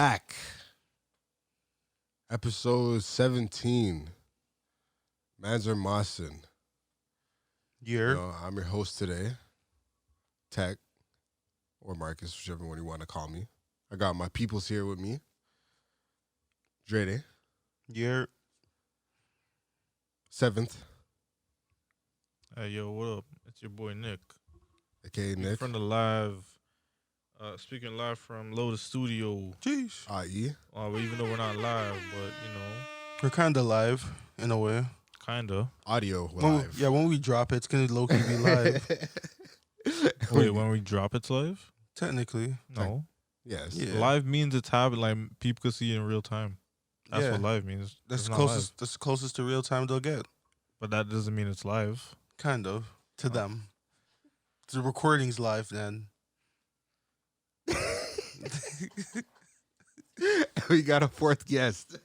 back. Episode 17. Mossin. I'm your host today. Tech or Marcus, whichever one you want to call me. I got my peoples here with me. Dreday. Yeah. 7th. Hey, yo, what up? It's your boy Nick. Okay, Nick. From the live, speaking live from Lotus Studio. Jeez. I.E. Even though we're not live, but, you know. We're kind of live, in a way. Kind of. Audio live. When we drop it, it's going to low-key be live. Wait, when we drop it's live? Technically. No. Yes. Yeah. Live means it's happening, like, people can see it in real time. That's what live means. That's the closest to real time they'll get. But that doesn't mean it's live. Kind of. To them. The recording's live then. We got a fourth guest.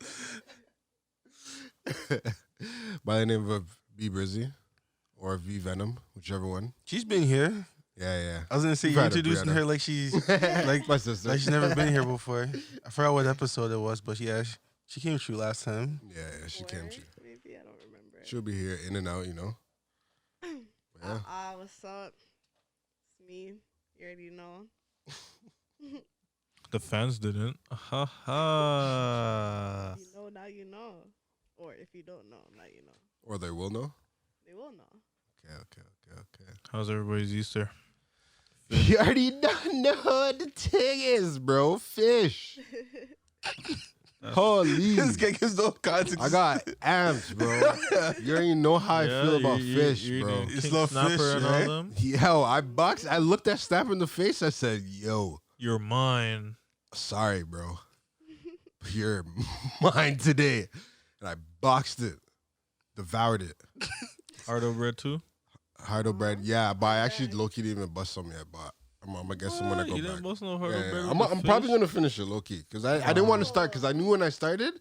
By the name of V Brizzy or V Venom, whichever one. She's been here. Yeah. I was gonna say, you're introducing her like she's like my sister. Like she's never been here before. I forgot what episode it was, but yeah, she came true last time. Yeah, she came true. Maybe I don't remember. She'll be here in and out, you know. Yeah. What's up? It's me. You already know. The fans didn't. Ha ha. You know, now you know. Or if you don't know, now you know. Or they will know. They will know. Okay. How's everybody's Easter? You already don't know what the thing is, bro. Fish. Holy. This guy gives no context. I got amps, bro. You already know how I feel about fish, bro. It's no fish, and right? all them. Yo, I looked at Snapper in the face. I said, yo. You're mine. Sorry, bro. You're mine today. And I boxed it. Devoured it. Hardo bread too? Hardo bread, yeah. But I actually low-key didn't even bust some yet. But I'm going to get some when I go you back. Didn't bust no Hardo bread I'm probably going to finish it low-key. Because I didn't want to start. Because I knew when I started,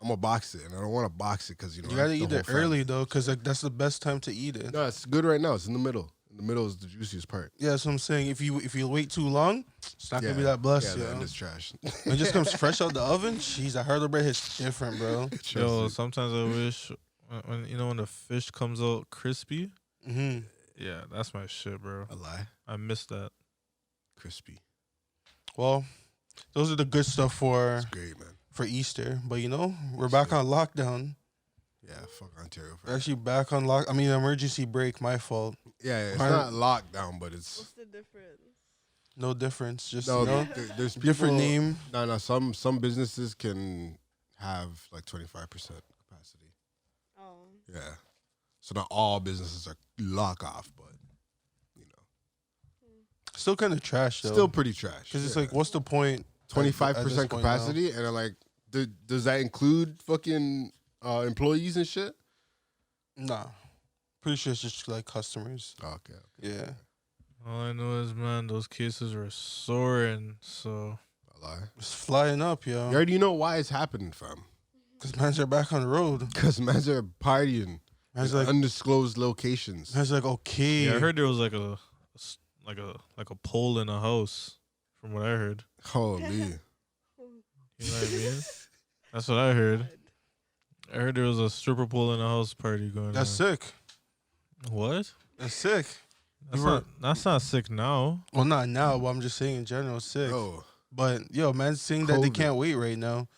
I'm going to box it. And I don't want to box it because, you know. You got to eat it early, though. Because like, that's the best time to eat it. No, it's good right now. It's in the middle. In the middle is the juiciest part. Yeah, that's what I'm saying. If you wait too long, it's not gonna be that blessed. Yeah, then it's trash. When it just comes fresh out the oven, jeez, that Hardo bread hits different, bro. Yo, sometimes I wish when the fish comes out crispy. Mm-hmm. Yeah, that's my shit, bro. A lie. I miss that. Crispy. Well, those are the good stuff for It's great, man. for Easter. But you know, we're back on lockdown. Yeah, fuck Ontario. We're actually back on emergency break. My fault. Yeah, it's not lockdown, but it's What's the difference? No difference. Just no. you know, There's people, different name. No. Some businesses can have like 25% capacity. Oh. Yeah, so not all businesses are lock off, but you know, Still kind of trash though. still pretty trash. Because it's like, what's the point? 25% capacity, and I'm like, does that include fucking employees and shit? Nah. Pretty sure it's just like customers. Okay. Yeah. All I know is, man, those cases are soaring. So I lie. It's flying up, yo. You already know why it's happening, fam. Because mans are back on the road. Because mans are partying Man's in like, undisclosed locations. man's like, okay. yeah, I heard there was like a pole in a house. From what I heard, Holy. you know what I mean? That's what I heard. I heard there was a stripper pole in a house party going That's on. sick. What? That's sick. That's not sick now. Well, not now, but I'm just saying in general, it's sick. Oh. But, yo, man's saying that they COVID. can't wait right now.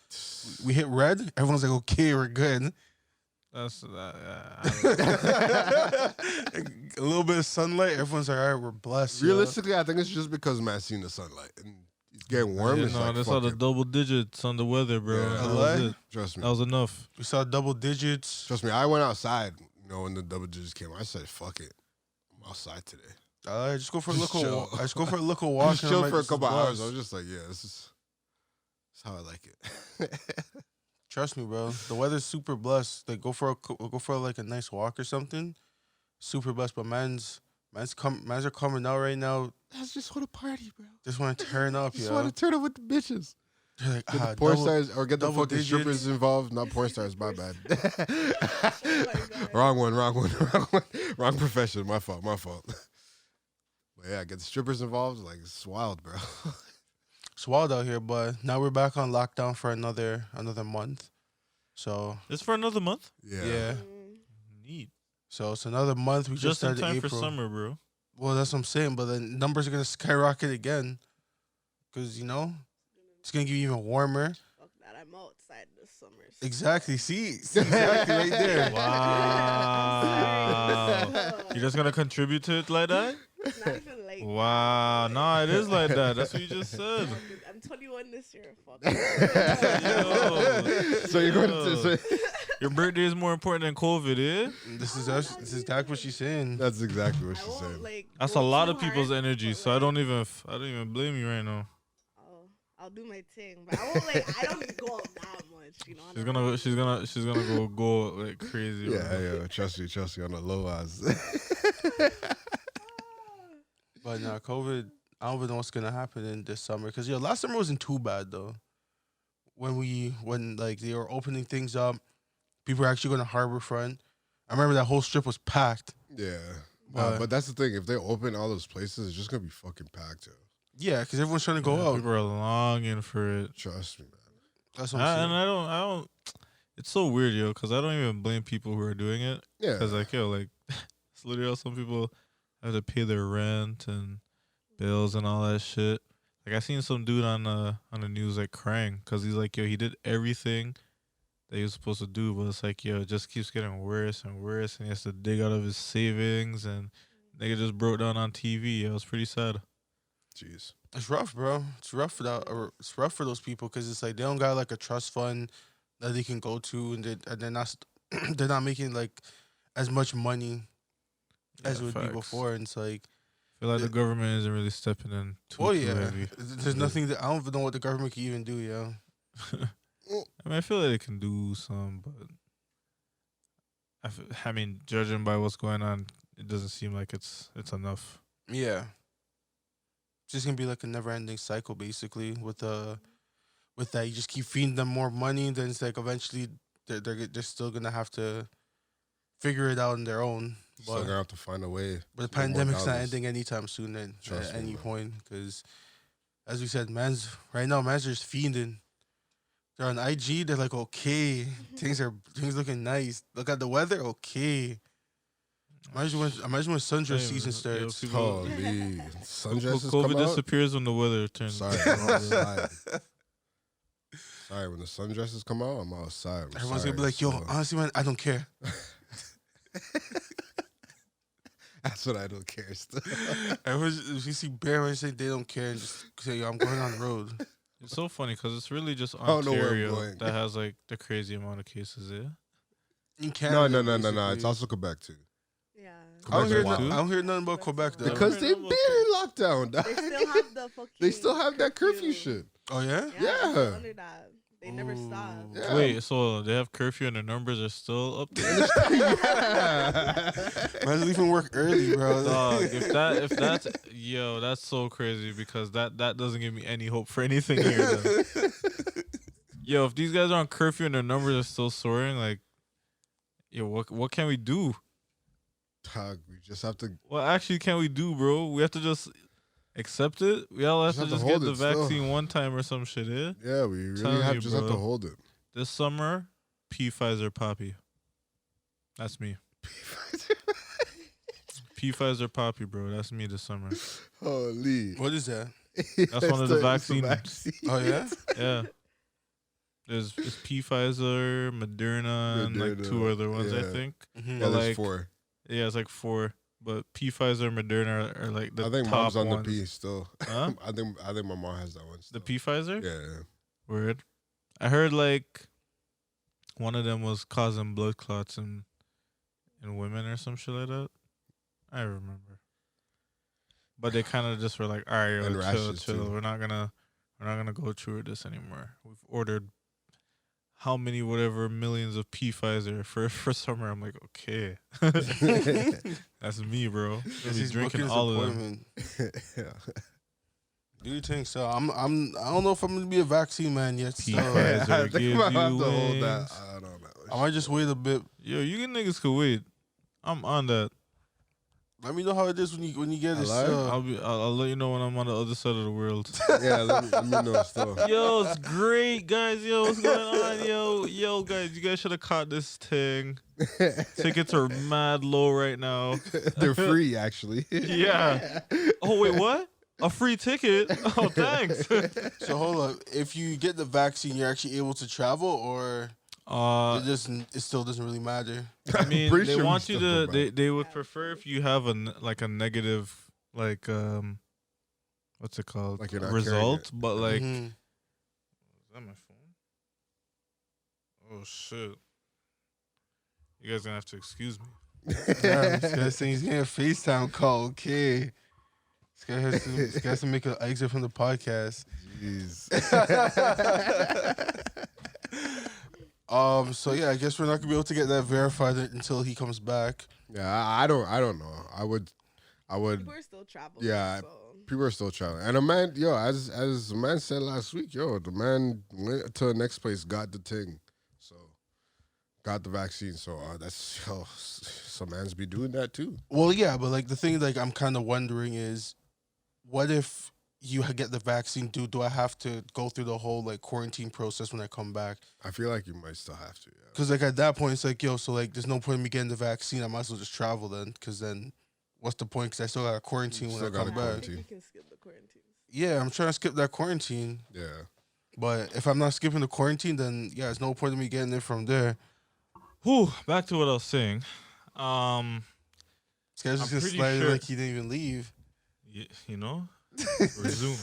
We hit red. Everyone's like, okay, we're good. That's A little bit of sunlight. Everyone's like, all right, we're blessed. Realistically, I think it's just because man's seen the sunlight and it's getting warm. yeah, It's no, like, that's fuck all the it. double digits on the weather, bro. Yeah. That LA? was it. Trust me. That was enough. We saw double digits. Trust me. I went outside. You know, when the double digits came, I said, "Fuck it, I'm outside today." I just go for a Just little. chill. I just go for a little walk. Just and chill I'm like, for a this is couple hours. I blessed. was just like, "Yeah, this is how I like it." Trust me, bro. The weather's super blessed. Like go for like a nice walk or something. Super blessed, but man's are coming out right now. I just want to party, bro. Just want to turn up, Just yo. want to turn up with the bitches. They're like, Get the porn stars or get the double fucking digits. strippers involved. Not porn stars. My bad. God. Wrong one. Wrong profession. My fault. But yeah, get the strippers involved. Like it's wild, bro. It's wild out here, but now we're back on lockdown for another month. So It's for another month. yeah. Neat. So it's another month. We just Just in started time April. for summer, bro. Well, that's what I'm saying. But the numbers are gonna skyrocket again, because it's gonna get even warmer. Fuck that. I'm outside this summer. So. Exactly. See exactly right there. Wow. Sorry. You're just gonna contribute to it like that? It's not even like Wow. Nah, it is like that. That's what you just said. I'm 21 this year. Fuck. Yo. So you're going Yo. to say Your birthday is more important than COVID, eh? This is exactly what she's saying. that's exactly what I she won't said. like. That's a go lot too of people's hard, energy, but, so I like, don't even blame you right now. I'll do my thing, but I won't like. I don't go out that much, you know. She's gonna go like crazy. Yeah, bro. yeah. Trust me on the low odds. But now COVID, I don't even know what's gonna happen in this summer. Because last summer wasn't too bad though. When like they were opening things up, people were actually going to Harborfront. I remember that whole strip was packed. Yeah. But- But that's the thing. If they open all those places, it's just gonna be fucking packed. Yo. Yeah, because everyone's trying to go Yeah, out. People are longing for it. Trust me, man. That's what I'm saying. And I don't. It's so weird, yo, because I don't even blame people who are doing it. Yeah. Because like, yo, like, it's literally how some people have to pay their rent and bills and all that shit. Like I seen some dude on the news like crying because he's like, yo, he did everything that he was supposed to do, but it's like, yo, it just keeps getting worse and worse, and he has to dig out of his savings, and nigga just broke down on TV. It was pretty sad. Jeez. It's rough, bro. It's rough for that. Or it's rough for those people because it's like they don't got like a trust fund that they can go to, and they're not they're not making like as much money as it would be facts. before. And it's like, I feel like the- the government isn't really stepping in too heavy. there's nothing that I don't even know what the government can even do, yo. I mean, I feel like they can do some, but I mean, judging by what's going on, it doesn't seem like it's enough. Yeah. It's just gonna be like a never-ending cycle, basically. With that, you just keep feeding them more money, then it's like eventually they're still gonna have to figure it out on their own. Still But gonna have to find a way. the to get more pandemic's not dollars. ending anytime soon, at Trust me, any bro. point. Because, as we said, man's just fiending. They're on IG. They're like, okay, things looking nice. Look at the weather. Okay. Imagine when sundress Hey, season yo, starts. people- Holy sundresses COVID come out. disappears when the weather turns. Sorry, I'm outside. Sorry, when the sundresses come out, I'm outside. I'm Everyone's sorry, gonna be like, yo, so- honestly, man, I don't care. That's what I don't care. Still. If you see bare men say they don't care, and just say, yo, I'm going on the road. It's so funny because it's really just don't know where I'm Ontario going. that has like the crazy amount of cases. Yeah. In No, Canada, no. It's basically. also Quebec too. Yeah. I don't, hear Quebec's no- wild. I don't hear nothing about Quebec though. Because they've been in lockdown. They still have the fucking. They still have that curfew shit. Oh yeah? Yeah. Yeah. they're under that. They never Ooh. stop. Yeah. Wait, so they have curfew and the numbers are still up there? Man's leaving work early, bro. Dog, if that's yo, that's so crazy because that doesn't give me any hope for anything here. Then. Yo, if these guys are on curfew and their numbers are still soaring, like, yo, what can we do? Dog, we just have to. What actually can we do, bro? We have to just accept it. We all have Just to have to just get hold the it still. vaccine one time or some shit, eh? Yeah, we really Telling have you, just have to bro. hold it. This summer, Pfizer Poppy. That's me. Pfizer Poppy, bro. That's me this summer. Holy. What is that? That's one of the It's vaccine. Oh yeah? Yeah. There's Pfizer, Moderna, and like two Moderna, other ones, I yeah. think. Mhm. Yeah, there's like, 4. Yeah, it's like 4. But Pfizer, Moderna are like the I think top mom's on ones. the P still. Huh? I think my mom has that one. The Still. Pfizer? Yeah. Word. I heard like one of them was causing blood clots in women or some shit like that. I remember. But they kind of just were like, all right, yo, And chill, rashes, chill. too. We're not gonna go through with this anymore. We've ordered how many whatever millions of Pfizer for summer. I'm like, okay, that's me, bro. Gonna This be is drinking booking his all of them. appointment. Yeah. Do you think so? I don't know if I'm gonna be a vaccine man yet. So Pfizer I think gives I might have you to hold that. wings. I don't know. I might just wait a bit. Yo, you niggas could wait. I'm on that. Let me know how it is when you get it. Alive? I'll let you know when I'm on the other side of the world. Yeah, let me know still. Yo, it's great, guys. Yo, what's going on? Yo, guys, you guys should have caught this thing. Tickets are mad low right now. They're free, actually. Yeah. Oh, wait, what? A free ticket? Oh, thanks. So hold up. If you get the vaccine, you're actually able to travel, or it still doesn't really matter. I mean, pretty they sure we want you still to. go back. They would prefer if you have a negative what's it called, Like you're not result, carrying it. but like Mhm. is that my phone? Oh shit! You guys gonna have to excuse me. Yeah, this guy saying he's getting a FaceTime call. Okay. This guy has to make an exit from the podcast. Jeez. So yeah, I guess we're not gonna be able to get that verified until he comes back. Yeah, I don't know. I would. People are still traveling. Yeah, So. People are still traveling. And a man, yo, as the man said last week, yo, the man went to the next place, got the thing, so got the vaccine. So that's some mans be doing that too. Well, yeah, but like the thing, like I'm kind of wondering is, what if you get the vaccine? Do I have to go through the whole like quarantine process when I come back? I feel like you might still have to. Yeah. Because like at that point, it's like, yo, so like there's no point in me getting the vaccine. I might as well just travel then. Because then, what's the point? Because I still got to quarantine when I Still gotta come back. I think quarantine. you can skip the quarantine. Yeah, I'm trying to skip that quarantine. Yeah. But if I'm not skipping the quarantine, then yeah, there's no point in me getting it from there. Whew, back to what I was saying. This guy's just I'm gonna pretty slide it sure- like he didn't even leave. You know, resume.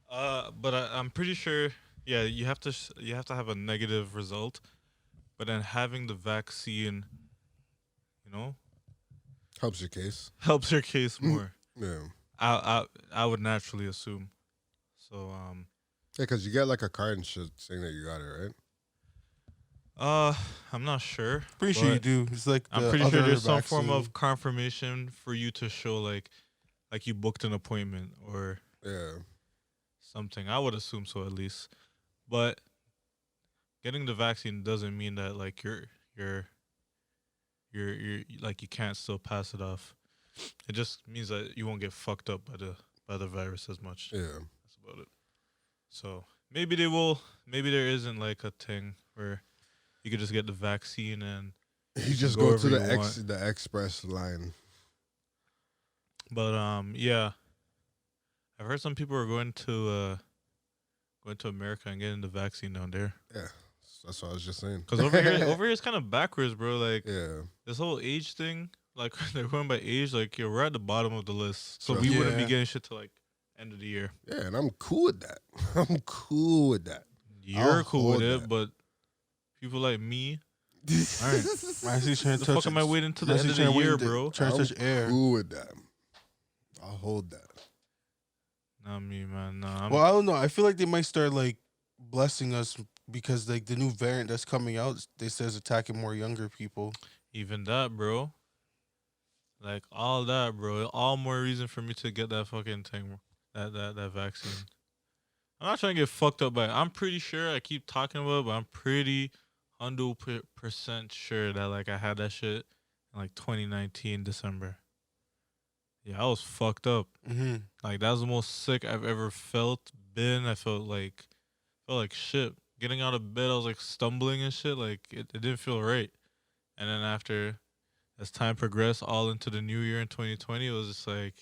But I'm pretty sure. Yeah, you have to have a negative result, but then having the vaccine, you know, Helps your case. helps your case more. Yeah. I would naturally assume. So Yeah, because you get like a card and shit saying that you got it, right? I'm not sure. Pretty sure you but do. It's like I'm the pretty sure other there's some form vaccine. of confirmation for you to show like you booked an appointment or Yeah. something. I would assume so at least. But getting the vaccine doesn't mean that like you're like you can't still pass it off. It just means that you won't get fucked up by the virus as much. Yeah. That's about it. So maybe they will. Maybe there isn't like a thing where you could just get the vaccine and. You just go go to wherever you the express line. But yeah, I've heard some people are going to America and getting the vaccine down there. Yeah. That's what I was just saying. Cause over here it's kind of backwards, bro. Like Yeah. this whole age thing, like they're going by age. Like we're at the bottom of the list, so Sure. we wouldn't be Yeah. getting shit till like end of the year. Yeah, and I'm cool with that. I'm cool with that. You're cool with hold it, that. but people like me, Alright. I see trying the to fuck touch am I waiting to the I end see of the trying to wait year, in the- bro? Trying to touch air. Cool with that. I'll hold that. Not me, man. Nah, Well, I don't know. I feel like they might start like blessing us because like the new variant that's coming out, they says attacking more younger people. even that, bro. Like all that, bro. All more reason for me to get that fucking thing, that vaccine. I'm not trying to get fucked up by it. I'm pretty sure I keep talking about it, but I'm pretty 100% sure that like I had that shit in like 2019 December. Yeah, I was fucked up. Mm-hmm. Like that was the most sick I've ever I felt like shit. Getting out of bed, I was like stumbling and shit. Like it didn't feel right. And then after, as time progressed, all into the new year in 2020, it was just like,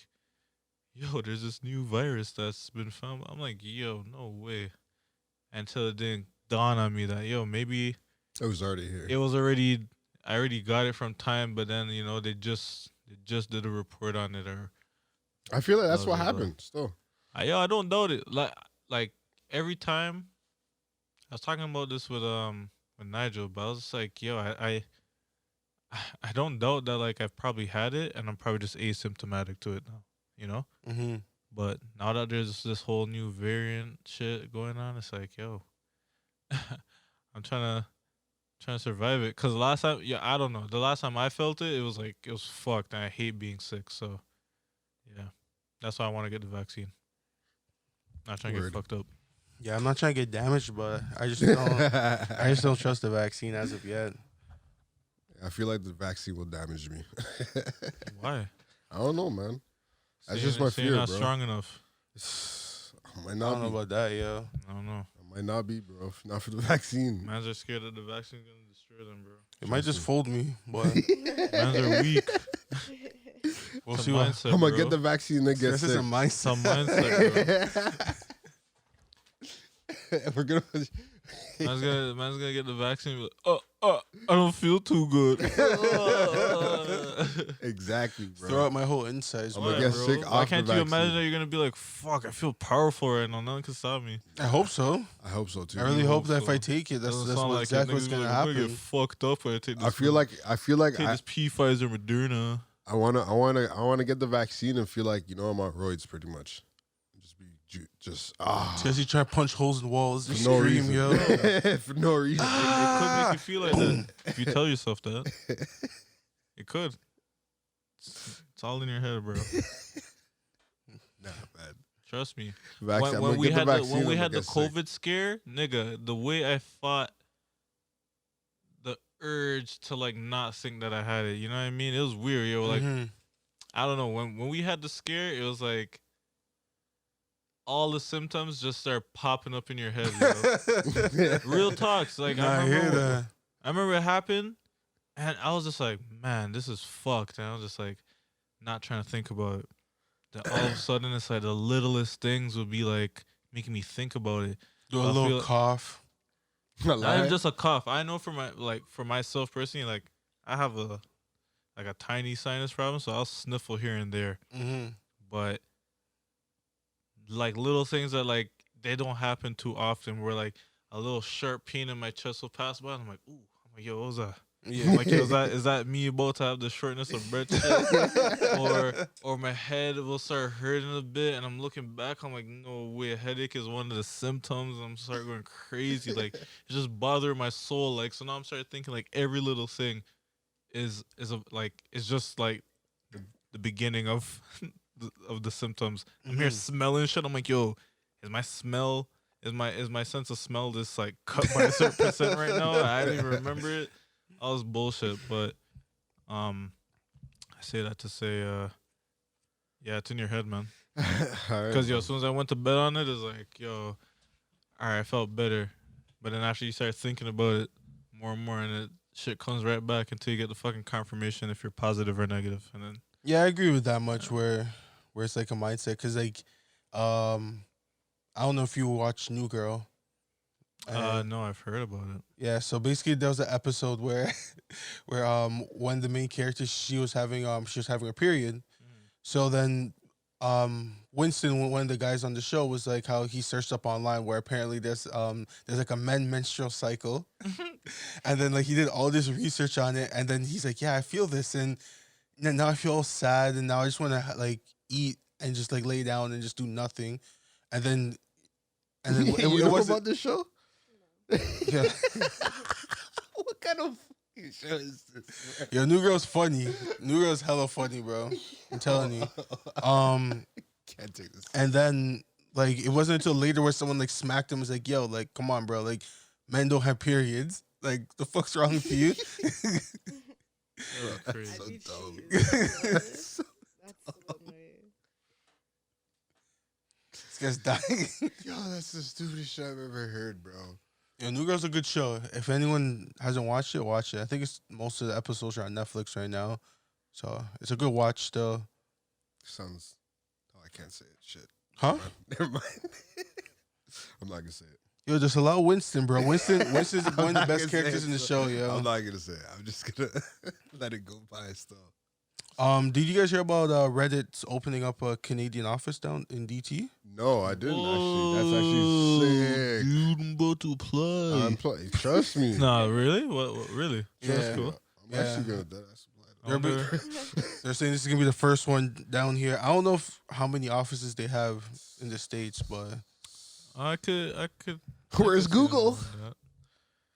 yo, there's this new virus that's been found. I'm like, yo, no way. Until it didn't dawn on me that, yo, maybe It was already here. I already got it from time, but then, you know, they just did a report on it, or I feel like that's That what was happened. Still. I don't doubt it. Like every time I was talking about this with Nigel, but I was just like, yo, I don't doubt that like I've probably had it and I'm probably just asymptomatic to it now, you know? Mm-hmm. But now that there's this whole new variant shit going on, it's like, yo, I'm trying to survive it. Cause last time, yeah, I don't know. The last time I felt it, it was fucked, and I hate being sick. So, yeah, that's why I want to get the vaccine. Not trying to Word. get fucked up. Yeah, I'm not trying to get damaged, but I just don't trust the vaccine as of yet. I feel like the vaccine will damage me. Why? I don't know, man. That's Saying- just my saying fear, not bro. strong enough. I might I not don't know be. about that, yo. I don't know. I might not be, bro. If not for the vaccine. Mans are scared that the vaccine's gonna destroy them, bro. It might just fold me, but Mans are weak. we'll It's see a what. mindset, I'm gonna bro. get the vaccine and get This is sick. a mindset. Some mindset, bro. We're gonna. Man's gonna get the vaccine. And be like, I don't feel too good. Exactly, bro. Throw out my whole insides. I'm bro. gonna get bro. sick Why off the can't you imagine vaccine. that you're gonna be like, fuck, I feel powerful right now. Nothing can stop me. I hope so. I hope so too. I really hope that if so. I take it, that's Doesn't sound what like exactly it. what's Niggas gonna be like, I'm gonna happen. get fucked up when I take this. I feel like take this P Pfizer Moderna. I wanna get the vaccine and feel like I'm on roids pretty much. Just Because you try to punch holes in walls, for just no scream, reason. yo. For no reason. It could make you feel like that if you tell yourself that. It could. It's all in your head, bro. Nah, man. Trust me. Vaccine. I'm When gonna we get had the the, vaccine. when we I'm had gonna the get sick. COVID scare, nigga, the way I fought the urge to like not think that I had it, you know what I mean? It was weird, yo. Like I don't know, when we had the scare, it was like all the symptoms just start popping up in your head, yo. Real talks. Like I hear that. I remember it happened, and I was just like, man, this is fucked. And I was just like, not trying to think about it. Then all of a sudden, it's like the littlest things would be like making me think about it. Do a I little feel- cough. Not even just a cough. I know for myself personally, like I have a tiny sinus problem, so I'll sniffle here and there. But like little things that like they don't happen too often, where like a little sharp pain in my chest will pass by, and I'm like, ooh, I'm like, yo, what was that? Yeah. I'm like, yo, is that me about to have the shortness of breath shit? or my head will start hurting a bit, and I'm looking back, I'm like, no way, a headache is one of the symptoms. And I'm start going crazy, like it just bothering my soul. Like so now I'm starting thinking like every little thing is just like the beginning of of the symptoms. I'm here smelling shit. I'm like, yo, is my sense of smell just like cut by a certain percent right now? I didn't even remember it. All this bullshit, but I say that to say, yeah, it's in your head, man. Because yo, as soon as I went to bed on it, it's like, yo, all right, I felt better, but then after you start thinking about it more and more, and it shit comes right back until you get the fucking confirmation if you're positive or negative, and then Yeah, I agree with that much. Where it's like a mindset, because like, I don't know if you watch New Girl. no, I've heard about it. Yeah, so basically there was an episode where when the main character she was having a period. So then Winston, one of the guys on the show, was like how he searched up online where apparently there's like a menstrual cycle. And then like he did all this research on it, and then he's like, yeah, I feel this, and now I feel all sad, and now I just want to like eat and just like lay down and just do nothing. And then you it know wasn't about this show? yeah. What kind of fucking show is this? Yo, New Girl's funny. New Girl's hella funny, bro. I'm telling you. Can't take this. And then like it wasn't until later where someone like smacked him, was like, yo, like, come on, bro. Like, men don't have periods. Like, the fuck's wrong with you? That's crazy. So dumb. That's so annoying. This guy's dying. Yo, that's the stupidest shit I've ever heard, bro. Yo, New Girl's a good show. If anyone hasn't watched it, watch it. I think most of the episodes are on Netflix right now. So it's a good watch still. Sounds. Oh, I can't say it. Shit. Huh? Never mind. I'm not gonna say it. Yo, just allow Winston, bro. Winston's I'm one of the not best gonna say characters it, in the so show, yo. I'm not gonna say it. I'm just gonna let it go by still. Did you guys hear about Reddit's opening up a Canadian office down in DT? No, I didn't actually. That's actually sick. Dude, I'm about to play. Trust me. Nah, really? What really? Yeah. That's cool. I'm actually gonna do that. I wonder- They're saying this is gonna be the first one down here. I don't know how many offices they have in the States, but I could. Where's I could see them Google? doing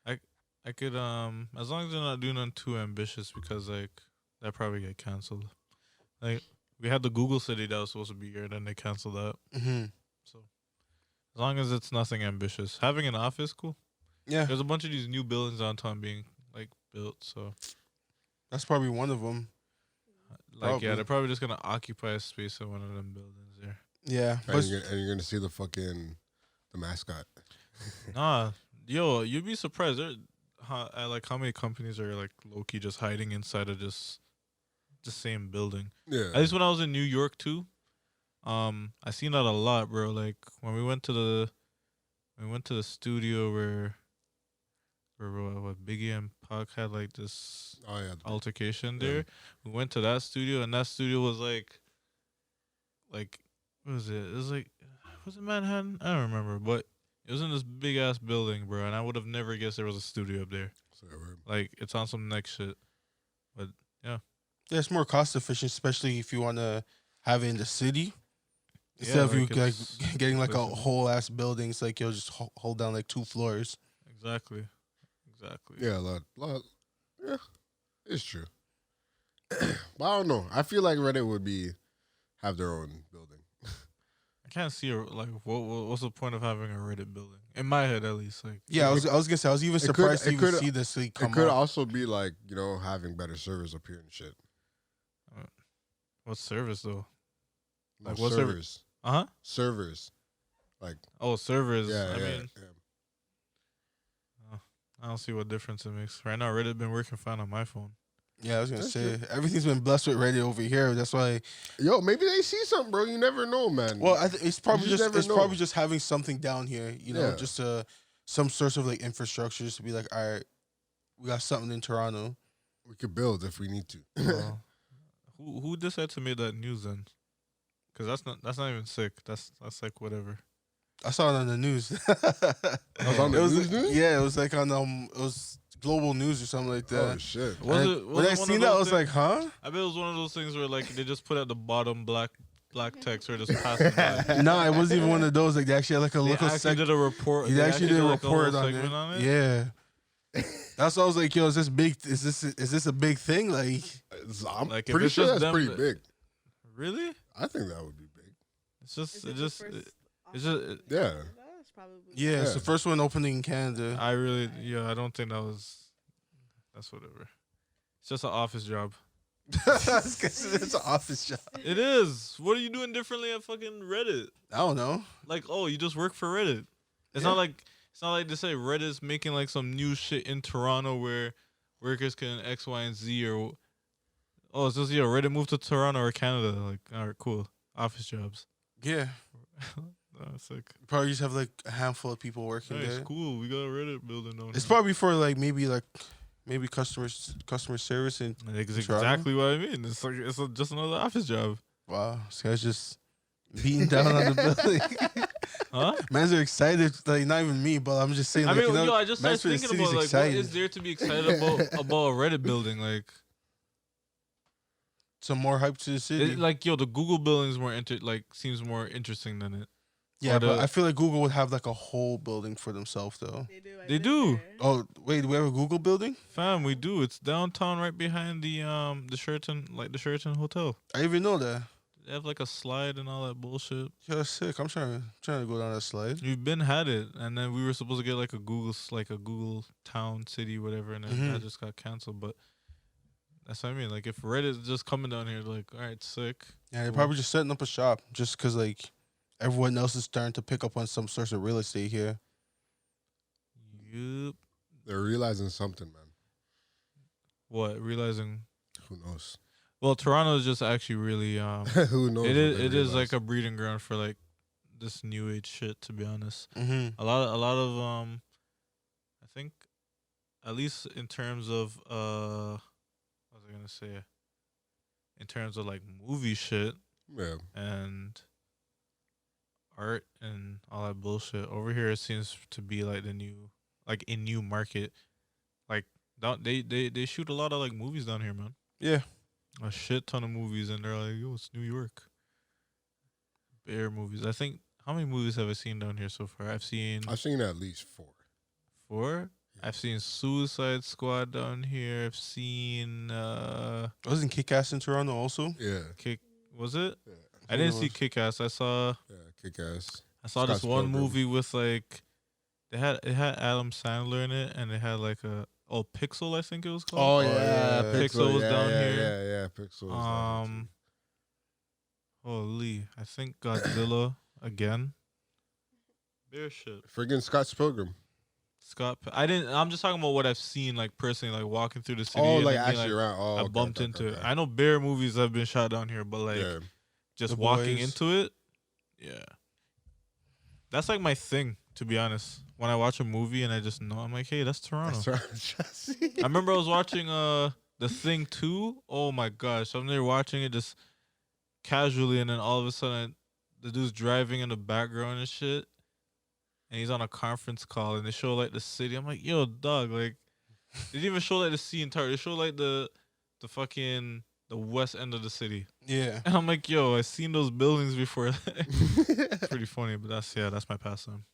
that. I could as long as they're not doing nothing too ambitious, because like that probably get canceled. Like we had the Google City that was supposed to be here, then they canceled that. So as long as it's nothing ambitious, having an office, cool. yeah, There's a bunch of these new buildings downtown being like built, so that's probably one of them. Like, Probably. yeah, they're probably just gonna occupy a space in one of them buildings there. Yeah, And but you're gonna see the mascot. Nah, yo, you'd be surprised. Like how many companies are like low key just hiding inside of just the same building. Yeah. At least when I was in New York too, I seen that a lot, bro. Like when we went to the studio where what Biggie and Pac had like this Oh yeah. altercation Yeah. there. We went to that studio, and that studio was like what was it? It was it Manhattan? I don't remember, but it was in this big ass building, bro. And I would have never guessed there was a studio up there. So, we're- Like it's on some next shit. But yeah, yeah, it's more cost efficient, especially if you want to have it in the city. Instead Yeah, of you like, like it's getting like a listen. whole ass building, it's like you'll just hold down like 2 floors. exactly. yeah, yeah, it's true. But I don't know. I feel like Reddit would have their own building. I can't see like what's the point of having a Reddit building in my head at least. Like Yeah, I was gonna say I was even it could- surprised it to even could- see this like, come It could up. also be like having better servers up here and shit. what service though? No, Like, what server- servers? Servers. Like Oh, servers. yeah, I yeah, mean, yeah. I don't see what difference it makes. Right now, Reddit been working fine on my phone. Yeah, I was gonna That's say everything's been blessed with Reddit over here. That's why. Yo, maybe they see something, bro. You never know, man. Well, it's probably just never know. probably just having something down here. You know, Yeah. just some sort of like infrastructure just to be like, all right, we got something in Toronto. we could build if we need to. Well, who decided to make that news then? Because that's not even sick. That's like whatever. I saw it on the news. was on the It was news? Yeah, it was like on it was global news or something like that. Oh shit. Was And it? when Was I it one seen of that, I those was like, things- huh? I bet it was one of those things where like they just put at the bottom black text or just passing by. No, it wasn't even one of those. Like they actually had like a They little actually did a report. He they actually did a like, whole report on segment it. on it. Yeah. That's why I was like, yo, is this big? Is this a big thing? Like, I'm Like, if pretty it's sure just that's them pretty that- big. Really? I think that would be big. It's just Is it it just the first it's just office? Yeah. That's probably. yeah, it's Yeah. the first one opening in Canada. I really I don't think that's whatever. It's just an office job. It's an office job. It is. What are you doing differently at fucking Reddit? I don't know. Like, oh, you just work for Reddit. It's Yeah. not like they say Reddit's making like some new shit in Toronto where workers can X, Y, and Z or oh, it's just Reddit moved to Toronto or Canada. Like, all right, cool. Office jobs. Yeah, That's sick. probably just have like a handful of people working Nice, there. cool. We got a Reddit building down It's here. probably for maybe customer service and That's Toronto? exactly what I mean. It's like just another office job, wow, this guy's just beating down on the building. huh? Mans are excited, like not even me, but I'm just saying. I Like, mean, you know, I just started Mansfield thinking City's about like excited. what is there to be excited about a Reddit building? Like, some more hype to the city. like the Google building's more seems more interesting than it. yeah, or but the- I feel like Google would have like a whole building for themselves though. They do. I've They been do. there. Oh wait, do we have a Google building? Fam, we do. It's downtown, right behind the Sheraton Hotel. I didn't even know that. They have like a slide and all that bullshit. Yeah, that's sick. I'm trying to go down that slide. We've been had it, and then we were supposed to get like a Google town, city, whatever, and then Mhm. that just got canceled. But that's what I mean. Like if Reddit's just coming down here, like, all right, sick. Yeah, they're Cool. probably just setting up a shop just because like everyone else is starting to pick up on some sorts of real estate here. Yup. They're realizing something, man. What? Realizing. Who knows? Well, Toronto is just actually really Who knows? It what is they it is realize. like a breeding ground for like this new age shit. To be honest, Mm-hmm. a lot of I think, at least in terms of what was I gonna say? In terms of like movie shit Yeah. and art and all that bullshit over here, it seems to be like a new market. Like they shoot a lot of like movies down here, man. Yeah. A shit ton of movies, and they're like, yo, it's New York. Bear movies. I think, how many movies have I seen down here so far? I've seen I've seen at least 4. 4. I've seen Suicide Squad down here. I've seen Wasn't Kick-Ass in Toronto also? Yeah. was it? Yeah. I didn't it see was. Kick-Ass. I saw Kick ass. this Scott one Pilgrim. movie with like it had Adam Sandler in it, and it had like a Pixel, I think it was Oh called. yeah, yeah. Pixel was down yeah, here. Yeah, Pixel was down here too. Holy, I think Godzilla again. Bear shit. Friggin' Scott Pilgrim. I'm just talking about what I've seen, like personally, like walking through the city. Oh, and like then being, actually around. Oh, I okay, bumped okay, into it. okay. I know bear movies have been shot down here, but like Yeah. just The walking Boys. into it, yeah, that's like my thing. To be honest, when I watch a movie and I just know, I'm like, hey, that's Toronto. That's right. I remember I was watching The Thing 2. Oh my gosh, I'm there watching it just casually, and then all of a sudden, the dude's driving in the background and shit, and he's on a conference call, and they show like the city. I'm like, yo, dog, like they didn't even show like the sea entire. They show like the fucking the west end of the city, Yeah. and I'm like, yo, I've seen those buildings before. It's pretty funny, but that's my pastime.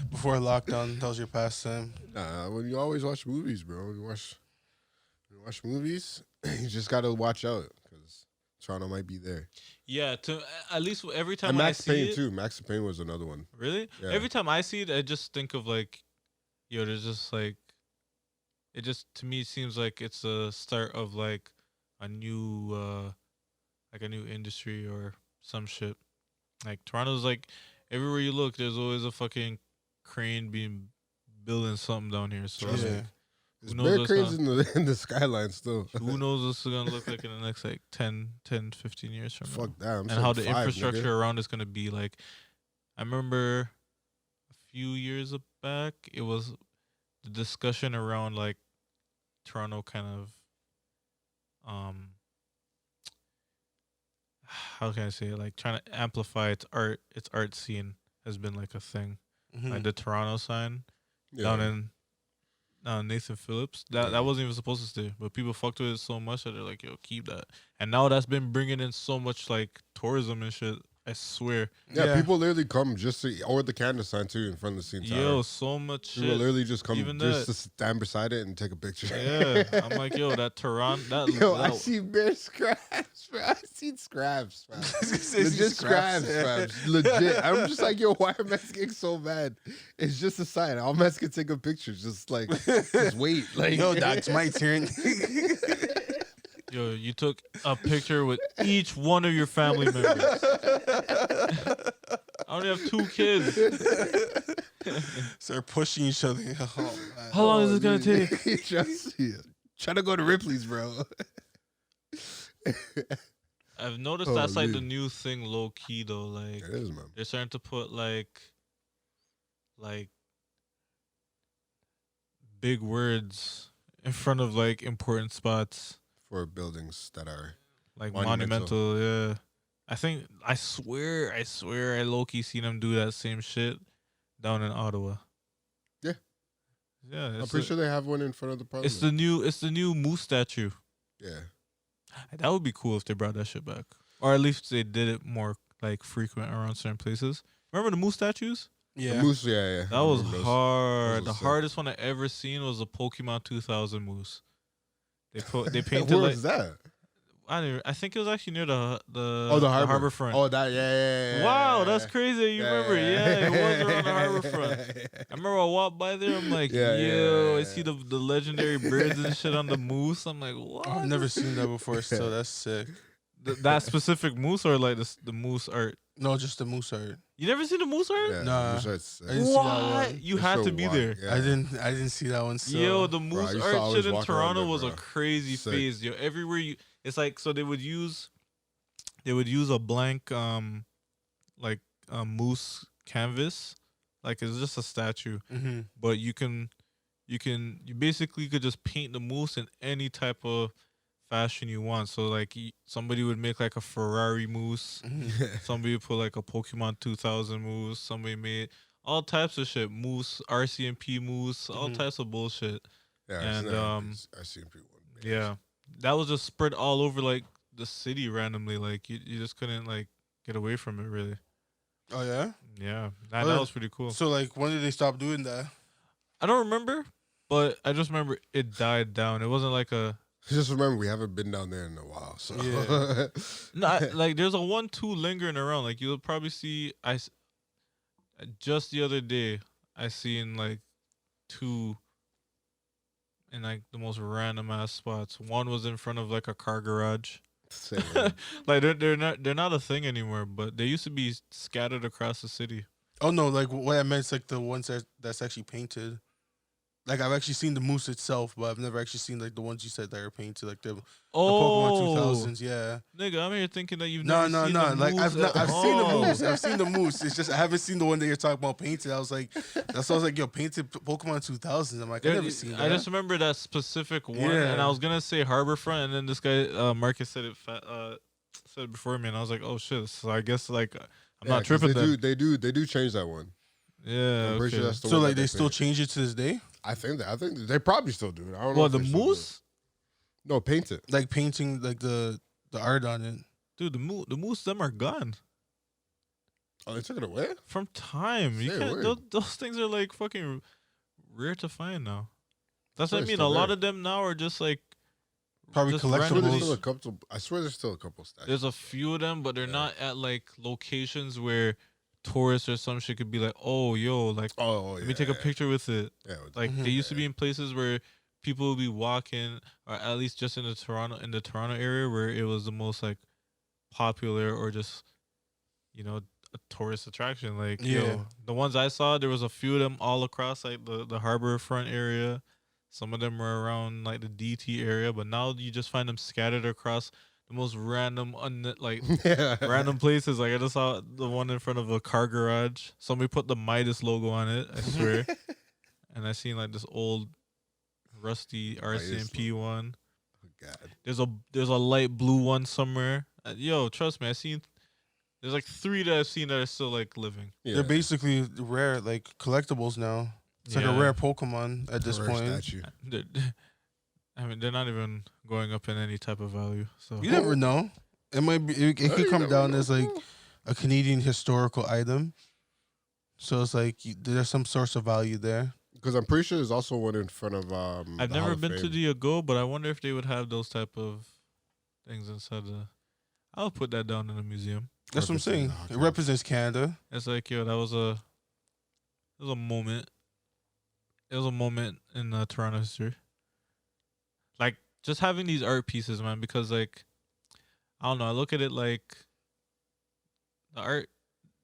Before lockdown, that was your pastime. Nah, when you always watch movies, bro. When you watch movies, you just gotta watch out because Toronto might be there. Yeah, to at least every time And Max I see Payne it, too. Max Payne was another one. really, Yeah. every time I see it, I just think of like, yo, there's just like, it just to me seems like it's a start of like a new industry or some shit. Like Toronto's like everywhere you look, there's always a fucking crane being building something down here. So Trust like, me. There's knows bare what's cranes gonna- in the skyline still. who knows what's gonna look like in the next like 10, 15 years from now. Fuck that. I'm And saying how the 5, infrastructure nigga. around is gonna be like. I remember a few years back, it was the discussion around like Toronto kind of how can I say it? Like trying to amplify its art scene has been like a thing. Mhm. Like the Toronto sign Yeah. down in Nathan Phillips. That Yeah. wasn't even supposed to stay, but people fucked with it so much that they're like, "Yo, keep that." And now that's been bringing in so much like tourism and shit. I swear, Yeah, people literally come just to, or the candle sign too in front of the CN Tower. yo, so much People shit. literally just come Even just that. to stand beside it and take a picture. Yeah, I'm like, yo, that Toronto, that Yo, I that- see bare scraps, bro. I seen scraps, fam. Legit Legit scraps, fam. Legit. I'm just like, yo, why are Mets getting so bad? It's just a sign. All Mets can take a picture. Just like, just wait. Like, Yo, that's my turn. yo, you took a picture with each one of your family members. I only have 2 kids. Start pushing each other. Oh, man. How long is this gonna take? Just try to go to Ripley's, bro. I've noticed that's like the Holy. new thing, low key though. Like It is, man. they're starting to put like big words in front of like important spots, For buildings that are like Monumental. monumental. Yeah, I swear, I low key seen them do that same shit down in Ottawa. Yeah. Yeah, I'm it's pretty sure they have one in front of the parliament. it's the new moose statue. Yeah. That would be cool if they brought that shit back, or at least they did it more like frequent around certain places. Remember the moose statues? Yeah. The moose, yeah. That was Those- hard. those The are sick. hardest one I ever seen was the Pokemon 2000 moose. They painted Where like was that? I think it was actually near the Oh, the harbor front. Oh, that, yeah. Wow, that's crazy. You remember? Yeah, it was around the harbor front. Yeah. I remember I walked by there. I'm like, Yeah, yo, yeah, I see the legendary birds and shit on the moose. I'm like, what? I've never seen that before, so that's sick. That specific moose or like the moose art. No, just the moose art. You never seen the moose art? Yeah, Nah. moose art's- I didn't see that What? one. You it's had so to be wild. there. Yeah. I didn't see that one. So. Yo, the Bro, I moose used to art always shit in walk around Toronto there, was a bro. crazy Sick. phase, yo. Everywhere you, it's like so they would use a blank moose canvas, like it's just a statue, Mhm. but you basically could just paint the moose in any type of fashion you want. So like somebody would make like a Ferrari moose, Mhm. somebody would put like a Pokemon 2000 moose, somebody made all types of shit, moose, RCMP moose, all Mhm. types of bullshit. Yeah, And, I seen people. Yeah, that was just spread all over like the city randomly. Like you just couldn't like get away from it really. Oh yeah. Yeah, Oh, that yeah. was pretty cool. So like, when did they stop doing that? I don't remember, but I just remember it died down. It wasn't like a Just remember, we haven't been down there in a while. So Yeah. like there's a 1-2 lingering around. Like you'll probably see. Just the other day I seen like 2 in like the most random ass spots. One was in front of like a car garage. Say word. Like they're not a thing anymore, but they used to be scattered across the city. Oh no, like what I meant is like the ones that's actually painted. Like I've actually seen the moose itself, but I've never actually seen like the ones you said that are painted, like the Pokemon Oh, 2000s. Yeah. nigga, I'm here thinking that you've No, never no, seen no. the Like moose. I've seen the Oh. moose. I've seen the moose. It's just I haven't seen the one that you're talking about painted. I was like, that's why I was like, yo, painted Pokemon 2000s. I'm like, I've never seen that. I just remember that specific one, and Yeah. I was gonna say Harborfront, and then this guy Marcus said said it before me, and I was like, oh shit. So I guess like I'm not 'cause tripping. They do change that one. Yeah. I'm pretty sure Okay. that's the So one. like that they still paint. change it to this day, I think they probably still do it. I don't know. Well, if the they still do it. moose, No, paint it. like painting like the art on it. dude. The moose, them are gone Oh, they took it away. from time. You Say can't. word. Those things are like fucking rare to find now. That's what I Swear it's mean. still A lot rare. of them now are just like Probably just I swear there's randomly- still a couple. I swear there's still a couple stacks. There's a few of them, but they're Yeah. not at like locations where tourists or some shit could be like, oh, yo, like Oh, yeah. let me take a picture with it. Yeah, Like Mhm. they used to be in places where people would be walking, or at least just in the Toronto area where it was the most like popular or just a tourist attraction. Like Yeah. the ones I saw, there was a few of them all across like the harbor front area. Some of them were around like the DT area, but now you just find them scattered across the most random yeah. random places. Like I just saw the one in front of a car garage. Somebody put the Midas logo on it, I swear. And I seen like this old rusty RCMP one. Oh, God. There's a light blue one somewhere. Yo, trust me, there's like 3 that I've seen that are still like living. Yeah. They're basically rare, like collectibles now. It's like a Yeah. rare Pokemon at this Rare point. statue. They're- I mean, they're not even going up in any type of value. So You never know. It might be. It Yeah, could you come never down know. as like a Canadian historical item. So it's like there's some source of value there. Because I'm pretty sure there's also one in front of. I've the never Hall of been to Fame. the Ago, but I wonder if they would have those type of things inside the. I'll put that down in the museum. That's what I'm Represents saying. the hockey. It represents Canada. It's like, yo, that was a moment. It was a moment in Toronto history. Like just having these art pieces, man, because like I don't know, I look at it like the art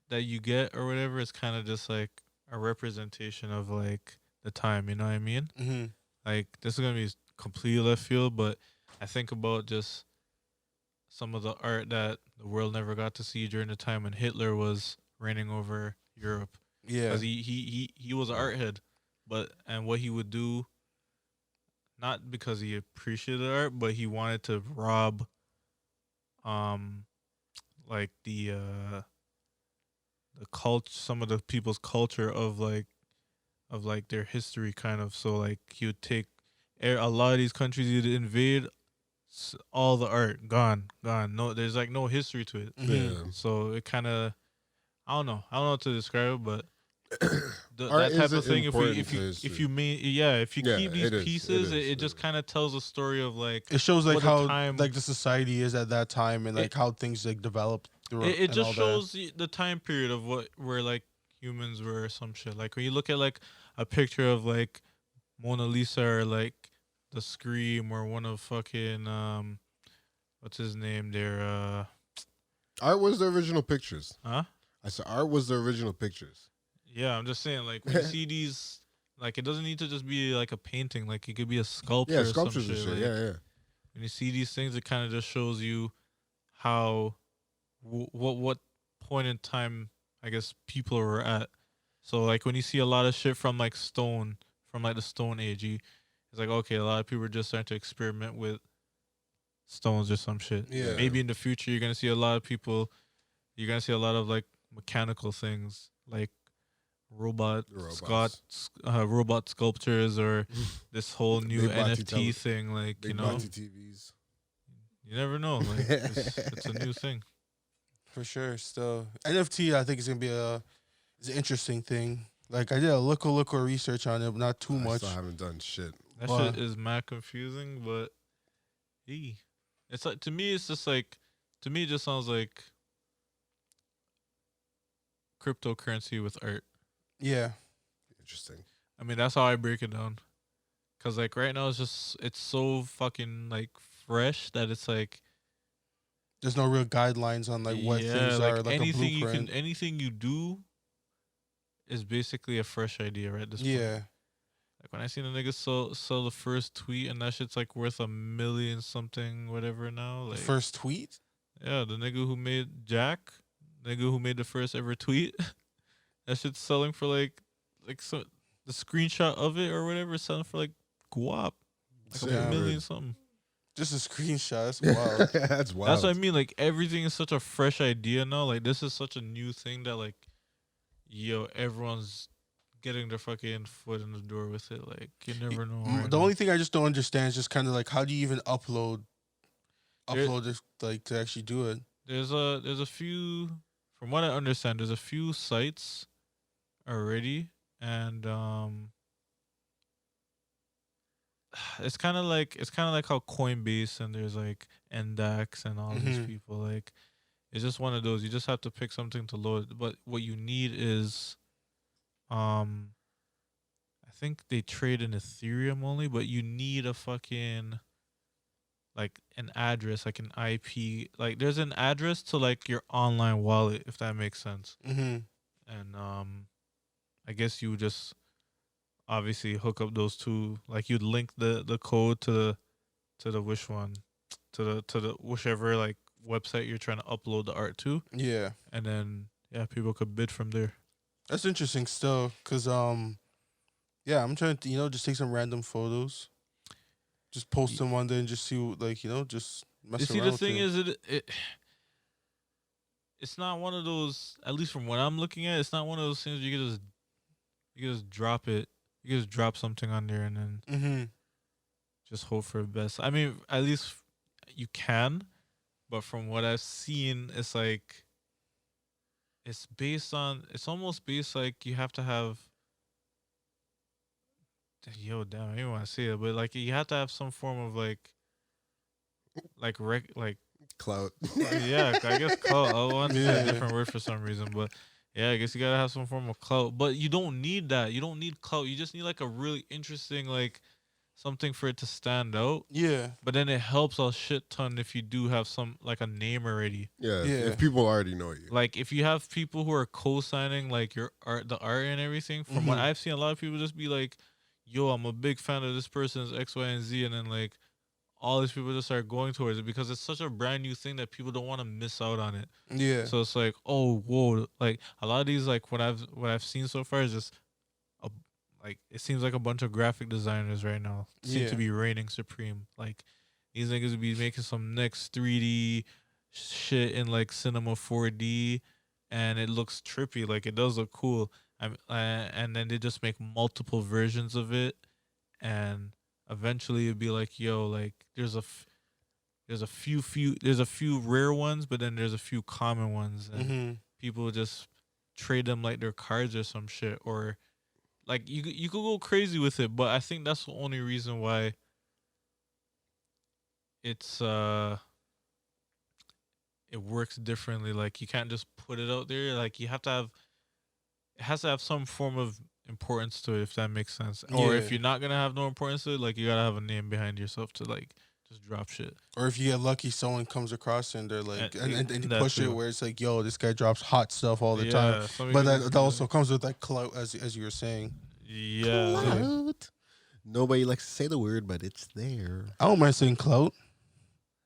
that you get or whatever is kind of just like a representation of like the time, you know what I mean? Mm-hmm. Like this is gonna be completely left field, but I think about just some of the art that the world never got to see during the time when Hitler was reigning over Europe. Yeah. Because he was an art head, and what he would do, not because he appreciated art, but he wanted to rob, like the culture, some of the people's culture of like their history, kind of. So like he would take a lot of these countries he'd invade, all the art gone. No, there's like no history to it. Mhm. Yeah. So it kind of, I don't know what to describe it, but Art that type is of thing. important If to you history. keep these it is, pieces, it is, it just kind of tells a story of like It shows like what the how time- like the society is at that time and like It- how things like developed through it just shows the time period of where like humans were or some shit. Like when you look at like a picture of like Mona Lisa or like the Scream or one of fucking what's his name there Art was the original pictures. huh. I said art was the original pictures. Yeah, I'm just saying, like, when you see these, like, it doesn't need to just be like a painting. Like, it could be a sculpture. Yeah, or some sculptures and shit. like, Yeah. When you see these things, it kind of just shows you how, what point in time, I guess, people were at. So, like, when you see a lot of shit from, like, stone, from, like, the Stone Age, it's like, okay, a lot of people are just starting to experiment with stones or some shit. Yeah. Maybe in the future, you're going to see a lot of, like, mechanical things, like, robot sculptures or this whole new Big body NFT thing, like Big you know, body TVs. you never know. Like it's a new thing. for sure. Still, NFT I think is gonna be is an interesting thing. Like I did a little research on it, but not too I much. still haven't done shit. That Wow. shit is mad confusing, but it's like to me, it's just like to me, it just sounds like cryptocurrency with art. Yeah, Interesting. I mean, that's how I break it down. Cause like right now it's so fucking like fresh that it's like There's no real guidelines on like what things like are, like a blueprint. anything you do is basically a fresh idea right at this point. Yeah. Like when I seen a nigga sell the first tweet and that shit's like worth $1 million something whatever now. Like The first tweet? yeah, the nigga who made nigga who made the first ever tweet, that shit's selling for like so the screenshot of it or whatever is selling for like guap. Like a Damn. million something. Just a screenshot. That's wild. That's wild. That's what I mean. Like everything is such a fresh idea now. Like this is such a new thing that like, yo, everyone's getting their fucking foot in the door with it. Like you never know. Right The now. only thing I just don't understand is just kind of like how do you even upload There- this like to actually do it? There's a few, from what I understand, there's a few sites already, and it's kind of like how Coinbase and there's like Index and all these Mhm. people. Like it's just one of those. You just have to pick something to load. But what you need is, I think they trade in Ethereum only, but you need a fucking like an address, like an IP. Like there's an address to like your online wallet, if that makes sense. Mm-hmm. And I guess you would just obviously hook up those two. Like you'd link the code to the which one, to the whichever like website you're trying to upload the art to, Yeah, and then yeah, people could bid from there. that's interesting still, cause yeah, I'm trying to just take some random photos, just post them one day and just see like just mess You see, around the with thing it. is, it's not one of those. At least from what I'm looking at, it's not one of those things you can just drop it. You can just drop something on there and then Mm-hmm. just hope for the best. I mean, at least you can, but from what I've seen, it's like it's almost based like you have to have. Yo, damn, I don't want to say it, but like you have to have some form of like Clout. yeah, I guess clout. I want to say a Yeah. different word for some reason, but yeah, I guess you gotta have some form of clout. But you don't need that. You don't need clout. You just need like a really interesting like something for it to stand out. Yeah, But then it helps a shit ton if you do have some like a name already. Yeah, Yeah. if people already know you. Like if you have people who are co-signing like your art, the art and everything. From what Mhm. I've seen, a lot of people just be like, "Yo, I'm a big fan of this person's X, Y, and Z," and then like all these people just start going towards it because it's such a brand new thing that people don't want to miss out on it. yeah, So it's like, oh, whoa, like a lot of these, like what I've seen so far is just, like it seems like a bunch of graphic designers right now seem Yeah. to be reigning supreme. Like these niggas be making some next 3D shit in like Cinema 4D, and it looks trippy. Like it does look cool. And then they just make multiple versions of it, and eventually it'd be like, yo, like there's a few rare ones, but then there's a few common ones, and mm-hmm. people just trade them like their cards or some shit, or like you could go crazy with it. But I think that's the only reason why it's it works differently. Like you can't just put it out there. Like it has to have some form of importance to it, if that makes sense. Or if Yeah. you're not gonna have no importance to it, like you gotta have a name behind yourself to like just drop shit. Or if you get lucky, someone comes across and they're like, and you that push it too. where it's like, yo, this guy drops hot stuff all the time. some But niggas- that also comes with like clout, as you were saying. yeah. Clout. Nobody likes to say the word, but it's there. I don't mind saying clout.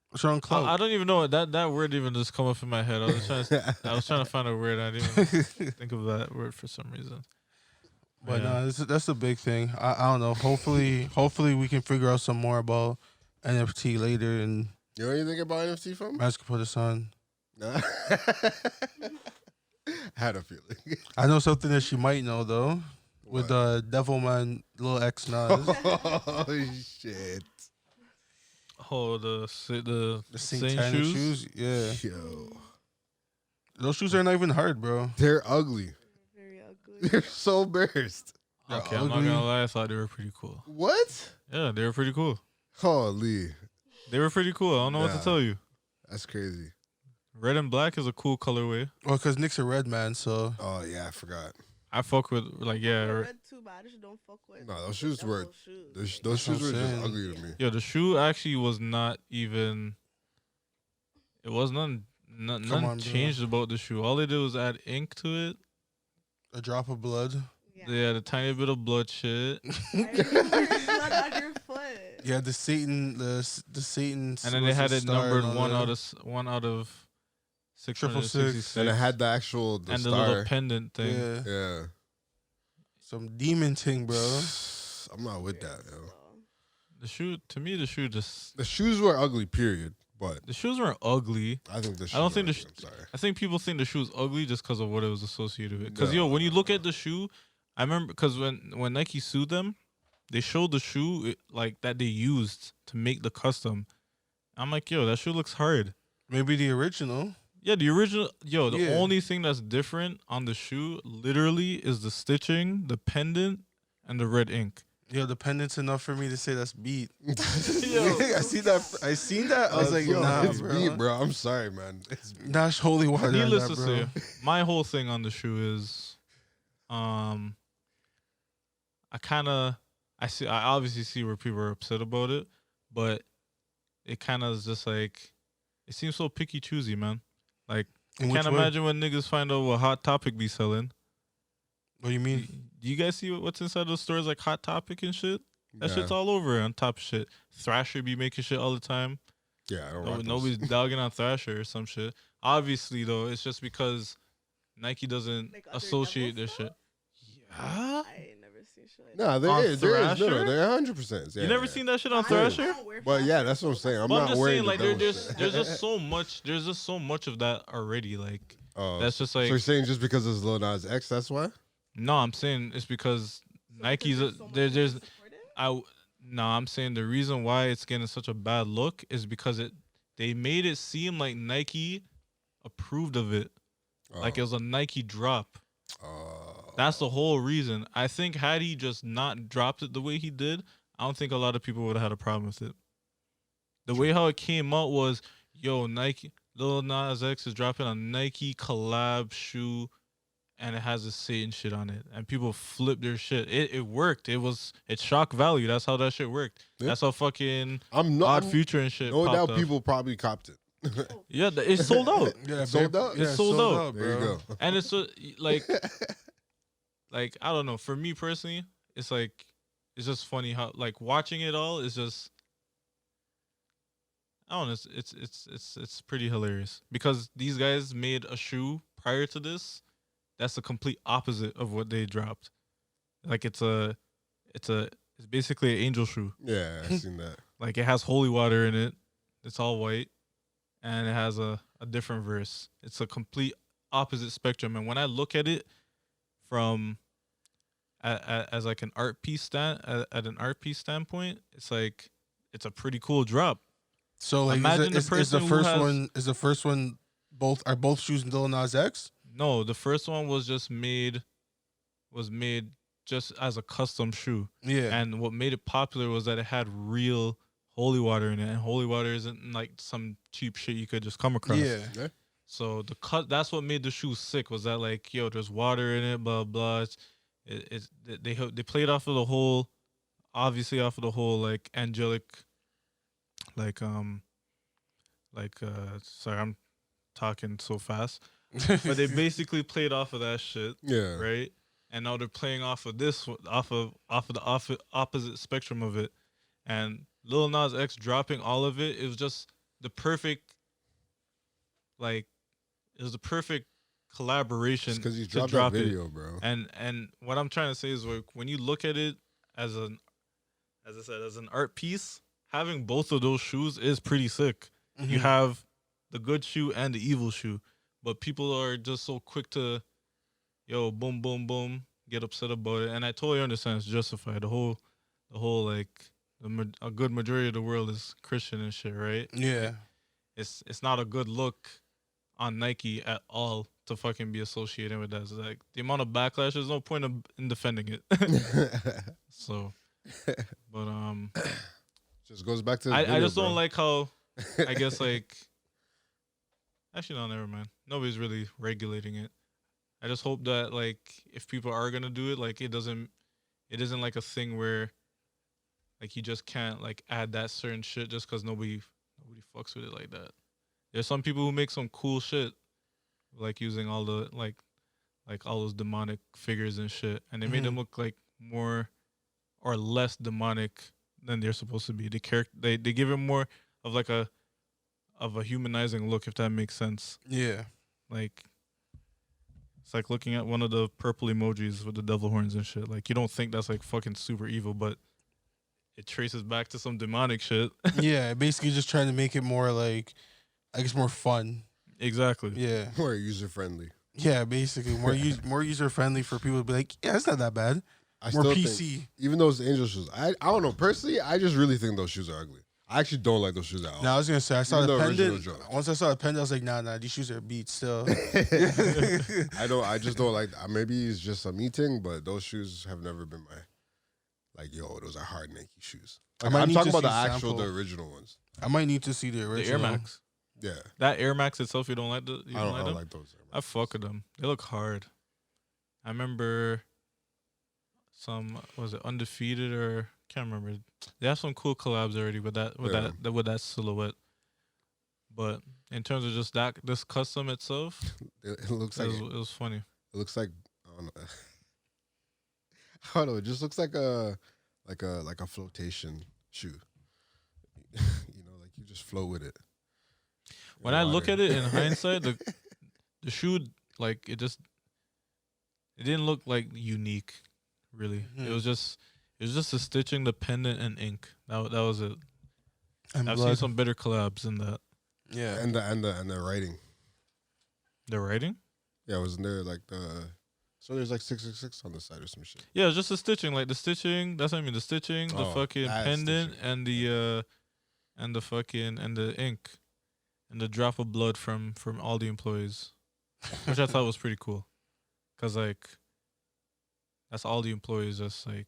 What's wrong, clout? I don't even know that word even just come up in my head. I was trying to find a word. I didn't even think of that word for some reason. But Yeah. no, that's a big thing. I don't know. Hopefully we can figure out some more about NFT later, and You know anything about NFT from? Maz can put us on. Nah. Had a feeling. I know something that she might know though, with Devilman Lil X Nas. Oh shit. Oh, the The Saint Santana shoes? shoes. Yeah. Yo. Those shoes are not even hard, bro. They're ugly. Very ugly. They're so burst. They're Okay, I'm not ugly. gonna lie. I thought they were pretty cool. What? Yeah, they were pretty cool. Holy. They were pretty cool. I don't know what Nah. to tell you. That's crazy. Red and black is a cool colorway. Well, because Nick's a red man, so Oh yeah, I forgot. I fuck with like I right. read too, but I just don't fuck with. No, those the shoes were devil shoes. those That's what shoes were I'm just saying. ugly to me. Yo, the shoe actually was not even. It was none Come none on, bro. changed about the shoe. All they did was add ink to it. A drop of blood. They had a tiny bit of blood shit, Why are you wearing blood on your foot? Yeah, the Satan, the Satan, and then they had it numbered one out of 666. And it had the actual and the star. little pendant thing. Yeah, Yeah. some demon thing, bro. I'm not with that, yo. The shoe, to me, the shoe just The shoes were ugly, period. But the shoes weren't ugly. I think the shoes I don't think were the ugly. I'm sorry. I think people think the shoe is ugly just because of what it was associated with. Because No. when you look at the shoe, I remember because when Nike sued them, they showed the shoe like that they used to make the custom. I'm like, yo, that shoe looks hard. Maybe the original. Yeah, the original. Yo, the Yeah. only thing that's different on the shoe literally is the stitching, the pendant, and the red ink. Yo, the pendant's enough for me to say that's beat. Yo. I seen that. I was like, yo, nah, it's bro. beat, bro. I'm sorry, man. It's Dash holy water. on Needless that, to bro. say, my whole thing on the shoe is, I obviously see where people are upset about it, but it kind of is just like, it seems so picky choosy, man. Like, I In can't which way? imagine when niggas find out what Hot Topic be selling. What do you mean? Do you guys see what's inside those stores like Hot Topic and shit? That yeah. shit's all over on top of shit. Thrasher be making shit all the time. Yeah, I don't rock those. Nobody's dogging on Thrasher or some shit. Obviously, though, it's just because Nike doesn't Like other associate devil this shit. stuff? Yeah. I ain't never seen shit like Nah, On there is. No, Thrasher? they're 100%. Yeah, You never yeah. seen that shit on I Thrasher? don't wear But yeah, flowers. that's what I'm saying. I'm But I'm not just wearing saying, like, the devil there's shit. just so much. There's just so much of that already. Like, Oh, that's just so like you're saying just because it's Lil Nas X, that's why? no. I'm saying it's because So Nike's because so much there's to support it? no. I'm saying the reason why it's getting such a bad look is because they made it seem like Nike approved of it, like it was a Nike drop. That's the whole reason. I think had he just not dropped it the way he did, I don't think a lot of people would have had a problem with it. The way how it came out was, yo, Nike, Lil Nas X is dropping a Nike collab shoe, and it has a Satan shit on it, and people flipped their shit. It worked. It's shock value. That's how that shit worked. Yeah. That's how fucking I'm not. Odd Future and shit. No popped doubt up. people probably copped it. Yeah, it's sold out. Yeah, sold babe, out? Yeah, It's sold out. There you bro. go. And it's like I don't know. For me personally, it's like it's just funny how like watching it all is just I don't know. It's pretty hilarious because these guys made a shoe prior to this that's the complete opposite of what they dropped. Like it's basically an angel shoe. Yeah, I seen that. Like it has holy water in it. It's all white, and it has a different verse. It's a complete opposite spectrum. And when I look at it from as like an art piece at an art piece standpoint, it's like it's a pretty cool drop. So like, Imagine the is the person who first has- one? Is the first one both shoes Lil Nas X? No, the first one was made just as a custom shoe. Yeah. And what made it popular was that it had real holy water in it, and holy water isn't like some cheap shit you could just come across. Yeah. So that's what made the shoe sick, was that like, yo, there's water in it, blah blah. They played off of the whole, obviously off of the whole like angelic, sorry, I'm talking so fast, but they basically played off of that shit, Yeah. right? And now they're playing off of this, off of the opposite spectrum of it, and Lil Nas X dropping all of it. It was just the perfect, like, it was the perfect collaboration Because he's to dropped drop that it. video, bro. And what I'm trying to say is, like, when you look at it as an art piece, having both of those shoes is pretty sick. Mm-hmm. You have the good shoe and the evil shoe, but people are just so quick to, yo, boom, boom, boom, get upset about it. And I totally understand it's justified. The whole like a good majority of the world is Christian and shit, right? Yeah. It's not a good look on Nike at all to fucking be associated with that. It's like the amount of backlash. There's no point in defending it. So, but Just goes back to the I video, just don't bro. like how, I guess, like, actually no, never mind. Nobody's really regulating it. I just hope that like if people are gonna do it, like it isn't like a thing where like you just can't like add that certain shit just because nobody fucks with it like that. There's some people who make some cool shit, like using all the like all those demonic figures and shit, and they made them look like more or less demonic than they're supposed to be. They give it more of like a humanizing look, if that makes sense. Yeah. Like it's like looking at one of the purple emojis with the devil horns and shit. Like you don't think that's like fucking super evil, but it traces back to some demonic shit. Yeah, basically just trying to make it more like, I guess, more fun. Exactly. Yeah. More user friendly. Yeah, basically more user friendly for people to be like, yeah, it's not that bad. I More still PC. think, even those angel shoes, I don't know. Personally, I just really think those shoes are ugly. I actually don't like those shoes at all. No, I was gonna say I saw Even the the original pendant. Jordan. Once I saw the pendant, I was like, nah, these shoes are beat still. I just don't like. Maybe it's just a me thing, but those shoes have never been my yo. Those are hard Nike shoes. Like, might I'm need talking to about the see actual, sample. the original ones. I might need to see the The original. Air Max. Yeah, That Air Max itself, you don't like the you I don't like don't them? like those. I fuck with them. They look hard. I remember some was it Undefeated or can't remember. They have some cool collabs already with that silhouette. But in terms of just this custom itself, It looks like it was funny. it looks like I don't know. I don't know. It just looks like a flotation shoe. You know, like you just float with it. When I look at it in hindsight, the shoe like it didn't look like unique, really. It was just the stitching, the pendant, and ink. That was it. And I've blood. seen some better collabs than that. Yeah. and the writing. The writing? Yeah, wasn't there like so there's like 666 on the side or some shit. Yeah, it's just the stitching. Like the stitching, that's what I mean. The stitching, the Oh, fucking that pendant, stitching. and the ink, and the drop of blood from all the employees, which I thought was pretty cool, cause like that's all the employees just like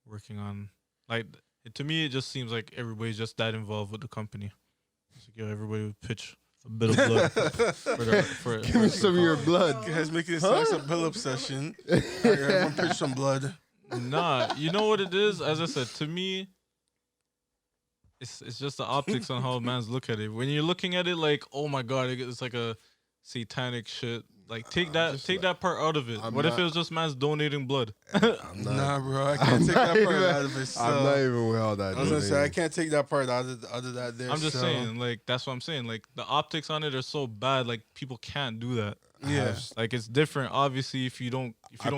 working on. Like to me, it just seems like everybody's just that involved with the company. It's like, yo, everybody would pitch a bit of blood for Give me some of your blood. Guys, making this like some build-up session. Everyone pitch some blood. Nah, you know what it is? As I said, to me, it's just the optics on how man's look at it. When you're looking at it like, oh my god, it's like a satanic shit. Like take that part out of it. What if it was just man's donating blood? I'm not, Nah, bro, I can't take that part out of it. So. I'm not even with all that. I was gonna say I can't take that part out of that. There, I'm just so. saying, like that's what I'm saying. Like the optics on it are so bad, like people can't do that. Yeah. Like it's different, obviously, if you don't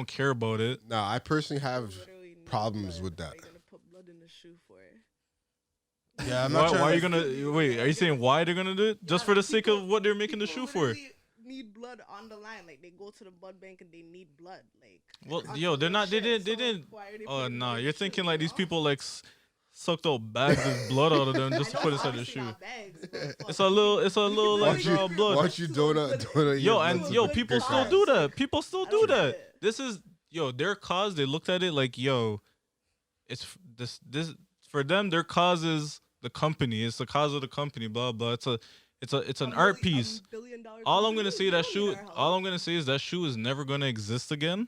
care about it. Nah, I personally have Literally need problems blood. with that. Are you gonna put blood in the shoe for it? Yeah, I'm Why, not trying why are to- you gonna wait? Are you saying why they're gonna do it? Just for the sake of what they're making the shoe for? literally Need blood on the line, like they go to the blood bank and they need blood, like. Well, on yo, some they're real not. They shit. didn't. They So, like, didn't. why are they Oh putting no, blood in you're the thinking shoe? like these people like sucked out bags of blood out of them just to I put know, inside the obviously shoe. not bags, but It's fuck. a little like Watch you, draw blood. watch you donut Yo, your and blood yo, to people good still cause. do that. People still I do don't get that. it. This is their cause. They looked at it like it's this for them. Their cause is the company. It's the cause of the company. Blah blah. It's an art piece. All I'm gonna say is that shoe is never gonna exist again,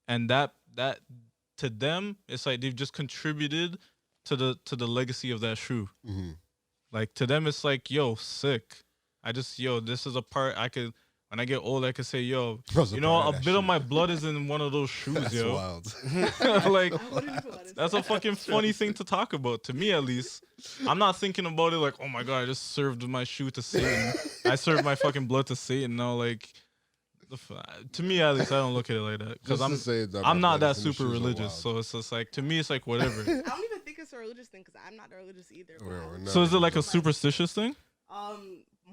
and that to them it's like they've just contributed to the legacy of that shoe. Mhm. Like to them it's like sick. This is a part I could when I get old I could say That's you know part a of that bit of shit. my blood is in one of those shoes That's yo. wild. Like I wouldn't even let it that's a slide. fucking funny thing to talk about, to me at least. I'm not thinking about it like, oh my god, I just served my shoe to Satan. I served my fucking blood to Satan. Now, like, to me at least, I don't look at it like that because Just to say that I'm my not blood that is in the super shoes are religious. wild. So it's just like to me, it's like whatever. I don't even think it's a religious thing because I'm not religious either. but We're- I we're would not. So is it like a just superstitious thing?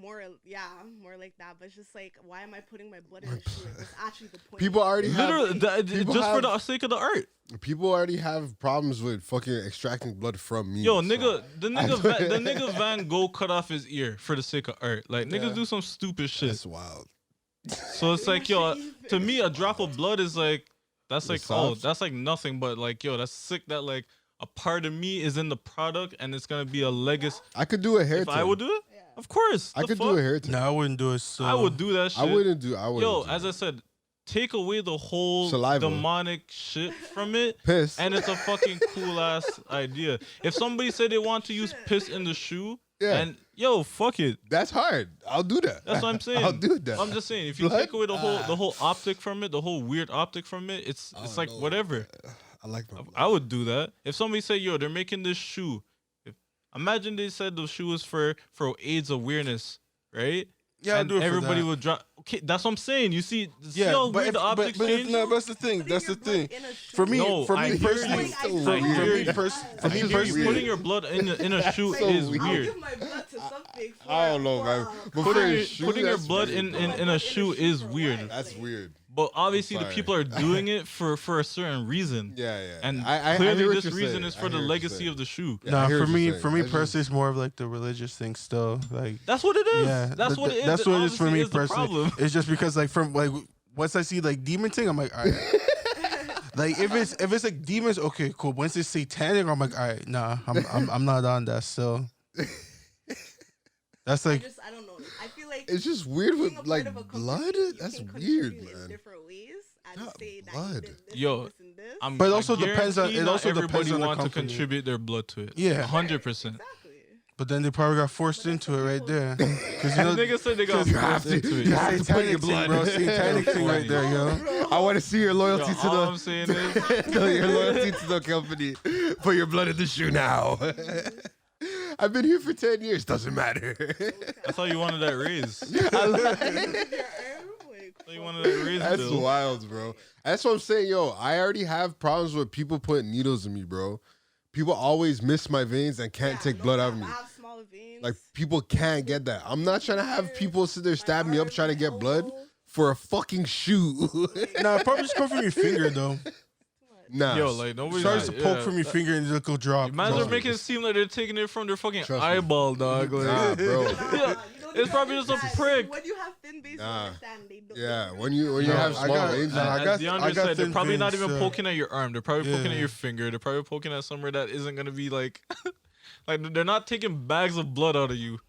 more like that. But it's just like, why am I putting my blood in the shoe? Like, that's actually the point. People already have Literally, people just for have- the sake of the art. people already have problems with fucking extracting blood from me. Yo, so- nigga, the nigga Van Gogh cut off his ear for the sake of art. Like niggas do some stupid shit. That's wild. So it's like, yo, to me, a drop of blood is like, that's like, It's oh, soft. that's like nothing, but like, yo, that's sick that like a part of me is in the product and it's gonna be a legacy. I could do a hair If thing. I would do it, Yeah. Of course. I the could fuck? do a hair tag. No, I wouldn't do it. So I would do that shit. I wouldn't do. Yo, as I said, take away the whole Saliva. demonic shit from it, Piss. and it's a fucking cool ass idea. If somebody said they want to use piss in the shoe, Yeah. and yo, fuck it. That's hard. I'll do that. That's what I'm saying. I'll do that. I'm just saying, if you Blood? take away the whole optic from it, the whole weird optic from it, it's like know. whatever. I like my. I would do that. If somebody said, yo, they're making this shoe. Imagine they said the shoe is for AIDS awareness, right? yeah, I'd And do it for everybody that. would drop. Okay, that's what I'm saying. You see Yeah, how but, weird if, the optics but change? no, that's the thing. Putting That's the your blood thing. in a shoe. For me, No, for I me hear personally, you. I for hear me you. personally, That's just weird. Putting your blood in a shoe So is weird. I'll weird. give my blood to something. For I don't know, man. But for Putting a your, shoe, putting your that's blood weird, in bro. a shoe is weird. That's weird. But obviously the sorry. people are doing it for a certain reason. Yeah, yeah. And I clearly hear what this you're reason saying. is I for the hear what you're legacy saying. of the shoe. Yeah, I nah, hear for what you're me, saying. for me That's personally, it's more of like the religious thing still. Like, That's what it is. yeah, That's what it is. That's That what it is for obviously me is the personally. problem. It's just because like from like once I see like demon thing, I'm like, all right. Like if it's like demons, okay, cool. Once it's satanic, I'm like, all right, nah, I'm not on that. So that's like I don't know. I feel like It's just weird being a with part like of a blood. community, you That's can weird, contribute in man. different ways and Not say that blood. you did this, Yo, this, and this. But it I also depends on- guarantee it not also everybody depends on the want to company. contribute their blood to it. Yeah. 100%. Exactly. but then they probably got forced into it right there. Because The nigga said they got You have forced to- into it. you have to put your Satanic thing, blood. bro. Satanic thing right there, yo. I want to see your Yo, loyalty to all the I'm saying is, your loyalty to the company. Put your blood in the shoe now. I've been here for 10 years. Doesn't matter. I thought you wanted that raise. I like- Your arm, like, I thought you wanted that raise That's bill. wild, bro. That's what I'm saying, yo. I already have problems with people putting needles in me, bro. People always miss my veins and can't take blood out of me. I have small veins. Like people can't get that. I'm not trying to have people sit there stab me up trying to get blood for a fucking shoe. Nah, it probably just come from your finger though. Nah. Yo, like nobody Starts to poke from your finger and it'll drop. Imagine Trust me. making it seem like they're taking it from their fucking Trust me. eyeball, dog. Like, Nah, bro. Nah, Yeah, you don't it's need probably to just a do that. prick. When you have thin veins, you Nah. understand they don't. Yeah, they when you No, have I small got- veins, nah, I As got- DeAndre I got said, they're thin probably not veins, even so- poking at your arm. They're probably poking at Yeah. your finger. They're probably poking at somewhere that isn't gonna be like, like they're not taking bags of blood out of you.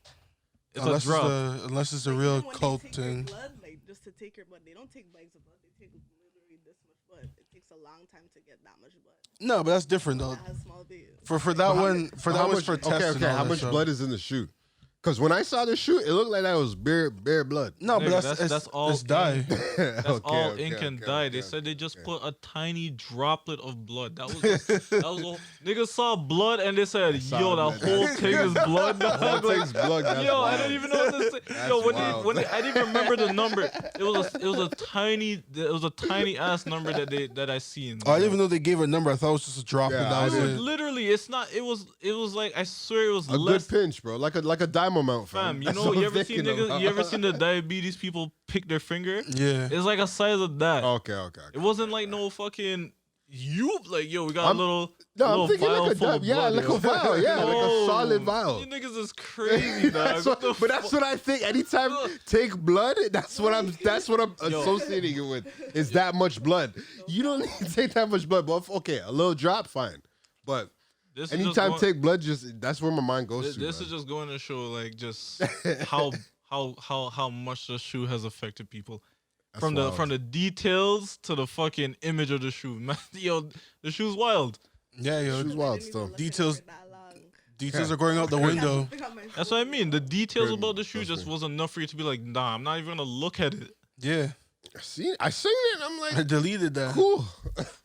It's unless a drop. unless it's a Like, real even when cult they take your thing. blood, like just to take your blood, they don't take bags of blood. They take literally this much blood. It takes a long time to get that much blood. No, but that's different though. That has small veins. For that one, for that how was much, for okay, tests. okay, how much blood is in the shoe? Because when I saw the shoe, it looked like that was bare blood. No, but Nigga, that's all it's dye. That's all ink and dye. They said they just put a tiny droplet of blood. That was all. Niggas saw blood and they said, saw "Yo, blood. that whole thing is blood." Whole dog. Like, thing's blood. That's yo, I wild. didn't even know what to say. That's Yo, wild. I didn't even remember the number. It was a tiny ass number that I seen. Oh, I didn't even know they gave a number. I thought it was just a drop. Yeah, and that I was did. it. Literally, it's not. It was like I swear it was A less. good pinch, bro. Like a dime amount, Fam, you That's know, what you I'm ever seen thinking niggas? of. You ever seen the diabetes people pick their finger? Yeah. It's like a size of that. Okay. It wasn't like no fucking you like yo. We got I'm- a little. No, little I'm thinking vial like a full dime. of Yeah, blood, like yo. a vial. Yeah, like a No. solid vial. You niggas is crazy, dog. That's but that's what I think. Anytime take blood, that's what I'm Yo. associating it with. Is that much blood? You don't need to take that much blood, but okay, a little drop, fine. But This is just anytime going- take blood, just that's where my mind goes to. This man. is just going to show like just how much the shoe has affected people. That's From wild. the details to the fucking image of the shoe, man. Yo, the shoe's wild. Yeah, yo. Shoes wild still. Details- That long. Details are going out the window. That's what I mean. The details Couldn't, about the shoe trust just me. was enough for you to be like, nah, I'm not even gonna look at it. Yeah. I seen it. I'm I like, deleted that. cool.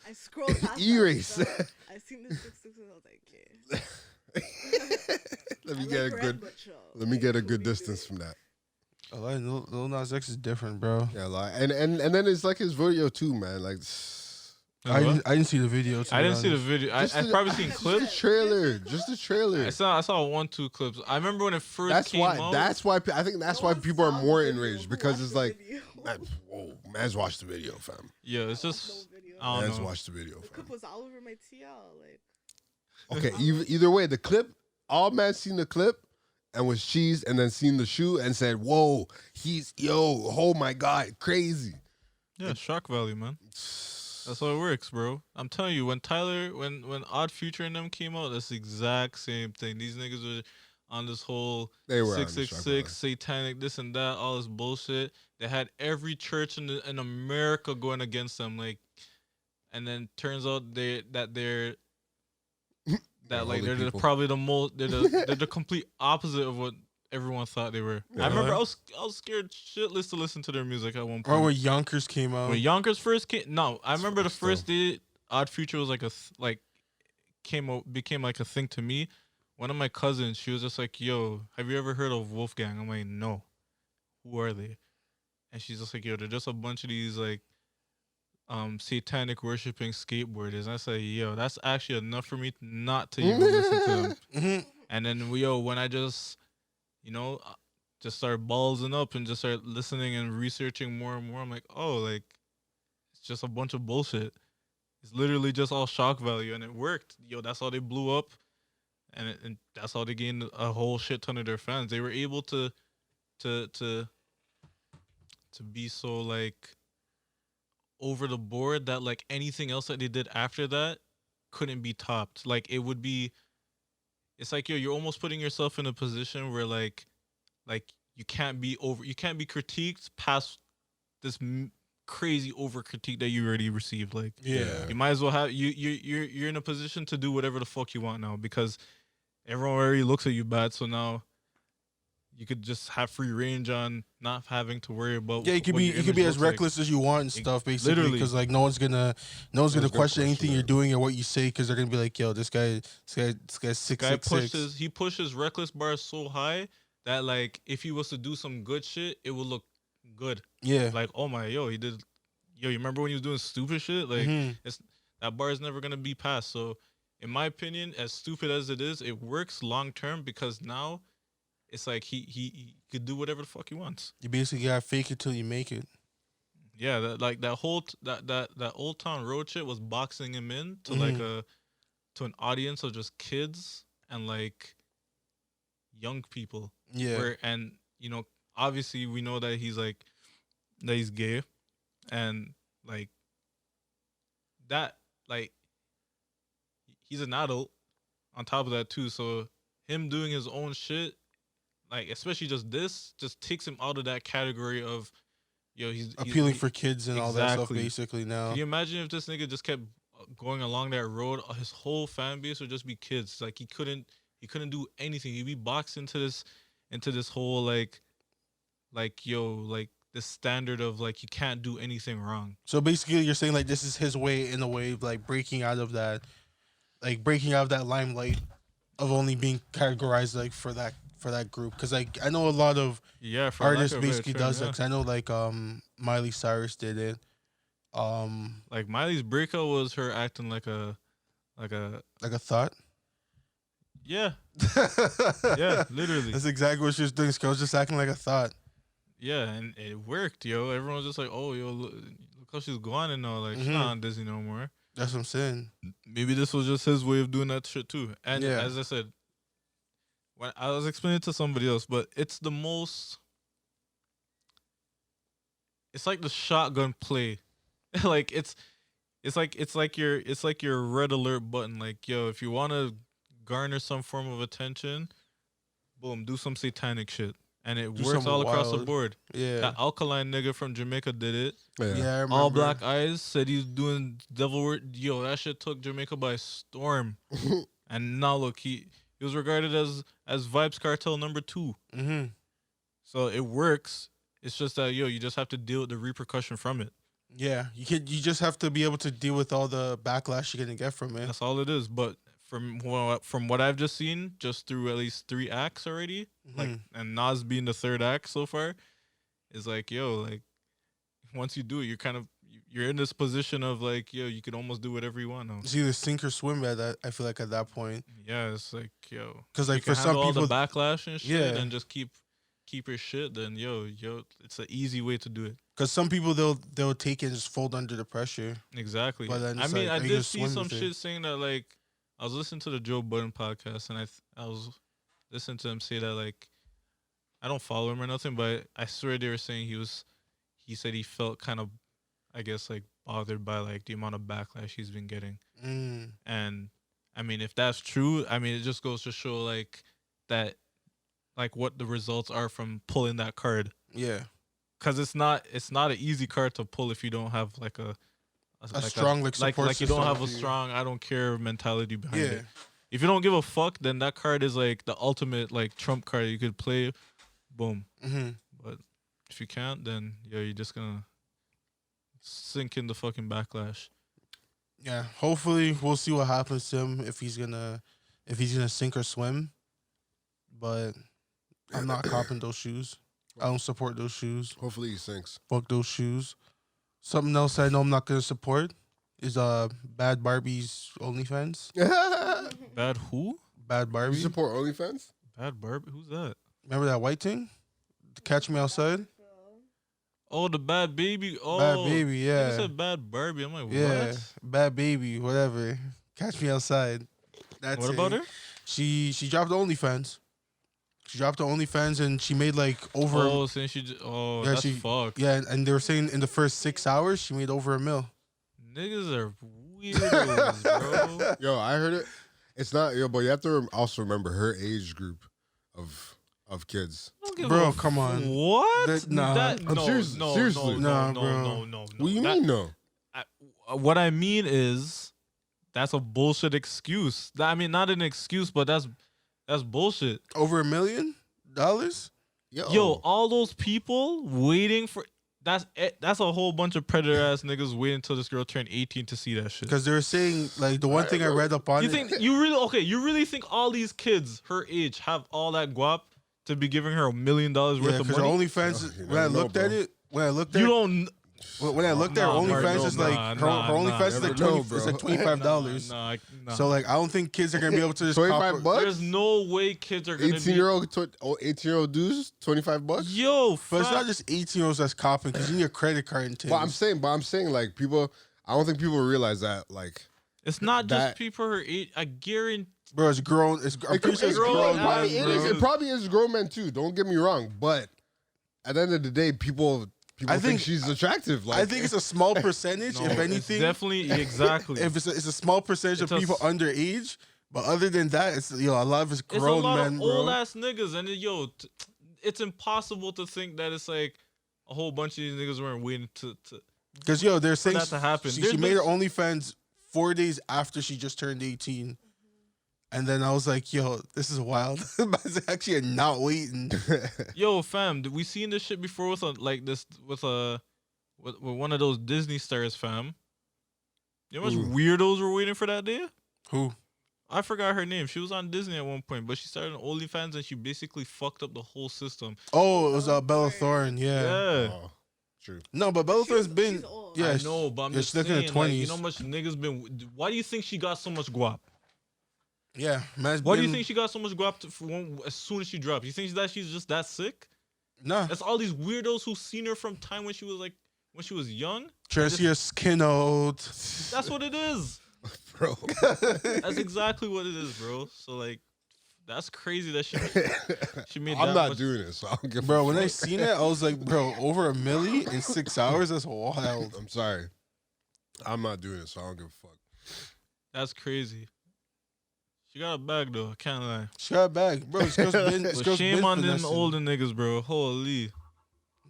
I scrolled past that Erase. stuff. I seen the 666 and I was like, okay. Let me I get a like red, good. but yo, Let me like, get a who good be doing distance it? from that. Lil Nas X is different, bro. Yeah, like and then it's like his video too, man. Like I didn't see the video. I didn't see the video. Just I've the- probably seen just clips. the trailer, just the trailer. I saw 1-2 clips. I remember when it first That's came why. out. That's why. I think that's No why one people are saw the more video. enraged Who because watched it's the like, video? man, whoa, man's watched the video, fam. Yeah, it's No just video. I don't Man's know. watched the video, The fam. clip was all over my TL. Like, Okay, either way, the clip, all man seen the clip and was cheesed and then seen the shoe and said, whoa, oh my God, crazy. Yeah, shock value, man. That's how it works, bro. I'm telling you, when Odd Future and them came out, that's the exact same thing. These niggas were on this whole They were on the 666 satanic this and that, all this bullshit. They had every church in America going against them, like, and then turns out they're holy people. probably the most they're the complete opposite of what everyone thought they were. Yeah. I remember Really? I was scared shitless to listen to their music at one Or point. when Yonkers came out. When Yonkers first came, no, I remember the Still. first day Odd Future was like became like a thing to me. One of my cousins, she was just like, "Yo, have you ever heard of Wolfgang?" I'm like, "No, who are they?" And she's just like, "Yo, they're just a bunch of these like satanic worshiping skateboarders." And I say, "Yo, that's actually enough for me not to even listen to them." Mhm. And then when I just just start ballsing up and just start listening and researching more and more, I'm like, oh, like it's just a bunch of bullshit. It's literally just all shock value, and it worked. Yo, that's how they blew up, and that's how they gained a whole shit ton of their fans. They were able to to to be so like over the board that like anything else that they did after that couldn't be topped. Like it would be, it's like you're almost putting yourself in a position where like you can't be critiqued past this crazy over critique that you already received. Like Yeah. you might as well have you're in a position to do whatever the fuck you want now because everyone already looks at you bad. So now you could just have free range on not having to worry about. Yeah, you could be as reckless as you want and stuff, basically, Literally. because like no one's gonna question question anything it. you're doing or what you say, because they're gonna be like, "Yo, this guy's 666." He pushed his reckless bar so high that like if he was to do some good shit, it would look good. Yeah, Like, oh my, yo, he did. Yo, you remember when he was doing stupid shit? Like, Mhm. that bar is never gonna be passed. So, in my opinion, as stupid as it is, it works long term because now it's like he could do whatever the fuck he wants. you basically gotta fake it till you make it. Yeah, that Old Town Road shit was boxing him in to like to an audience of just kids and like young people. Yeah, And obviously we know that he's gay, and like that, like he's an adult on top of that too. So him doing his own shit, like especially just takes him out of that category of he's appealing for kids and all that stuff, Exactly. basically now. Can you imagine if this nigga just kept going along that road? His whole fan base would just be kids. Like he couldn't do anything. He'd be boxed into this whole like this standard of like you can't do anything wrong. So basically, you're saying like this is his way, in a way, of like breaking out of that limelight of only being categorized like for that group. Because like I know a lot of Yeah, for artists lack of a better basically term, does that. yeah. 'Cause I know like Miley Cyrus did it. Like Miley's breakout was her acting like a Like a thought. yeah, yeah, literally. That's exactly what she was doing. She was just acting like a thought. Yeah, and it worked, yo. Everyone was just like, oh, yo, look how she's gone and all. Like, she's Mhm. not on Disney no more. That's what I'm saying. Maybe this was just his way of doing that shit too. And Yeah. as I said, when I was explaining it to somebody else, but it's the most. It's like the shotgun play, like it's like your red alert button. Like, yo, if you want to garner some form of attention, boom, do some satanic shit, and it Do works something all across the wild. board. Yeah. That alkaline nigga from Jamaica did it. Yeah, I remember. All Black Eyes said he's doing devil work. Yo, that shit took Jamaica by storm. And now look, he was regarded as Vibes Cartel #2. Mm-hmm. So it works. It's just that you just have to deal with the repercussion from it. Yeah, you just have to be able to deal with all the backlash you're gonna get from it. That's all it is. But from what I've just seen, just through at least 3 acts already, like, and Nas being the 3rd act so far, is like, yo, like once you do it, you're in this position of like, yo, you can almost do whatever you want now. It's either sink or swim at that. I feel like at that point, Yeah, it's like, yo, because like you can for some handle all people, the backlash and shit, Yeah. and just keep your shit. Then yo, it's an easy way to do it. because some people they'll take it and just fold under the pressure. Exactly. But then I it's mean, like, I are you did gonna see swim some with it? shit saying that, like, I was listening to the Joe Budden podcast, and I was listening to him say that, like, I don't follow him or nothing, but I swear they were saying he said he felt kind of, I guess, like, bothered by, like, the amount of backlash he's been getting. Mm. And I mean, if that's true, I mean, it just goes to show, like, that like what the results are from pulling that card. Yeah. Cause it's not an easy card to pull if you don't have like a strong support you don't system have a with you. strong I don't care mentality behind Yeah. it. If you don't give a fuck, then that card is like the ultimate like trump card you could play. Boom. Mm-hmm. But if you can't, then you're just gonna sink in the fucking backlash. Yeah. Hopefully, we'll see what happens to him if he's gonna sink or swim. But I'm not copping those shoes. I don't support those shoes. Hopefully he sinks. Fuck those shoes. Something else I know I'm not gonna support is Bad Barbie's OnlyFans. Bad who? Bad You Barbie. support OnlyFans? Bad Barbie? Who's that? Remember that white thing? Catch Me Outside. Oh, the Bad Baby. Oh, Bad Baby. You Yeah. said Bad Barbie. I'm like, Yeah. what? Bad Baby. Whatever. Catch Me Outside. That's What it. about her? She dropped the OnlyFans. She dropped the OnlyFans and she made like over. Oh, since she. Yeah, that's she- fucked. Yeah, and they were saying in the first 6 hours she made over $1 million. Niggas are weirdos, bro. Yo, I heard it. It's not yo, but you have to also remember her age group of kids. I don't give Bro, a come on. What? Nah. I'm serious- seriously. Nah, no, bro. no, no. What do you mean, no? What I mean is, that's a bullshit excuse. I mean, not an excuse, but that's bullshit. Over $1 million? Yo, all those people waiting for that's a whole bunch of predator ass niggas waiting until this girl turned 18 to see that shit. Because they were saying like the one thing I read up on You it. think you really think all these kids her age have all that guap to be giving her $1 million worth Yeah, of because her money? OnlyFans. You When I never know, looked at bro. it, when I looked at You it, don't. when I looked at her Nah, OnlyFans, bro, is like nah, her nah, OnlyFans is never like know, 20, bro. it's like $25. Nah. So like I don't think kids are gonna be able to just cop 25 her- bucks? There's no way kids are gonna 18-year-old dudes, $25. Yo, But it's fam. not just 18-year-olds that's copping because you need a credit card and things. But I'm saying like people I don't think people realize that like It's not that- just people her age. I guarantee. Bro, it's grown. I'm pretty sure it's grown grown. ass man, it, bro. is, it probably is grown men too. Don't get me wrong, but at the end of the day, people I think think- she's attractive. Like I think it's a small percentage, No, if it's anything. definitely exactly. If it's a small percentage It's of a people s- underage, but other than that, it's a lot of it's It's a grown lot men, of bro. old ass niggas, and it's impossible to think that it's like a whole bunch of these niggas weren't waiting to. Because they're saying that to happen. She There's made her been- OnlyFans 4 days after she just turned 18. And then I was like, yo, this is wild. But actually not waiting. Yo, fam, we seen this shit before with with one of those Disney stars, fam. You know how much Ooh. weirdos were waiting for that day? Who? I forgot her name. She was on Disney at one point, but she started on OnlyFans and she basically fucked up the whole system. Oh, it was Bella Thorne. Yeah. Yeah. oh, true. No, but Bella Thorne's been. she's old. Yeah, I know, but I'm yeah, just she's looking saying, at like, 20s. you know how much niggas been. Why do you think she got so much guap? Yeah, man's Why do you been- think she got so much guap as soon as she dropped? You think that she's just that sick? Nah. That's all these weirdos who seen her from time when she was young. Trying to see her skin out. That's what it is. Bro. That's exactly what it is, bro. So like, that's crazy that she made. I'm that not much. doing it, so I don't give Bro, a when I fuck. seen it, I was like, bro, over $1 million in 6 hours? That's wild. I'm sorry. I'm not doing it, so I don't give a fuck. That's crazy. She got a bag though. I can't lie. She got a bag. Bro, this girl's been, this But girl's shame been on them finessing. older niggas, bro. Holy.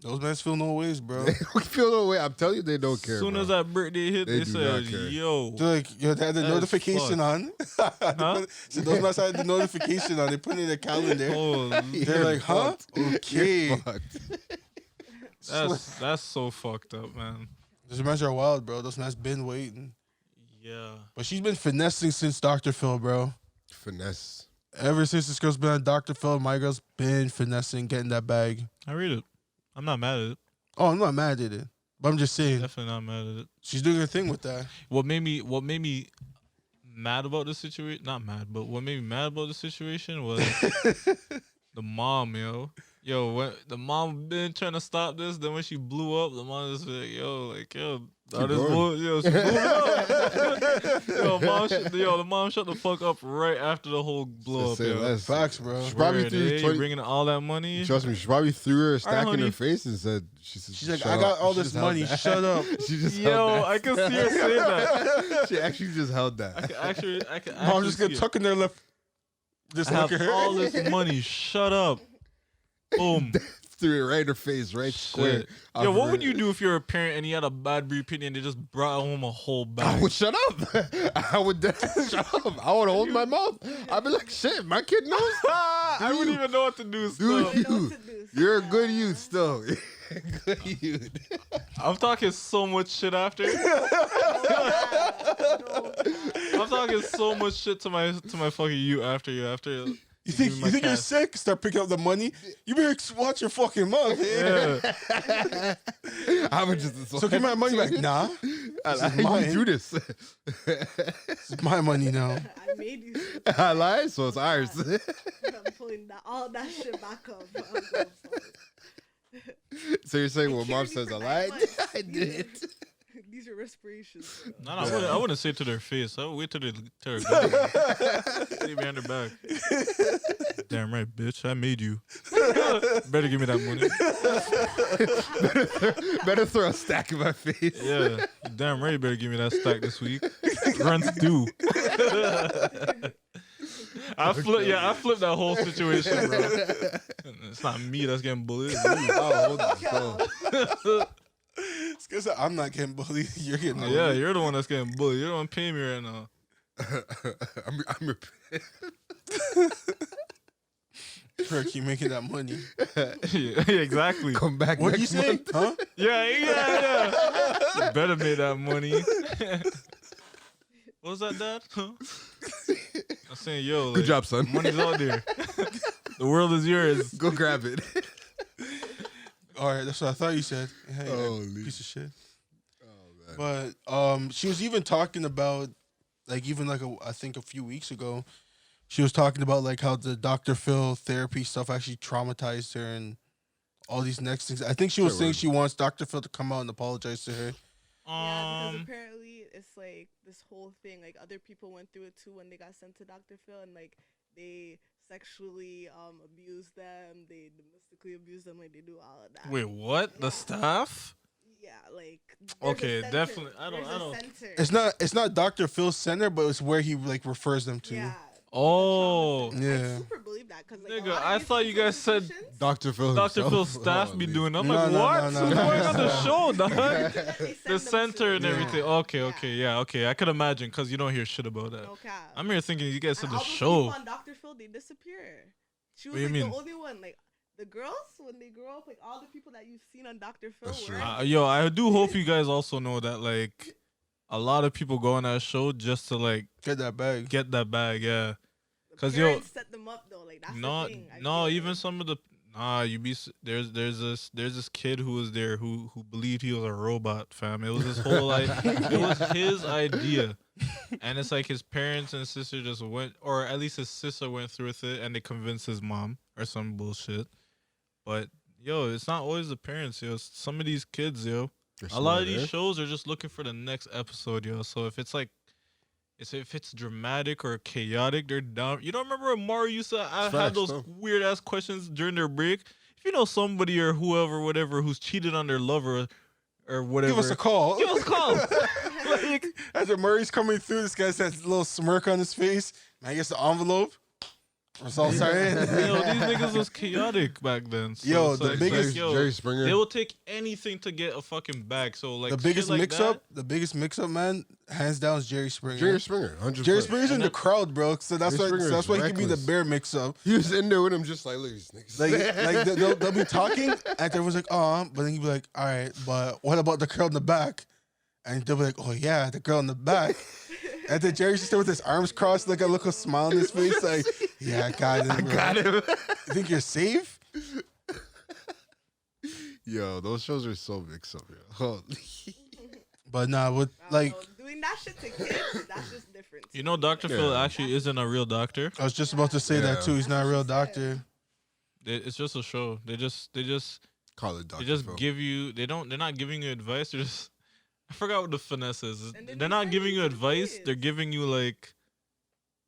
Those men feel no ways, bro. They don't feel no way. I'm telling you, they don't care. As soon bro. as that birthday hit, They they do said, not care. "Yo, They're like, yo, they had the That is notification fucked. on. So those men had the notification on. They put it in their calendar. holy." They're like, huh? Okay. You're fucked. That's so fucked up, man. Those men are wild, bro. Those men's been waiting. Yeah. But she's been finessing since Dr. Phil, bro. Finesse. Ever since this girl's been on Dr. Phil, my girl's been finessing, getting that bag. I read it. I'm not mad at it. Oh, I'm not mad at it. But I'm just saying, Definitely not mad at it. she's doing her thing with that. What made me mad about the situation? Not mad, but what made me mad about the situation was the mom, yo. Yo, when the mom been trying to stop this, then when she blew up, the mom just like, yo, Keep this going. yo, she moving up. The mom shut the fuck up right after the whole blow up, Say yo. less. Facts, bro. She probably Word, threw eh? You 20 bringing all that money. Trust me, she probably threw her a stack in honey. her face and said, She's like, "Shut I got up." all She this just held money. that. Shut up. She just Yo, held that. I can see her say that. She actually just held I that. can actually Mom's just see gonna it. tuck in their lip. Just I look have at her. all this money. Shut up. Boom. Threw it right in her face, right square. Shit. Yo, what would you do if you're a parent and you had a bad repeat and they just brought home a whole I bag? would shut up. I would shut up. I would hold my mouth. I'd be like, shit, my kid knows. I wouldn't even know what to do. Still. Do you? You're a good youth still. Good youth. I'm talking so much shit after. I'm talking so much shit to my fucking you after. You think you're sick? Start picking up the money. You better watch your fucking mouth. Yeah. I would just So give me my money back. Nah, I do this. it's my money now. I made you. I lied, so it's ours. I'm pulling all that shit back up. I'm going for it. So you're saying when mom Carried says for I 9 lied? months. I did. These are respirations. Bro. No, I wouldn't say it to their face. I would wait till they tell her. Stay behind their back. Damn right, bitch. I made you. Better give me that money. Better throw a stack in my face. Yeah. Damn right, you better give me that stack this week. Runs due. I flipped that whole situation, bro. It's not me that's getting bullied. It's you. Oh, It's because I'm not getting bullied. You're getting bullied. Yeah, you're the one that's getting bullied. You're the one paying me right now. I'm Try to keep making that money. Yeah, exactly. come back What next you say? month. Huh? Yeah. You better make that money. What was that, Dad? Huh? I'm saying, yo, Good job, son. money's out there. The world is yours. Go grab it. All right, that's what I thought you said. Hey, Holy. piece of shit. Oh, man. But she was even talking about, like, I think a few weeks ago, she was talking about like how the Dr. Phil therapy stuff actually traumatized her and all these next things. I think she was Sure saying would. she wants Dr. Phil to come out and apologize to her. Yeah, because apparently it's like this whole thing. Like other people went through it too when they got sent to Dr. Phil, and like they sexually abused them, they domestically abused them, like they do all of that. Wait, what? The staff? Yeah, like there's a Okay, center. definitely. I There's a don't. center. It's not Dr. Phil's center, but it's where he like refers them to. Yeah. Oh, Yeah. I super believe that because like, nigga, I thought you guys said Dr. Phil. Dr. himself. Phil's staff be Holy. doing. I'm No, like, no, what? no, no, Who's no, going on no. the show, dog? the The center and Yeah. everything. Okay. I could imagine because you don't hear shit about that. No cap. I'm here thinking you guys said And the all those show. people on Dr. Phil, they disappear. She was What do you like mean? the only one. Like the girls, when they grow up, like all the people that you've seen on Dr. Phil. That's were true. Yo, I do hope you guys also know that like a lot of people go on that show just to like Get that bag. get that bag. Yeah. the 'Cause, yo, parents set them up though. Like that's No, the thing. I no, feel even like. some of the there's this kid who was there who believed he was a robot, fam. It was his whole it was his idea, and it's like his parents and sister just went, or at least his sister went through with it, and they convinced his mom or some bullshit. But yo, it's not always the parents, yo. Some of these kids, yo, a lot of these shows are just looking for the next episode, yo. So if it's like. If it's dramatic or chaotic, they're down. You don't remember when Mario used to have Facts, those though. weird ass questions during their break? If you know somebody or whoever, who's cheated on their lover or whatever, Give us a call. Give us a call. Like, As Murray's coming through, this guy has a little smirk on his face. Man, I guess the envelope. Results are in. yo, these niggas was chaotic back then. So Yo, it's the like, biggest- Jerry Springer. they will take anything to get a fucking bag. So like The biggest shit like mix up, man, hands down is Jerry Springer. Jerry Springer, 100%. Jerry Springer's in the crowd, bro. So that's Jerry why. Springer So that's is why he can be the reckless. bear mix up. He was in there with him just like, look, these niggas. Like they'll be talking, and everyone's like, "Oh," but then he'd be like, "All right, but what about the girl in the back?" And they'll be like, "Oh yeah, the girl in the back." And then Jerry's just there with his arms crossed, like a little smile on his face, like, "Yeah, I got it. I bro. got him. You think you're safe?" Yo, those shows are so mixed up, yo. Holy. But nah, with I don't like, know, doing that shit to kids, that's just different. You know, Dr. Phil Yeah. actually isn't a real doctor. I was just about to say that Yeah. too. He's not a real doctor. It's just a show. They just Call it Dr. They just Phil. give you. They're not giving you advice. They're just. I forgot what the finesse is. And then They're they not send giving you you to the advice. kids. They're giving you like.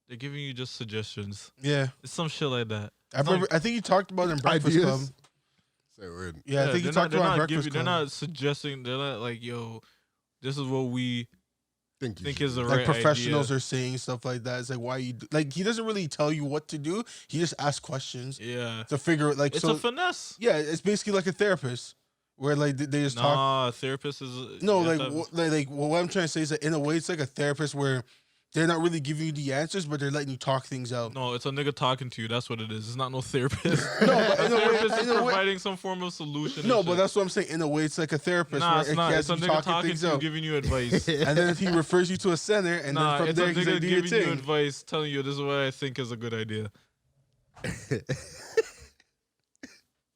They're giving you just suggestions. Yeah, It's some shit like that. I remember. I think you talked about it in Breakfast Ideas. Club. Say a word. Yeah, I think you they're talked not about it in giving- Breakfast They're Club. not suggesting. They're not like, yo, this is what we. think you think should is do the that. Like right professionals idea. are saying stuff like that. It's like why you like he doesn't really tell you what to do. He just asks questions Yeah, to figure it. Like it's so, a finesse. yeah, it's basically like a therapist where like they just talk. Nah, therapist is No, you have like to have- what I'm trying to say is that in a way it's like a therapist where they're not really giving you the answers, but they're letting you talk things out. no, it's a nigga talking to you. That's what it is. It's not no therapist. No, but a in a way- therapist is in a way- providing some form of solution. No, and but shit. that's what I'm saying. In a way, it's like a therapist Nah, where it's he not. has It's a you nigga talking talking things to you, out. giving you advice. And then he refers you to a center, and Nah, then from it's there a he's like, nigga do your giving you thing. advice, telling you this is what I think is a good idea.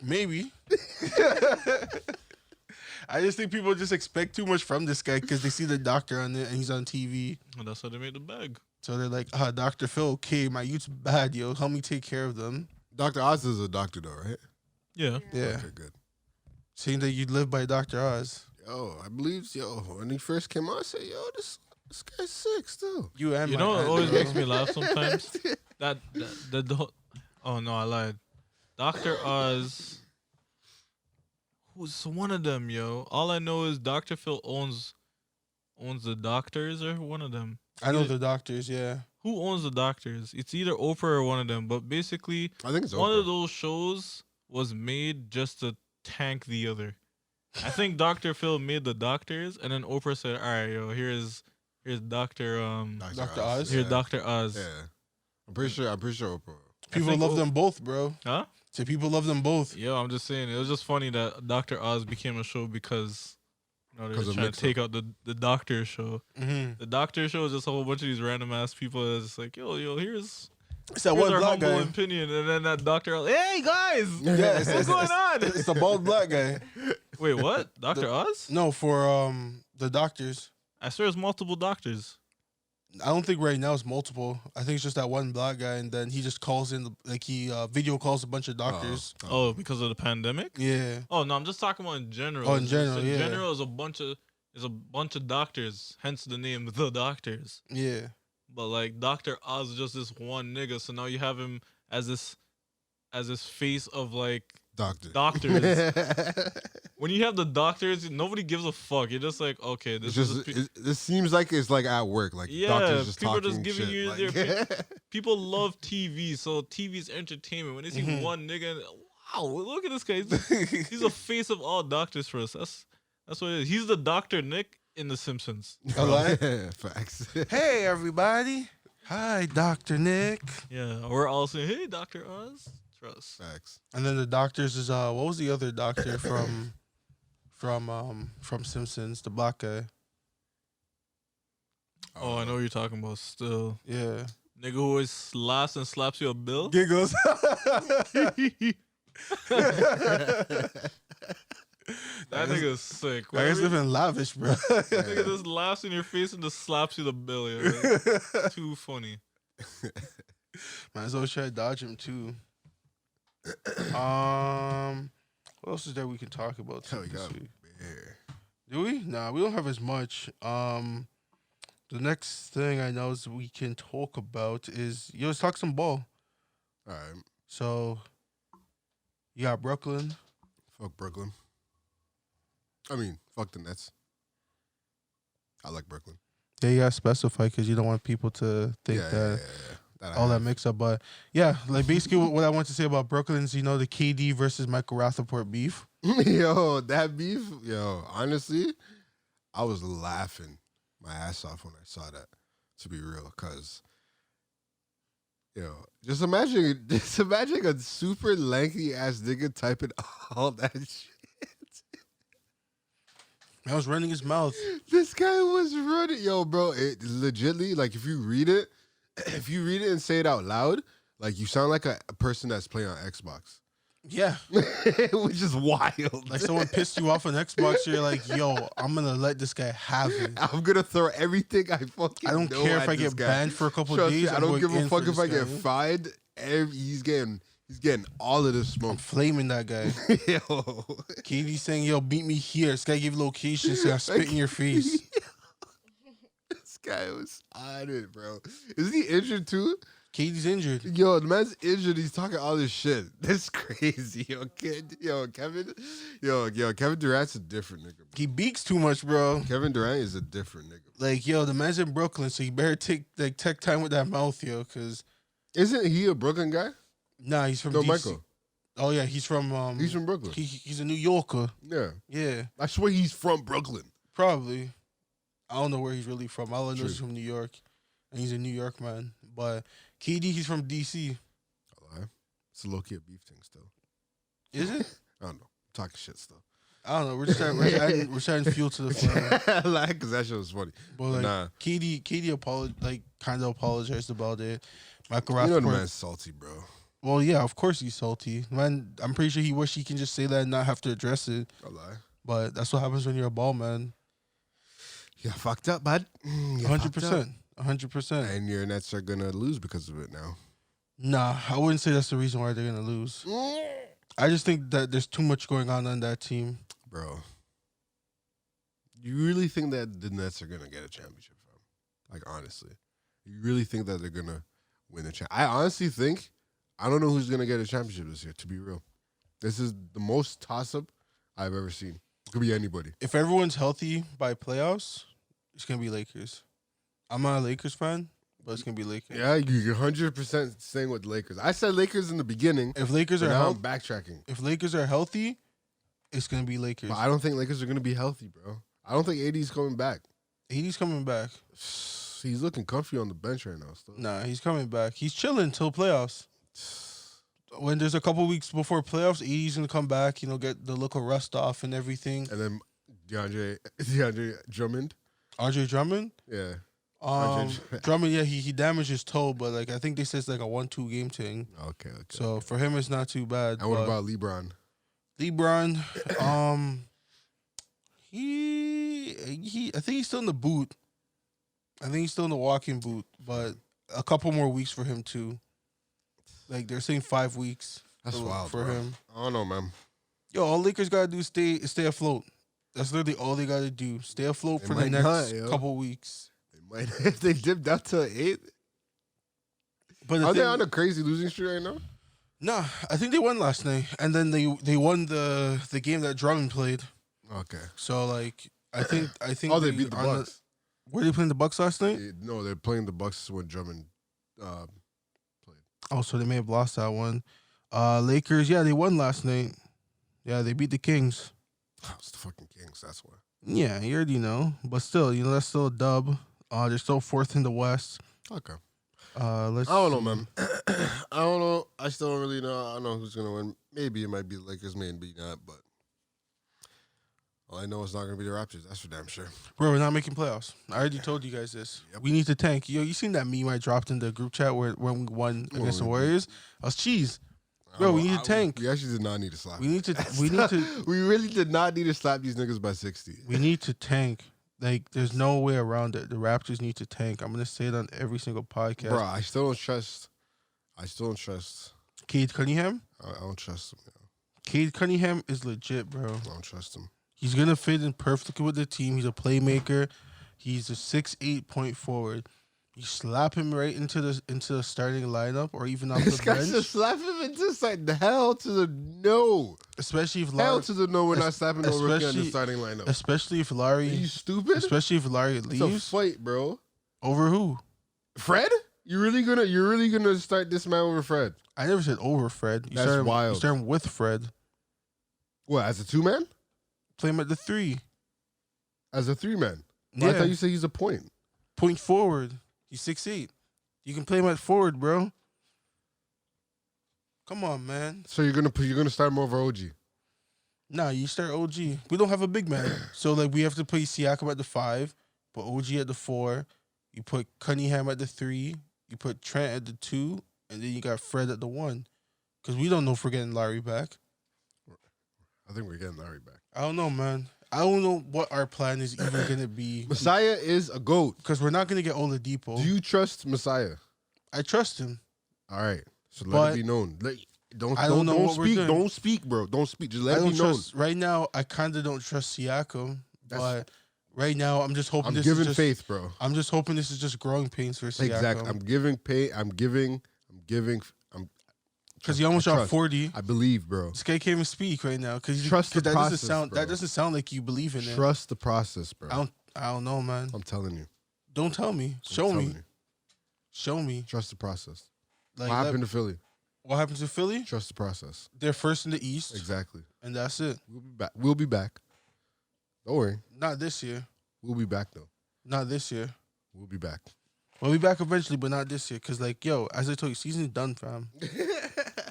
Maybe. I just think people just expect too much from this guy because they see the doctor on it and he's on TV. And that's how they made the bag. So they're like, Dr. Phil, okay, my youth's bad, yo. Help me take care of them. Dr. Oz is a doctor though, right? Yeah. Yeah. Okay, good. Seeing that you live by Dr. Oz. Yo, I believe when he first came out, I said, yo, this guy's sick still. You and You my know what aunt, always bro. makes me laugh sometimes? that the whole, oh no, I lied. Dr. Oz. Who's one of them, yo? All I know is Dr. Phil owns the doctors or one of them. I know the doctors, yeah. Who owns the doctors? It's either Oprah or one of them. But basically, I think it's one Oprah. of those shows was made just to tank the other. I think Dr. Phil made the doctors, and then Oprah said, "All right, yo, here's Dr. Dr. Oz? Here's Yeah. Dr. Oz." Yeah. I'm pretty sure Oprah. People think love O- them both, bro. Huh? So people love them both. Yo, I'm just saying, it was just funny that Dr. Oz became a show because they were 'Cause of trying to mix-up. take out the doctor show. Mm-hmm. The doctor show is just a whole bunch of these random ass people that's just like, yo, here's It's that here's one our black humble guy. opinion, and then that doctor, hey guys, Yeah, what's going on? It's the bald black guy. Wait, what? Dr. Oz? No, for the doctors. I swear it's multiple doctors. I don't think right now it's multiple. I think it's just that one black guy, and then he just calls in, he video calls a bunch of doctors. Oh, because of the pandemic? Yeah. Oh no, I'm just talking about in general. Oh, in It's just- general, yeah. In general, is a bunch of doctors, hence the name the doctors. Yeah. But like Dr. Oz is just this one nigga, so now you have him as this face of like Doctor. doctors. When you have the doctors, nobody gives a fuck. You're just like, okay, It's this is just this seems like it's like at work, like Yeah, doctors just people are talking just giving shit. you like, their people love TV, so TV's entertainment. When they see Mhm. one nigga, wow, look at this guy. He's a face of all doctors for us. That's what it is. He's the Dr. Nick in The Simpsons. I like. Facts. Hey, everybody. Hi, Dr. Nick. Yeah, we're all saying, hey, Dr. Oz. Trust. Facts. And then the doctors is what was the other doctor from Simpsons, the black guy. Oh, I know what you're talking about still. Yeah. Nigga who always laughs and slaps you a bill. Giggles. That nigga's sick. I guess Whatever- living lavish, bro. Nigga just laughs in your face and just slaps you the bill. Yo. Like, too funny. Might as well try to dodge him too. What else is there we can talk about Hell, this you got week? bear. Do we? Nah, we don't have as much. The next thing I know is we can talk about is let's talk some ball. All right. So you got Brooklyn. Fuck Brooklyn. I mean, fuck the Nets. I like Brooklyn. Yeah, you gotta specify because you don't want people to think that I all that have. mix up. But yeah, like basically what I want to say about Brooklyn is the KD versus Michael Rapaport beef. Yo, that beef. Yo, honestly, I was laughing my ass off when I saw that. To be real, cause just imagine a super lengthy ass nigga typing all that shit. I was running his mouth. This guy was running, yo, bro. It legitly, like, if you read it and say it out loud, like, you sound like a person that's playing on Xbox, Yeah, which is wild. like someone pissed you off on Xbox. You're like, yo, I'm gonna let this guy have it. I'm gonna throw everything I fucking. I don't know care at if I this get guy. banned for a couple Trust days. me, I I'm don't going give a in for fuck if this I get guy. fined. He's getting all of this I'm smoke. flaming that guy. Yo, KD saying, yo, beat me here. This guy gave location, so I spit in your face. this guy was on it, bro. Is he injured too? KD's injured. Yo, the man's injured. He's talking all this shit. That's crazy. Kevin Durant's a different nigga. Bro. He beaks too much, bro. Kevin Durant is a different nigga. Like, yo, the man's in Brooklyn, so you better take time with that mouth, yo, because... Isn't he a Brooklyn guy? Nah, he's from No, DC. Michael. Oh, yeah, he's from Brooklyn. He's a New Yorker. Yeah. Yeah. I swear he's from Brooklyn. Probably. I don't know where he's really from. All I know True. is he's from New York, and he's a New York man. But KD, he's from DC. I lie. It's a low-key beef thing still. Is it? I don't know. I'm talking shit still. I don't know. We're adding fuel to the fire. I like, because that shit was funny. But like, Nah. KD kind of apologized about it. Michael You know the Rapaport. man's salty, bro. Well, yeah, of course he's salty. Man, I'm pretty sure he wish he can just say that and not have to address it. I lie. But that's what happens when you're a ball man. You fucked up, bud. 100%. 100%. And your Nets are going to lose because of it now. Nah, I wouldn't say that's the reason why they're going to lose. I just think that there's too much going on that team. Bro. You really think that the Nets are going to get a championship from? Like, honestly. You really think that they're going to win the championship? I honestly think, I don't know who's going to get a championship this year, to be real. This is the most toss-up I've ever seen. It could be anybody. If everyone's healthy by playoffs, it's going to be Lakers. I'm not a Lakers fan, but it's going to be Lakers. Yeah, you're 100% staying with Lakers. I said Lakers in the beginning. If Lakers are now I'm healthy, backtracking. if Lakers are healthy, it's going to be Lakers. But I don't think Lakers are going to be healthy, bro. I don't think AD's coming back. AD's coming back. He's looking comfy on the bench right now. Still. Nah, he's coming back. He's chilling till playoffs. When there's a couple weeks before playoffs, AD's going to come back, get the look of rust off and everything. And then DeAndre Drummond. Andre Drummond? Yeah. Drummond, yeah, he damaged his toe, but I think they said it's like a 1-2 game thing. Okay. So for him, it's not too bad. And what about LeBron? LeBron, I think he's still in the boot. I think he's still in the walking boot, but a couple more weeks for him too. Like they're saying 5 weeks. That's wild for bro. him. I don't know, man. Yo, all Lakers gotta do is stay afloat. That's literally all they gotta do. Stay afloat They for the might next not, couple weeks. They might if they dip down to 8. But Are they on a crazy losing streak right now? Nah, I think they won last night, and then they won the game that Drummond played. Okay. So I think Oh, they beat the on Bucks. Were they playing the Bucks last night? No, they're playing the Bucks when Drummond played. Oh, so they may have lost that one. Lakers, yeah, they won last night. Yeah, they beat the Kings. It's the fucking Kings. That's why. Yeah, you already know. But still, that's still a dub. They're still 4th in the West. Okay. Let's. I don't know, man. I don't know. I still don't really know. I don't know who's gonna win. Maybe it might be the Lakers, maybe not. But all I know is not gonna be the Raptors. That's for damn sure. Bro, we're not making playoffs. I already told you guys this. Yep. We need to tank. Yo, you seen that meme I dropped in the group chat when we won against the Warriors? I was cheese. Bro, we need to tank. We actually did not need to slap. We need to. We really did not need to slap these niggas by 60. We need to tank. Like, there's no way around it. The Raptors need to tank. I'm gonna say it on every single podcast. Bro, I still don't trust. Cade Cunningham. I don't trust him. Cade Cunningham is legit, bro. I don't trust him. He's gonna fit in perfectly with the team. He's a playmaker. He's a 6'8" point forward. You slap him right into the starting lineup or even off This the guy's bench. just slap him and just like the hell to the no. Especially if Hell Larry, to the no, we're not slapping no rookie on the especially- starting lineup. especially if Are Larry, you stupid? especially if Larry It's a leaves fight, bro. over who? Fred? You're really gonna start this man over Fred? I never said over Fred. You That's started, wild. You started with Fred. What, as a 2-man? Play him at the 3. As a 3-man? Yeah, I thought you said he's a point. point forward. He's 6'8". You can play him at forward, bro. Come on, man. So you're gonna start him over OG. Nah, you start OG. We don't have a big man. So, we have to play Siakam at the 5, put OG at the 4. You put Cunningham at the 3. You put Trent at the 2. And then you got Fred at the 1. Because we don't know if we're getting Larry back. I think we're getting Larry back. I don't know, man. I don't know what our plan is even going to be. Messiah is a GOAT. Because we're not going to get Oladipo. Do you trust Messiah? I trust him. All right. So let But it be known. Don't we're speak. doing. Don't speak, bro. Don't speak. Just let I it don't be known. trust. Right now, I kind of don't trust Siakam. That's- But Right now, I'm just hoping I'm this giving is just, faith, bro. I'm just hoping this is just growing pains for Siakam. Exactly. I'm giving pay. I'm giving. Because he almost shot trust. 40. I believe, bro. This guy can't even speak right now. Because Trust the that process, doesn't sound bro. that doesn't sound like you believe in it. Trust the process, bro. I don't know, man. I'm telling you. Don't tell me. I'm Show telling me. you. Show me. Trust the process. Like, What happened to Philly? What happened to Philly? Trust the process. They're first in the East. Exactly. And that's it. We'll be back. We'll be back. Don't worry. Not this year. We'll be back though. Not this year. We'll be back. We'll be back eventually, but not this year. Because, like, yo, as I told you, season's done, fam.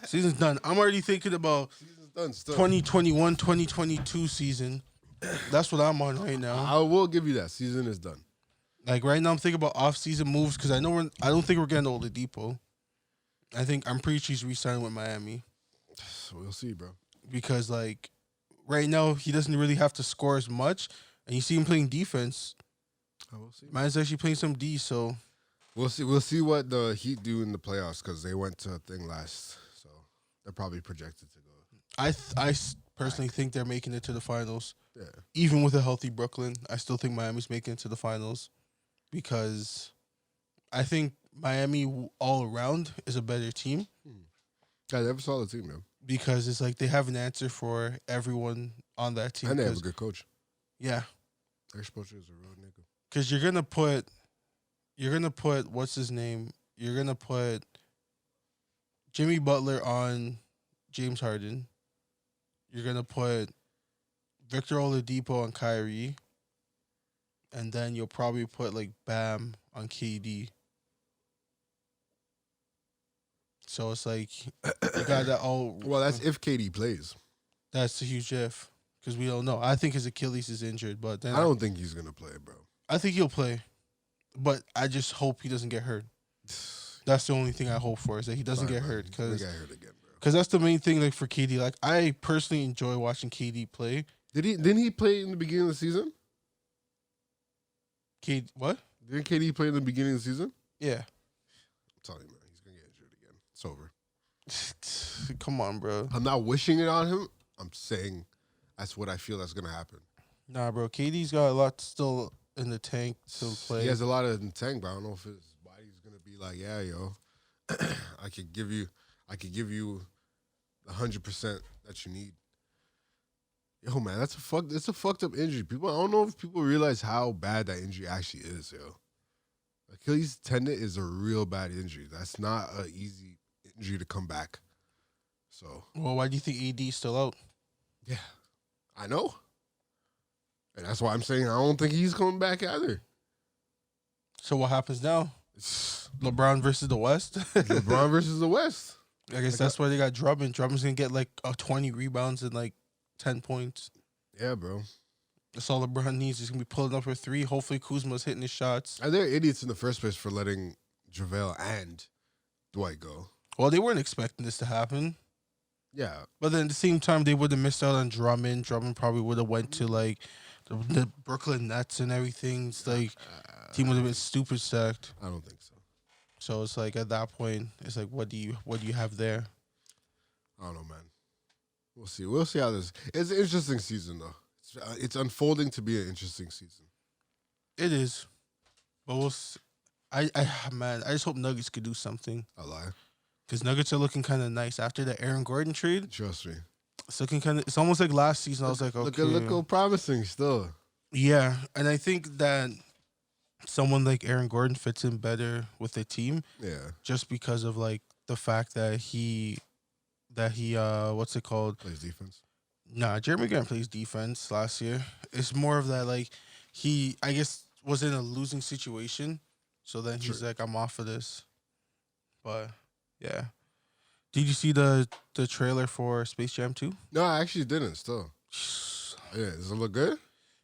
Season's done. I'm already thinking about Season's done still. 2021, 2022 season. That's what I'm on right now. I will give you that. Season is done. Like, right now, I'm thinking about off-season moves because I don't think we're getting Oladipo. I'm pretty sure he's re-signing with Miami. So we'll see, bro. Because, like, right now, he doesn't really have to score as much. And you see him playing defense. We'll see. Man's actually playing some D, so. We'll see. We'll see what the Heat do in the playoffs because they went to a thing last, so they're probably projected to go. I personally think they're making it to the finals. Yeah. Even with a healthy Brooklyn, I still think Miami's making it to the finals because I think Miami all around is a better team Yeah, they have a solid team, man. because it's like they have an answer for everyone on that team. And they have a 'cause- good coach. yeah, Their coach is a real nigga. because you're gonna put what's his name? You're gonna put Jimmy Butler on James Harden. You're gonna put Victor Oladipo on Kyrie, and then you'll probably put like Bam on KD. So it's like you got that all. Well, that's if KD plays. That's a huge if because we don't know. I think his Achilles is injured, but then I don't think he's gonna play, bro. I think he'll play, but I just hope he doesn't get hurt. That's the only thing I hope for is that he doesn't Sorry, get man. hurt He's gonna because get hurt again, bro. that's the main thing. Like for KD, like I personally enjoy watching KD play. Didn't he play in the beginning of the season? KD, what? Didn't KD play in the beginning of the season? Yeah. I'm telling you, man, he's gonna get injured again. It's over. Come on, bro. I'm not wishing it on him. I'm saying that's what I feel that's gonna happen. Nah, bro. KD's got a lot still in the tank to play. He has a lot of in the tank, but I don't know if his body's gonna be like, yeah, yo, I could give you the 100% that you need. Yo, man, it's a fucked up injury. I don't know if people realize how bad that injury actually is, yo. Achilles tendon is a real bad injury. That's not an easy injury to come back. So, Well, why do you think AD's still out? yeah, I know. And that's why I'm saying I don't think he's coming back either. So what happens now? It's LeBron versus the West? LeBron versus the West. I guess that's why they got Drummond. Drummond's going to get like 20 rebounds and like 10 points. Yeah, bro. That's all LeBron needs. He's going to be pulling up for three. Hopefully Kuzma's hitting his shots. And they're idiots in the first place for letting JaVale and Dwight go. Well, they weren't expecting this to happen. Yeah. But then at the same time, they would have missed out on Drummond. Drummond probably would have went to like the Brooklyn Nets and everything. It's like team would have been stupid stacked. I don't think so. So it's like at that point, it's like what do you have there? I don't know, man. We'll see. We'll see how this. It's an interesting season, though. It's unfolding to be an interesting season. It is, but we'll. I just hope Nuggets could do something I lie. because Nuggets are looking kind of nice after the Aaron Gordon trade. Trust me. It's looking kind of. It's almost like last season. I was like, okay, Look promising still. yeah, and I think that someone like Aaron Gordon fits in better with the team Yeah. just because of like the fact that he what's it called? Plays defense. Nah, Jeremy Grant plays defense last year. It's more of that like he I guess was in a losing situation. So then he's True. like, I'm off of this. But yeah. Did you see the trailer for Space Jam 2? No, I actually didn't still. Yeah, does it look good?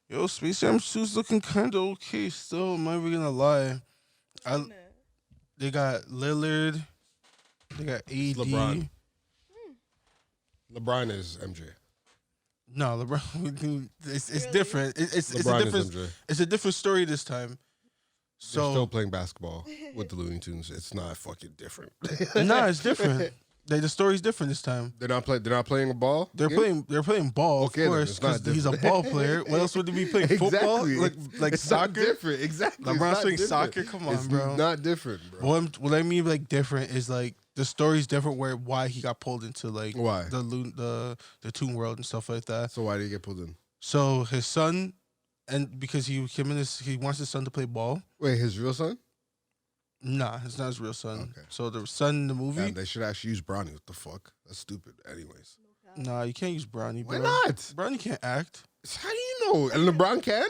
Yo, Space Jam 2's looking kind of okay still. I'm not even gonna lie. They got Lillard. They got AD. LeBron. LeBron is MJ. No, LeBron. It's Really? different. It's a LeBron different. is MJ. It's a different story this time. They're still So playing basketball with the Looney Tunes. It's not fucking different. nah, it's different. The story's different this time. They're not playing a ball. They're playing ball, Okay, of then course, it's not because he's a ball player. What else would he be playing? Football, like it's soccer. Not different, exactly. It's LeBron's not playing different. soccer. Come on, It's bro. not different, bro. What I mean like different is like the story's different. Why he got pulled into like Why? the Toon World and stuff like that. So why did he get pulled in? So his son, and because he wants his son to play ball. Wait, his real son? Nah, it's not his real son. Okay. So the son in the movie. Damn, they should actually use Bronny. What the fuck? That's stupid. Anyways, Nah, you can't use Bronny. why bro. not? Bronny can't act How do you know? And LeBron can?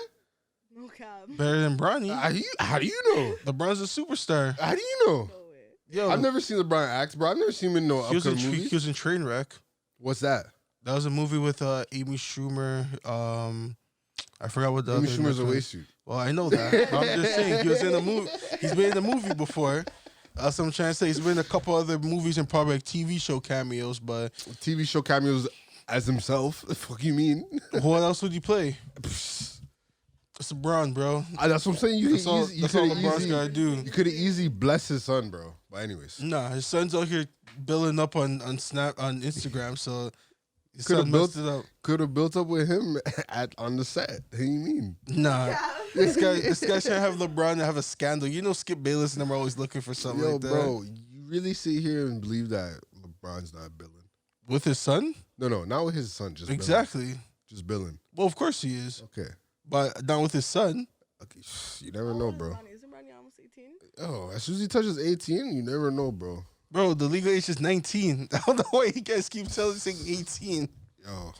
No cap. better than Bronny. How do you know? LeBron's a superstar. How do you know? No way. Yo, I've never seen LeBron act, bro. I've never seen him in no he was in upcoming movies. he was in Trainwreck. What's that? That was a movie with Amy Schumer. I forgot what the Amy other Schumer's a was. waist suit. Well, I know that. But I'm just saying he was in a movie. He's been in a movie before. That's what I'm trying to say. He's been in a couple other movies and probably like TV show cameos. But TV show cameos as himself. The fuck you mean? what else would he play? It's LeBron, bro. That's what I'm saying. That's all LeBron's gotta do. You could have easily blessed his son, bro. But anyways, Nah, his son's out here building up on Instagram, so his Coulda son built- messed it up. could have built up with him on the set. What do you mean? Nah, this guy should have LeBron to have a scandal. You know, Skip Bayless and them are always looking for something Yo, like that. bro, you really sit here and believe that LeBron's not billing? With his son, No, not with his son. Just exactly. billing. Just billing. Well, of course he is, Okay. but not with his son. Okay. You never know, bro. Isn't Bryanna almost 18? Oh, as soon as he touches 18, you never know, bro. Bro, the legal age is 19. I don't know why you guys keep saying 18. Yo.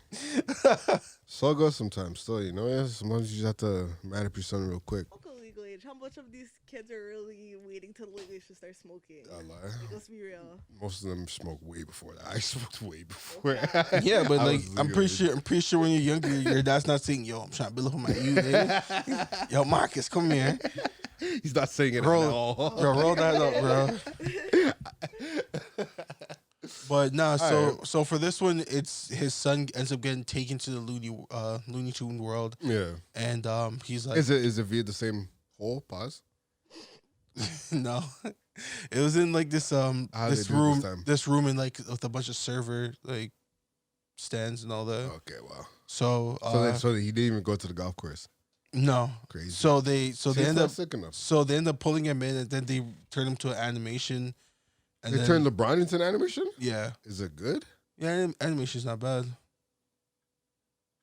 So goes sometimes still, you know? Yeah, sometimes you just have to mad up your son real quick. Fuck a legal age. How much of these kids are really waiting till the legal age to start smoking? I lie. Like, let's be real. Most of them smoke way before that. I smoked way before. Yeah, but I like was I'm legal pretty age. sure when you're younger, your dad's not saying, "Yo, I'm trying to build up on my youth." Eh? Yo, Marcus, come here. He's not saying it Bro, at all. Bro, roll that up, bro. But nah, so for this one, it's his son ends up getting taken to the Looney Tune world, Yeah. and he's like, Is it via the same hole? Pause. no, it was in like this How'd they this do it room, this time? in like with a bunch of server like stands and all that. Okay, wow. So So he didn't even go to the golf course. no, Crazy. so they See, end it's up not sick enough. So they end up pulling him in, and then they turn him to an animation. And They then, turned LeBron into an animation? yeah, Is it good? animation's not bad.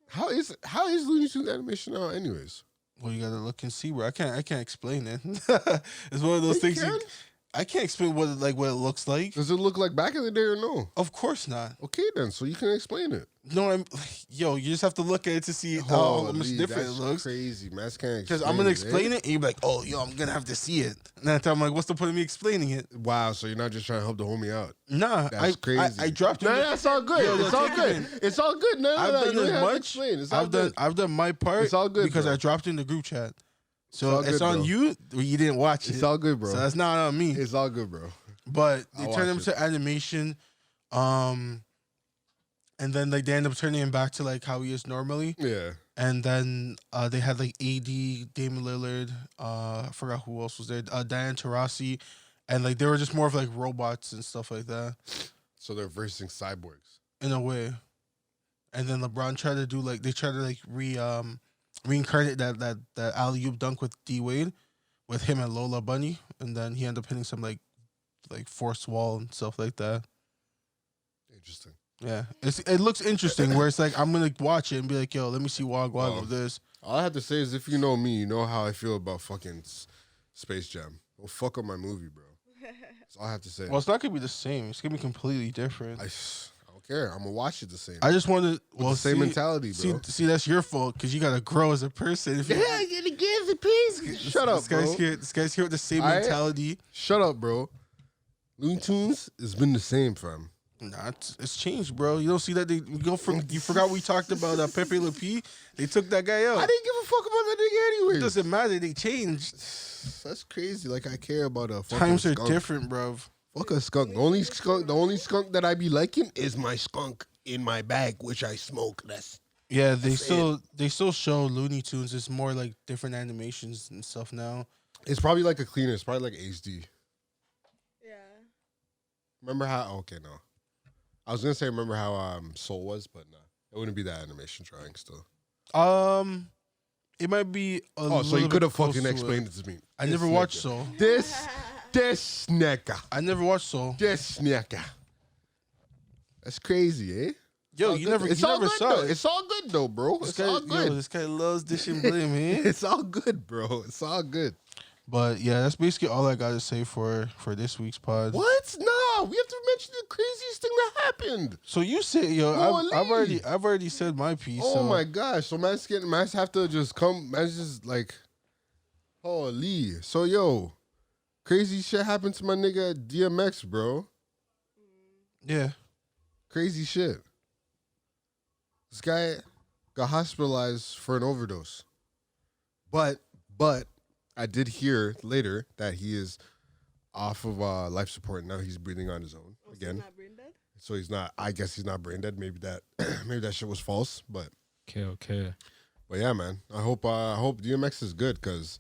How is Looney Tunes animation now anyways? Well, you gotta look and see, bro. I can't explain it. It's one of those things. can? I can't explain what it looks like. Does it look like back in the day or no? Of course not. Okay then, so you can explain it. No, you just have to look at it to see how much Holy, different it that's looks. crazy, man. Can't Because I'm gonna explain it, and you're like, "Oh, yo, I'm gonna have to see it." And then I'm like, "What's the point of me explaining it?" Wow, so you're not just trying to help the homie out. Nah, That's crazy. I dropped it. No, that's all good. Yo, it's all take it good. in. It's all good. No, I've no, done you as don't have to much. explain. It's all good. I've done my part. It's all good, because bro. I dropped it in the group chat. So all it's good, on bro. you. Or you didn't watch it. It's all good, bro. So that's not on me. It's all good, bro. But they I'll turned him watch to animation, and then like they end up turning him back to like how he is normally. Yeah. And then they had like AD, Damon Lillard, I forgot who else was there, Diane Taurasi, and like they were just more of like robots and stuff like that So they're versing cyborgs. in a way. And then LeBron tried to do like they tried to like reincarnate that alley oop dunk with D Wade, with him and Lola Bunny, and then he ended up hitting some like force wall and stuff like that. Interesting. Yeah, it looks interesting. Where it's like I'm gonna watch it and be like, yo, let me see Wog with this. All I have to say is, if you know me, you know how I feel about fucking Space Jam. Don't fuck up my movie, bro. That's all I have to say. Well, it's not gonna be the same. It's gonna be completely different. I don't care. I'm gonna watch it the same. I just wanted The same mentality, bro. See, that's your fault because you gotta grow as a person. If you, Yeah, you gotta give the piece. Shut up, this guy's bro. here. This guy's here with the same I- mentality. Shut up, bro. Looney Tunes has been the same, fam. Nah, it's changed, bro. You don't see that you forgot we talked about Pepe Le Pew? They took that guy out. I didn't give a fuck about that nigga It anyway. doesn't matter. They changed. That's crazy. Like I care about a fucking Times are skunk. different, bro. Fuck a skunk. The only skunk that I be liking is my skunk in my bag, which I smoke. Yeah, they still show Looney Tunes. It's more like different animations and stuff now. It's probably like a cleaner. It's probably like HD. Yeah. Remember how? Okay, no. I was gonna say remember how Soul was, but no, it wouldn't be that animation drawing still. It might be a Oh, so little you bit could have close fucking to explained it. it to me. I never watched Soul. This nigga. I never watched Soul. This nigga. That's crazy, eh? Yo, It's you all never, good. It's you all never good saw though. it. It's all good though, bro. This It's guy, all good. this guy loves dish and blame, man. It's all good, bro. It's all good. But yeah, that's basically all I got to say for this week's pod. What? Nah, we have to mention the craziest thing that happened. So you say, yo, Holy. I've already said my piece. Oh so. my gosh. So man's have to just come. Man's just like, holy. So yo, crazy shit happened to my nigga DMX, bro. Yeah. Crazy shit. This guy got hospitalized for an overdose. But I did hear later that he is off of life support now. He's breathing on his own again. Not brain dead? So he's not. I guess he's not brain dead. Maybe that shit was false. But Okay. yeah, man. I hope DMX is good because,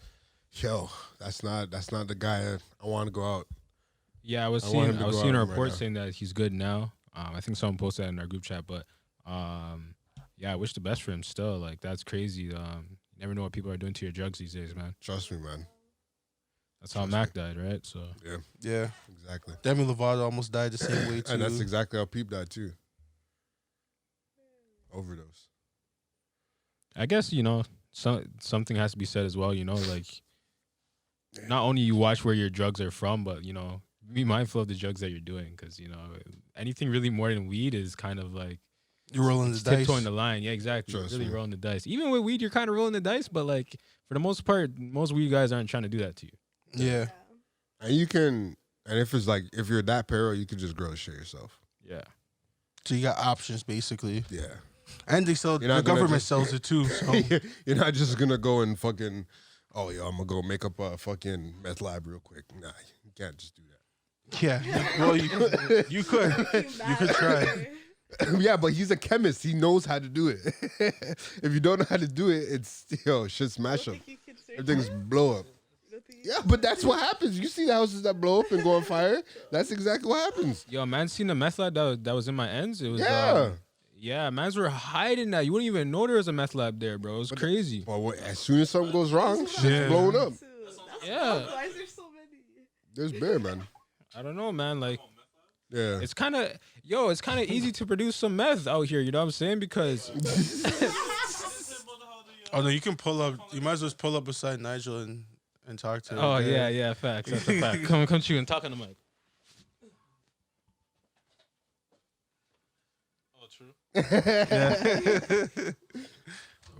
yo, that's not the guy I want to go out. Yeah, I was I want seeing him to go a out right report now. saying that he's good now. I think someone posted that in our group chat, but yeah, I wish the best for him still. Like, that's crazy. You never know what people are doing to your drugs these days, man. Trust me, man. That's how Trust Mac died, right? So Yeah. Exactly. Demi Lovato almost died the same way too. And that's exactly how Peep died too. Overdose. I guess, something has to be said as well, like not only you watch where your drugs are from, but, be mindful of the drugs that you're doing because, anything really more than weed is kind of like You're rolling the dice. tiptoeing the line. Yeah, exactly. You're Trust really me. rolling the dice. Even with weed, you're kind of rolling the dice, but like for the most part, most weed guys aren't trying to do that to you. Yeah. And you can, and if you're that paranoid, you can just grow the shit yourself. Yeah. So you got options basically. Yeah. And they sell You're the not gonna government just- sells it too. So You're not just gonna go and fucking, oh, yo, I'm gonna go make up a fucking meth lab real quick. Nah, you can't just do that. yeah. Well, you could. You could try. Yeah, but he's a chemist. He knows how to do it. If you don't know how to do it, it's, shit smash up. Everything's blow up. Yeah, but that's what happens. You see the houses that blow up and go on fire? That's exactly what happens. Yo, man, seen the meth lab that was in my ends. It was Yeah. yeah, mans were hiding that. You wouldn't even know there was a meth lab there, bro. It was crazy. But as soon as something goes wrong, shit's Yeah. blowing up. Yeah. Why is there so many? There's bear, man. I don't know, man. Like Yeah. it's kind of easy to produce some meth out here. You know what I'm saying? Because Oh no, you can pull up. You might as well just pull up beside Nigel and talk to him. oh yeah, facts. That's a fact. Come to you and talk on the mic. Oh, true.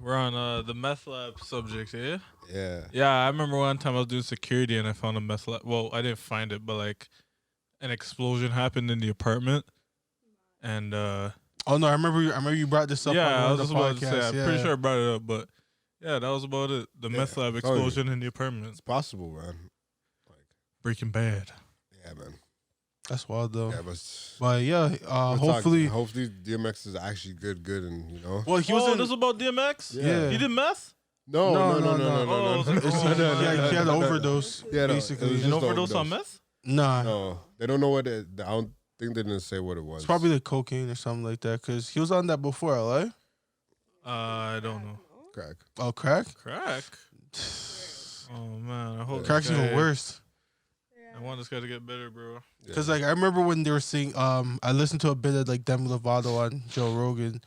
We're on the meth lab subject, yeah? Yeah. Yeah, I remember one time I was doing security and I found a meth lab. Well, I didn't find it, but like an explosion happened in the apartment. And Oh no, I remember you brought this up. yeah, on I one was of just the about to say, podcasts, I'm pretty sure I brought it up, but yeah, that was about it. The meth lab I told you. explosion in the apartment. It's possible, man. Breaking Bad. Yeah, man. That's wild though. Yeah, But yeah, hopefully. Hopefully DMX is actually good and, Well, he was Oh, in. this is about DMX? Yeah. He did meth? No. Oh, It's- he had an overdose. Yeah, no, basically. it was An just overdose on meth? Nah, No, they don't know what it. I don't think they didn't say what it was. it's probably like cocaine or something like that. Cause he was on that before, right? I don't know. crack. Oh, crack. Crack? Oh, man. I hope Crack's this guy- even worse. I want this guy to get better, bro. Yeah. Cause like I remember when they were saying, I listened to a bit of like Demi Lovato on Joe Rogan,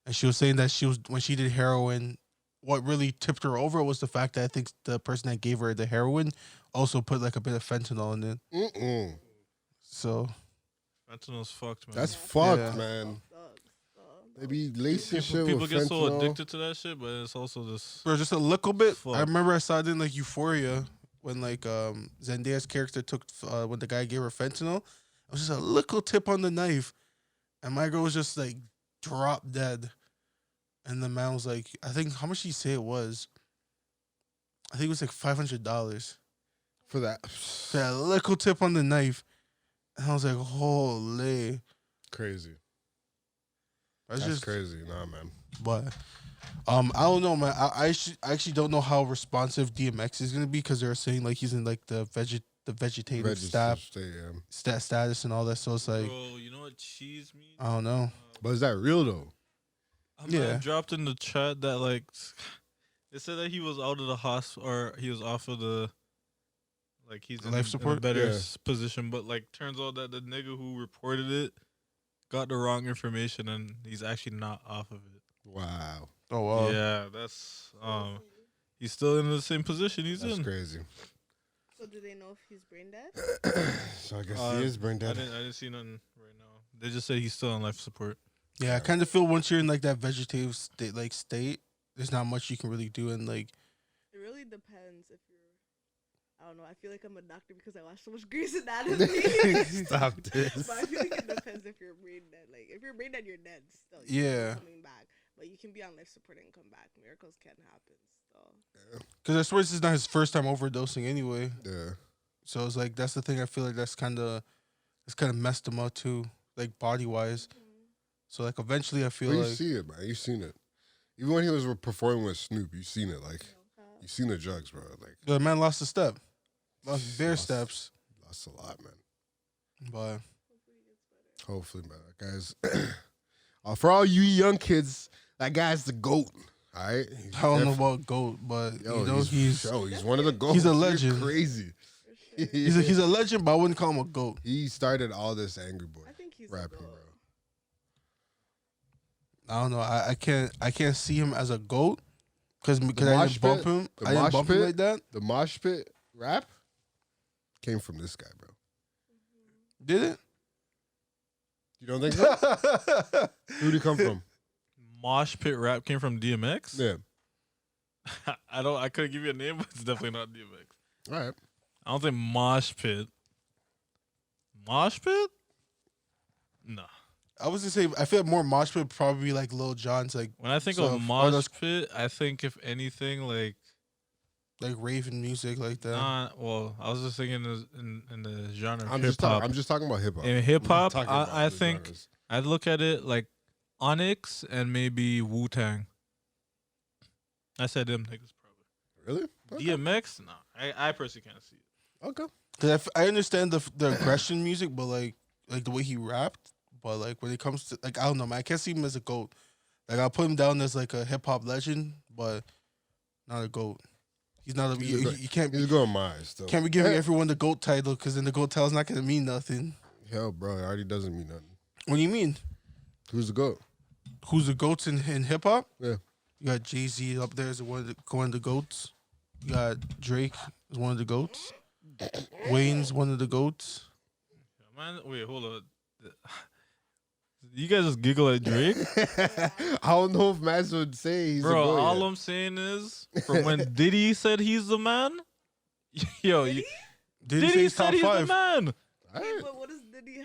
and she was saying that when she did heroin, what really tipped her over was the fact that I think the person that gave her the heroin also put like a bit of fentanyl in it. Mm-mm. So Fentanyl's fucked, man. That's fucked, Yeah. man. They be lacing shit People with get so fentanyl. addicted to that shit, but it's also this. bro, just a little bit. Fuck. I remember I saw it in like Euphoria when like Zendaya's character took when the guy gave her fentanyl. It was just a little tip on the knife, and my girl was just like drop dead. And the man was like, I think how much did he say it was? I think it was like $500 For that. for that little tip on the knife. And I was like, holy. Crazy. That's That's just crazy. Nah, man. But I don't know, man. I actually don't know how responsive DMX is gonna be because they're saying like he's in like the the vegetative Registered state, yeah. status and all that. So it's like, Bro, you know what cheese means? I don't know. But is that real though? A Yeah. man dropped in the chat that like they said that he was out of the hospital or he was off of the like he's in Life a support? better Yeah. position, but like turns out that the nigga who reported it got the wrong information and he's actually not off of it. Wow, Oh wow. Yeah, that's he's still in the same position he's that's in. crazy. So do they know if he's brain dead? So I guess Uh, he is brain I dead. didn't see nothing right now. They just say he's still on life support. Yeah, I kind of feel once you're in like that vegetative state, there's not much you can really do. And like, It really depends if you're. I don't know. I feel like I'm a doctor because I watch so much Grey's Anatomy. Stop this. But I feel like it depends if you're brain dead. Like if you're brain dead, you're dead still. Yeah. Coming back, but you can be on life support and come back. Miracles can happen still. because I swear this is not his first time overdosing anyway. Yeah. So it's like that's the thing. I feel like it's kind of messed him up too, like body wise. So like eventually, I feel Well, you like see it, man. You seen it. Even when he was performing with Snoop, you seen it. Like you seen the drugs, bro. Like the man lost a step, lost bare Lost. steps. lost a lot, man. But Hopefully, man. That guy's for all you young kids, that guy's the GOAT. All right. I don't know about GOAT, but you know he's one of the GOATs. he's a You're legend. crazy. he's a legend, but I wouldn't call him a GOAT. He started all this Angry Boy I think he's rapping, a bro. goat. I don't know. I can't see him as a GOAT because I mosh didn't bump pit- him. the I didn't mosh bump him pit- like that. The mosh pit rap came from this guy, bro. Did it? You don't think so? Who'd he come from? Mosh pit rap came from DMX. Yeah. I couldn't give you a name, but it's definitely not DMX. All right. I don't think Mosh pit. Mosh pit? No. I was gonna say I feel like more mosh pit probably like Lil Jon's like When I think So, of mosh pit, I think if anything like raving music like that. well, I was just thinking in the genre of I'm hip hop. just talking about hip hop. In hip hop, I'm not talking about I other think genres. I'd look at it like Onyx and maybe Wu-Tang. I said them niggas probably. Really? Okay. DMX? No, I personally can't see it. Okay. Cause I understand the aggression music, but like the way he rapped, but like when it comes to like I don't know, man, I can't see him as a GOAT. Like I'll put him down as like a hip hop legend, but not a GOAT. He's not a. You can't He's be going my still. can't be giving everyone the GOAT title because then the GOAT title's not gonna mean nothing. Hell, bro, it already doesn't mean nothing. What do you mean? Who's the GOAT? Who's the GOATs in hip hop? Yeah. You got Jay-Z up there as one of the GOATs. You got Drake as one of the GOATs. Wayne's one of the GOATs. Man, wait, hold on. You guys just giggle at Drake? I don't know if Mads would say he's Bro, a GOAT all yet. I'm saying is, from when Diddy said he's the man, yo, Diddy Diddy say he's said top he's the five. man. All Hey, right. but what is Diddy?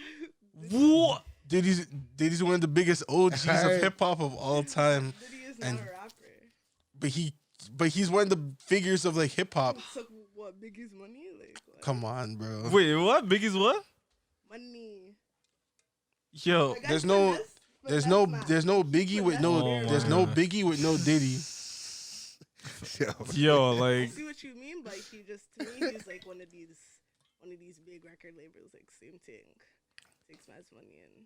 What? Diddy's one of the biggest OGs of Alright. hip hop of all time. Diddy is not And- a rapper. But he's one of the figures of like hip hop. Took what Biggie's money? Like what? Come on, bro. Wait, what? Biggie's what? Money. Yo, Like, I There's no- finesse- There's finesse no man. Biggie with no Oh there's my no God. Biggie with no Diddy. yo, I like, see what you mean, but he just to me he's like one of these big record labels, like same thing. Takes man's money and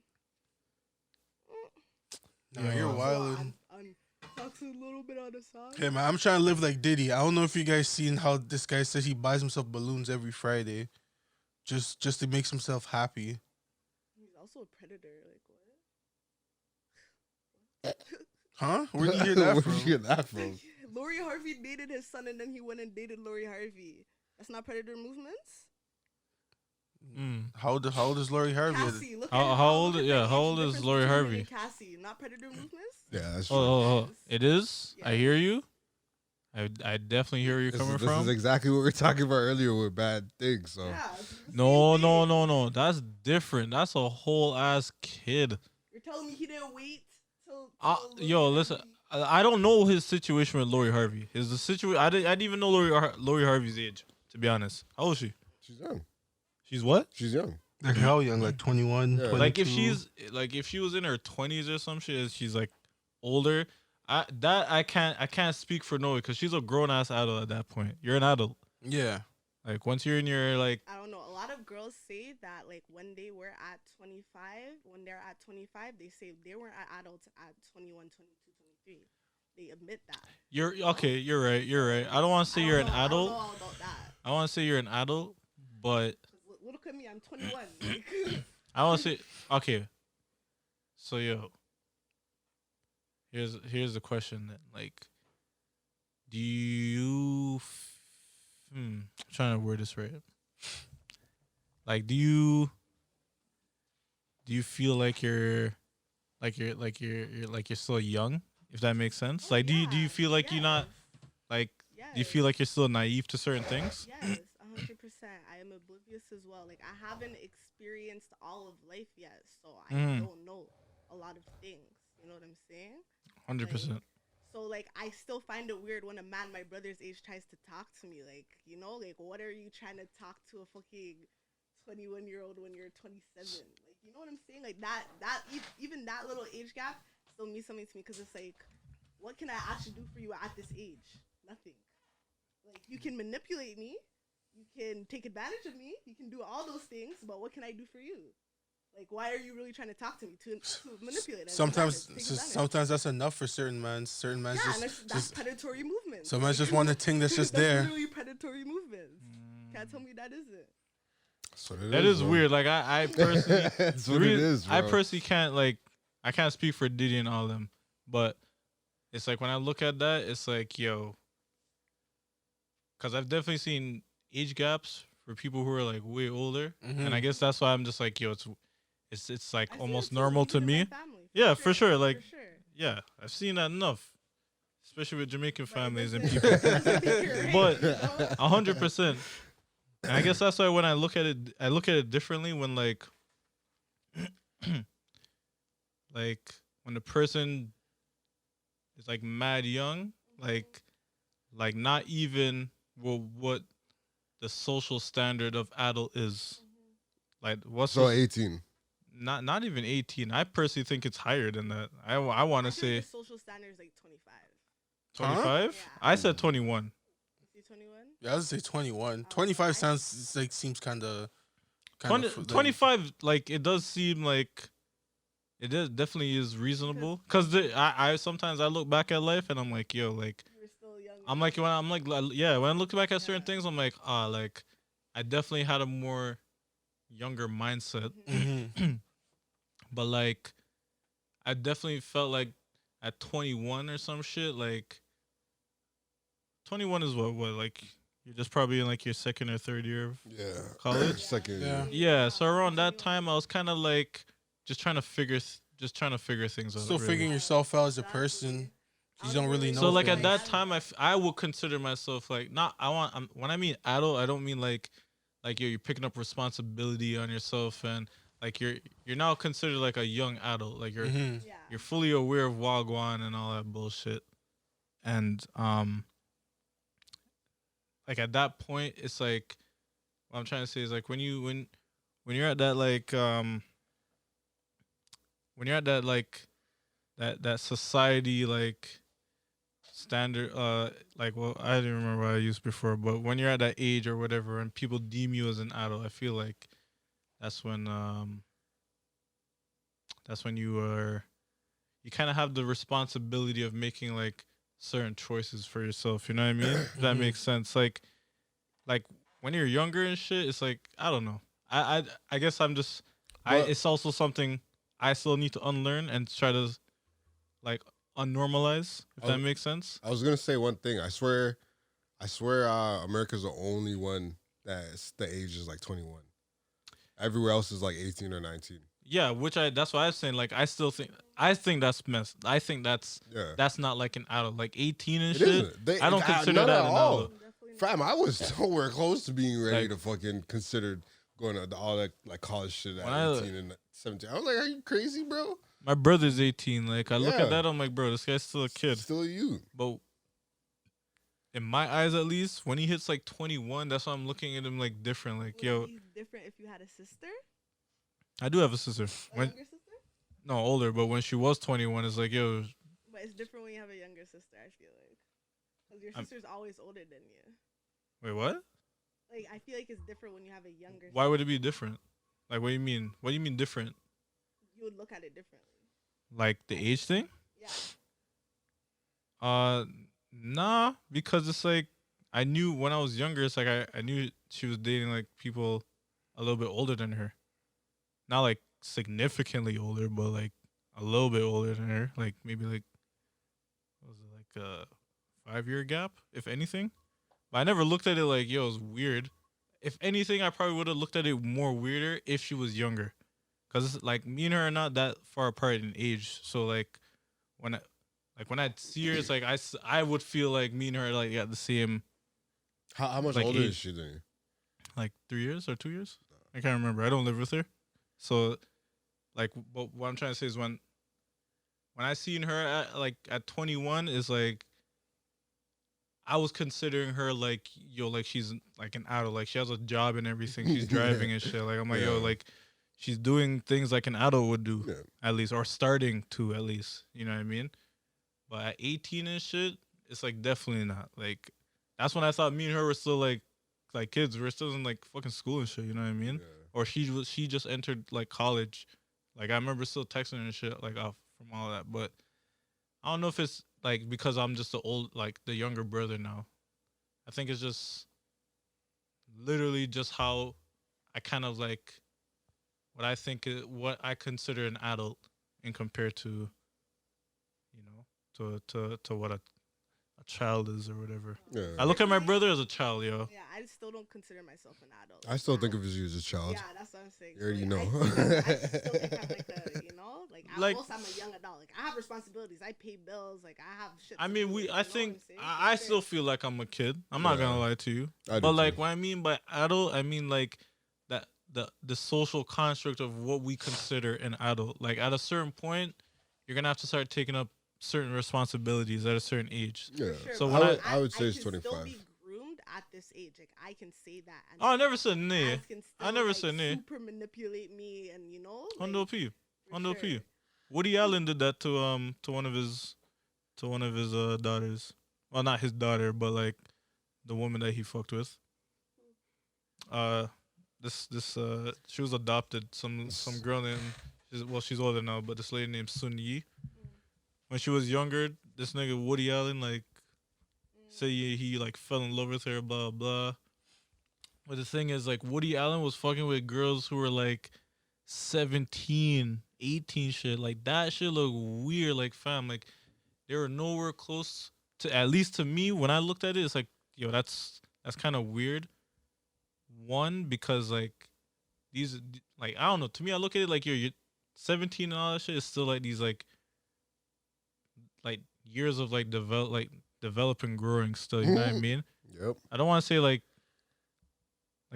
No, you're Yo. wildin'. I'm talks a little bit on the side. Hey man, I'm trying to live like Diddy. I don't know if you guys seen how this guy says he buys himself balloons every Friday, just to make himself happy. He's also a predator. Like what? Huh? Where did you hear that Where'd from? you get that from? Lori Harvey dated his son, and then he went and dated Lori Harvey. That's not predator movements. How old is Lori Harvey? Cassie, look How- at how look old- at the yeah, age how old is difference Lori between him Harvey? and Cassie, not predator movements. Yeah, that's true. oh, it is? I Yeah. hear you. I definitely hear where you're This coming is, this from. is exactly what we were talking about earlier with bad things. So Yeah, it's the same No, thing. no. That's different. That's a whole ass kid. You're telling me he didn't wait till? Yo, Lori listen. Harvey- I don't know his situation with Lori Harvey. Is the situation? I didn't even know Lori Harvey's age. To be honest, how old is she? she's young. She's what? She's young. They're hell young, like 21, Yeah. 22. Like if she was in her 20s or some shit, she's like older. I can't speak for Noah because she's a grown ass adult at that point. You're an adult. Yeah. Like once you're in your like, I don't know. A lot of girls say that like when they were at 25, when they're at 25, they say they weren't adults at 21, 22, 23. They admit that. you're okay. You're right. You're right. I don't want to say you're an I don't adult. know all about that. I want to say you're an adult, but 'Cause look at me, I'm 21. Like, I want to say okay. So yo, here's the question then. Like, do you? I'm trying to word this right. Like, do you feel like you're still young? If that makes sense. oh, Like, do yeah. you feel like you're not like? Yes. Do you feel like you're still naive to certain things? Yes, 100%. I am oblivious as well. Like I haven't experienced all of life yet, so I don't know a lot of things. You know what I'm saying? 100%. So like I still find it weird when a man my brother's age tries to talk to me. Like, you know, like what are you trying to talk to a fucking 21-year-old when you're 27? Like, you know what I'm saying? Like even that little age gap still means something to me because it's like, what can I actually do for you at this age? Nothing. Like you can manipulate me, you can take advantage of me, you can do all those things, but what can I do for you? Like, why are you really trying to talk to me to manipulate? And Sometimes that's enough for certain men. Certain men yeah, just that's predatory movements. some men just want a thing that's just that's there. literally predatory movements. Can't tell me that isn't. That's what it That is bro. weird. Like I personally, That's what it is, bro. I personally can't like I can't speak for Diddy and all of them, but it's like when I look at that, it's like yo, because I've definitely seen age gaps for people who are like way older, and I guess that's why I'm just like yo, it's like I see almost it too, normal to even in my me. family, Yeah, for sure. Like for sure. yeah, I've seen that enough, especially with Jamaican But it families and doesn't- people. it doesn't make it right, But you know? 100%. And I guess that's why when I look at it differently when like like when the person is like mad young, like not even what the social standard of adult is. Like what's So the- 18. not even 18. I personally think it's higher than that. I want I to think say the social standard is like 25. 25. Yeah. I said 21. You see 21? Yeah, I would say 21. 25 sounds like seems kind of 25, like it does seem like it definitely is reasonable because I sometimes I look back at life and I'm like yo, like You were still young. I'm like when I'm like yeah, when I look back at certain things I'm like like I definitely had a more younger mindset. But like I definitely felt like at 21 or some shit, like 21 is what like you're just probably in like your second or third year of Yeah. college. Second Yeah. year. Yeah, so around that time I was kind of like just trying to figure things out. still really. figuring yourself out as a person. You don't really know. So like at things. that time, I would consider myself like not. When I mean adult, I don't mean like you're picking up responsibility on yourself and like you're now considered like a young adult. Like Mhm. Yeah. you're fully aware of Wagwan and all that bullshit. And like at that point, it's like what I'm trying to say is like when you're at that like when you're at that like that society like standard like well I didn't remember what I used before, but when you're at that age or whatever and people deem you as an adult, I feel like that's when you kind of have the responsibility of making like certain choices for yourself, you know what I mean? If that makes sense. Like when you're younger and shit, it's like I don't know. I guess I'm just it's also something I still need to unlearn and try to like unnormalize, if that makes sense. I was gonna say one thing. I swear, America's the only one that's the age is like 21. Everywhere else is like 18 or 19. Yeah, that's why I was saying like I think that's messed. I think that's not like an adult, like 18 and It shit. isn't. I don't consider not that at an all. adult. Fam, I was nowhere close to being ready Like- to fucking consider going to all that like college shit at When I- 18 and 17. I was like, are you crazy, bro? My brother's 18. Like I look Yeah. at that, I'm like, bro, this guy's still a kid. Still you. But in my eyes, at least, when he hits like 21, that's why I'm looking at him like different. Like, Would yo, it be different if you had a sister? I do have a sister. A When younger sister? no older, but when she was 21, it's like, yo, But it's different when you have a younger sister, I feel like. Because your I'm- sister's always older than you. wait, what? Like I feel like it's different when you have a younger. Why would it be different? Like, what do you mean? What do you mean different? You would look at it differently. Like the age thing? Yeah. Nah, because it's like I knew when I was younger. It's like I knew she was dating like people a little bit older than her. Not like significantly older, but like a little bit older than her. Like maybe like what was it like a 5-year gap, if anything. But I never looked at it like yo, it's weird. If anything, I probably would have looked at it more weirder if she was younger, cause it's like me and her are not that far apart in age. So when I when I see her, it's like I would feel like me and her like got the same How much like older age. is she then? like 3 years or 2 years. I can't remember. I don't live with her, so like but what I'm trying to say is when I seen her at 21 is like I was considering her like yo like she's like an adult, like she has a job and everything, she's driving and shit. Like I'm like yo Yeah. like she's doing things like an adult would do Yeah. at least, or starting to at least. You know what I mean? But at 18 and shit, it's like definitely not. Like that's when I thought me and her were still like kids. We're still in like fucking school and shit. You know what I mean? Yeah. Or she just entered like college. Like I remember still texting her and shit like off from all that. But I don't know if it's like because I'm just the younger brother now. I think it's just literally just how I kind of like what I consider an adult in compared to to what a child is or whatever. Yeah. I look at my brother as a child, yo. Yeah, I still don't consider myself an adult. I still think of you as a child. Yeah, that's what I'm saying. You already like, know. I still think I'm like Like- also I'm a young adult. Like I have responsibilities. I pay bills. Like I have shit. I to mean, do, we. you know I what think I'm saying? I still feel like I'm a kid. I'm not Yeah. gonna lie to you. I do But like, too. what I mean by adult, I mean like that the social construct of what we consider an adult. Like at a certain point, you're gonna have to start taking up certain responsibilities at a certain age. Yeah. For sure, So but when I would say it's can still 25. be groomed at this age. Like I can say that. And Oh, I never said nay. guys can I still, never like, said nay. super manipulate me, and Hondo P. for Hondo P. sure. Woody Allen did that to one of his daughters. Well, not his daughter, but like the woman that he fucked with. This she was adopted. Some girl named she's older now, but this lady named Sun Yi. When she was younger, this nigga Woody Allen like say he like fell in love with her, blah blah. But the thing is, like Woody Allen was fucking with girls who were like 17, 18 shit. Like that shit look weird. Like fam, like they were nowhere close to, at least to me when I looked at it, it's like, yo, that's kind of weird. One, because like these, like I don't know. To me, I look at it like you're 17 and all that shit is still like these like years of like developing, growing still. You know what I mean? Yep. I don't want to say like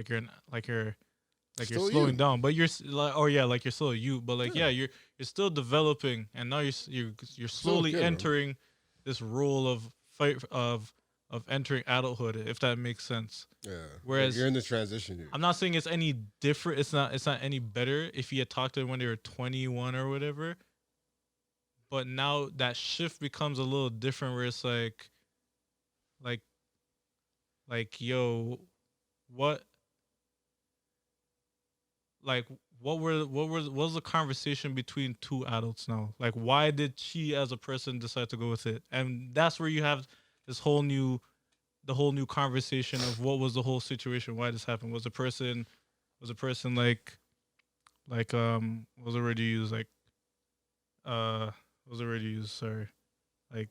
you're Still slowing you. down, but you're like, oh yeah, like you're still you, but like yeah, you're still developing, and now you're slowly kid, bro. entering this role of entering adulthood, if that makes sense. Yeah. Whereas- you're in the transition year. I'm not saying it's any different. It's not any better if he had talked to them when they were 21 or whatever. But now that shift becomes a little different, where it's like yo, what was the conversation between two adults now? Like, why did she as a person decide to go with it? And that's where you have this whole new conversation of what was the whole situation, why this happened. Was the person like was already used, like was already used, sorry, like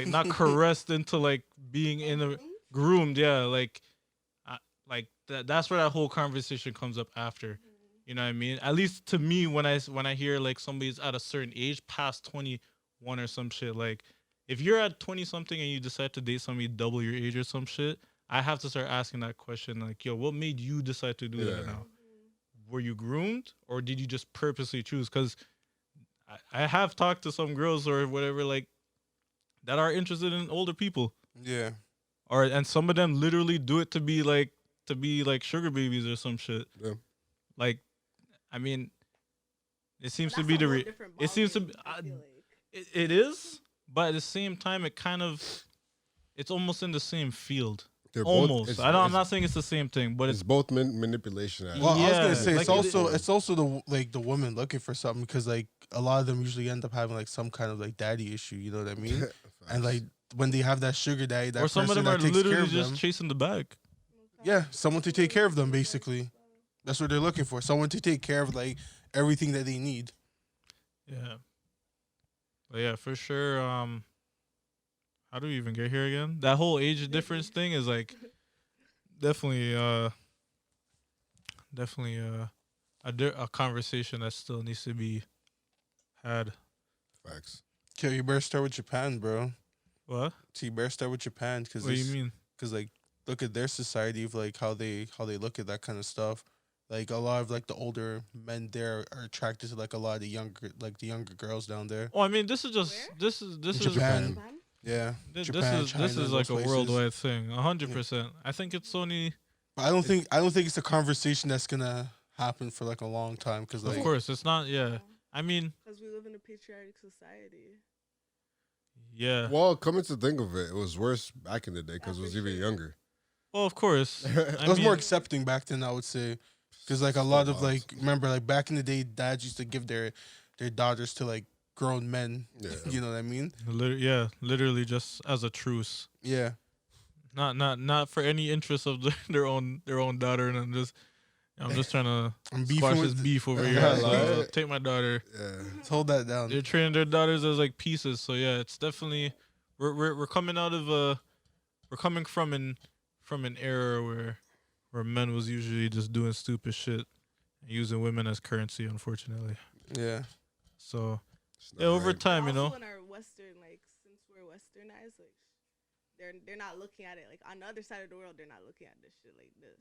not caressed into like being in a groomed, yeah, like that's where that whole conversation comes up after. You know what I mean? At least to me, when I hear like somebody's at a certain age, past 21 or some shit, like if you're at 20 something and you decide to date somebody double your age or some shit, I have to start asking that question, like, yo, what made you decide to do that now? Were you groomed, or did you just purposely choose? Because I have talked to some girls or whatever, like, that are interested in older people. Yeah. And some of them literally do it to be like sugar babies or some shit. Yeah. Like, I mean, it seems That's to be a the whole different it seems to ballgame, be I feel like. it is, but at the same time, it kind of it's almost in the same field. They're Almost. Both, I'm not saying it's the same thing, but it's both manipulation. Well, I was Yeah, gonna say like it's also the woman looking for something because like a lot of them usually end up having like some kind of like daddy issue. You know what I mean? And like when they have that sugar daddy, that or some of person them are that takes care literally of just them, chasing the bag. yeah, someone to take care of them. Basically, that's what they're looking for. Someone to take care of like everything that they need. Yeah. But yeah, for sure. How do we even get here again? That whole age difference thing is like definitely a conversation that still needs to be had. Facts. Okay, you better start with Japan, bro. What? So you better start with Japan because What do you mean? Because like look at their society of like how they look at that kind of stuff. Like a lot of like the older men there are attracted to like a lot of the younger girls down there. Oh, I mean, this is just Where? this is Japan. Yeah, this Japan, is China, this is those like a places. worldwide thing. 100%. I think it's only. But I don't think it's a conversation that's gonna happen for like a long time because like Of course, it's not. Yeah. I mean, Because we live in a patriarchal society. yeah. Well, coming to think of it, it was worse back in the day because it was even younger. Well, of course. it was more accepting back then, I would say, because like a lot of Still like remember like back in the day, dads used to give their daughters to like grown men. Yeah. You know what I mean? Literally just as a truce. Yeah. Not for any interest of their own daughter, and I'm just trying to I'm squash beefing this with beef over here. Yeah, So like- take my daughter. Yeah. Let's hold that down. They're training their daughters as like pieces. So yeah, it's definitely we're coming out of we're coming from an era where men was usually just doing stupid shit and using women as currency, unfortunately. Yeah. So It's not yeah, over right. time, you Also know. in our Western, like since we're Westernized, like they're not looking at it like on the other side of the world. They're not looking at this shit like this.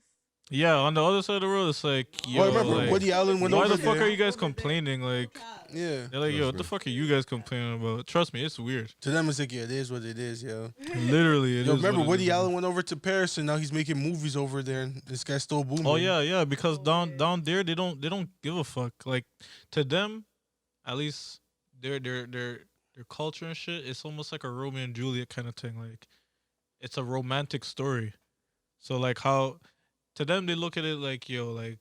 Yeah, on the other side of the world, it's like, yo, Well, I remember like, Woody Allen went why over the fuck there. are you guys complaining? Like, Yeah. they're like, yo, what the Trust me. fuck are you guys complaining about? Trust me, it's weird. To them, it's like, yeah, it is what it is, yo. Literally, it Yo, is remember what it Woody is. Allen went over to Paris and now he's making movies over there and this guy's still booming. Oh yeah, because Oh, yeah. down there they don't give a fuck. Like to them, at least their culture and shit, it's almost like a Romeo and Juliet kind of thing. Like it's a romantic story. So like how to them they look at it like, yo, like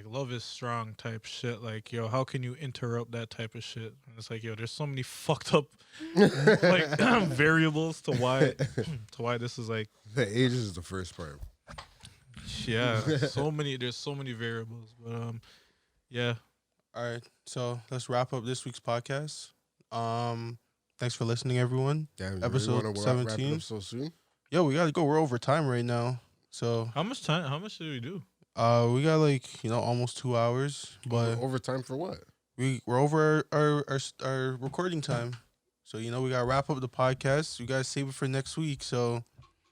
love is strong type shit. Like, yo, how can you interrupt that type of shit? And it's like, yo, there's so many fucked up like variables to why this is like, The age is the first part. yeah, there's so many variables. But yeah. All right, so let's wrap up this week's podcast. Thanks for listening, everyone. Damn, you Episode really wanna wrap it 17. up so soon? Yo, we gotta go. We're over time right now, so How much did we do? we got like almost 2 hours, but Overtime for what? we're over our recording time. So we gotta wrap up the podcast. We gotta save it for next week. So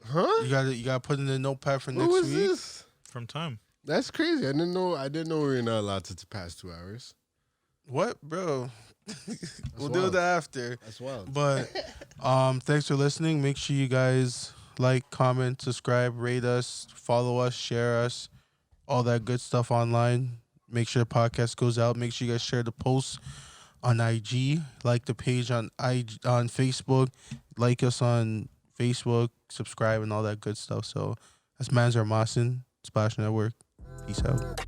Huh? you gotta put in the notepad for What next was week. this? From time. That's crazy. I didn't know we were not allowed to pass 2 hours. What, bro? We'll do wild. that after. That's wild. But thanks for listening. Make sure you guys like, comment, subscribe, rate us, follow us, share us, all that good stuff online. Make sure the podcast goes out. Make sure you guys share the posts on IG, like the page on Facebook, like us on Facebook, subscribe, and all that good stuff. So that's Mossin, Splash Network. Peace out.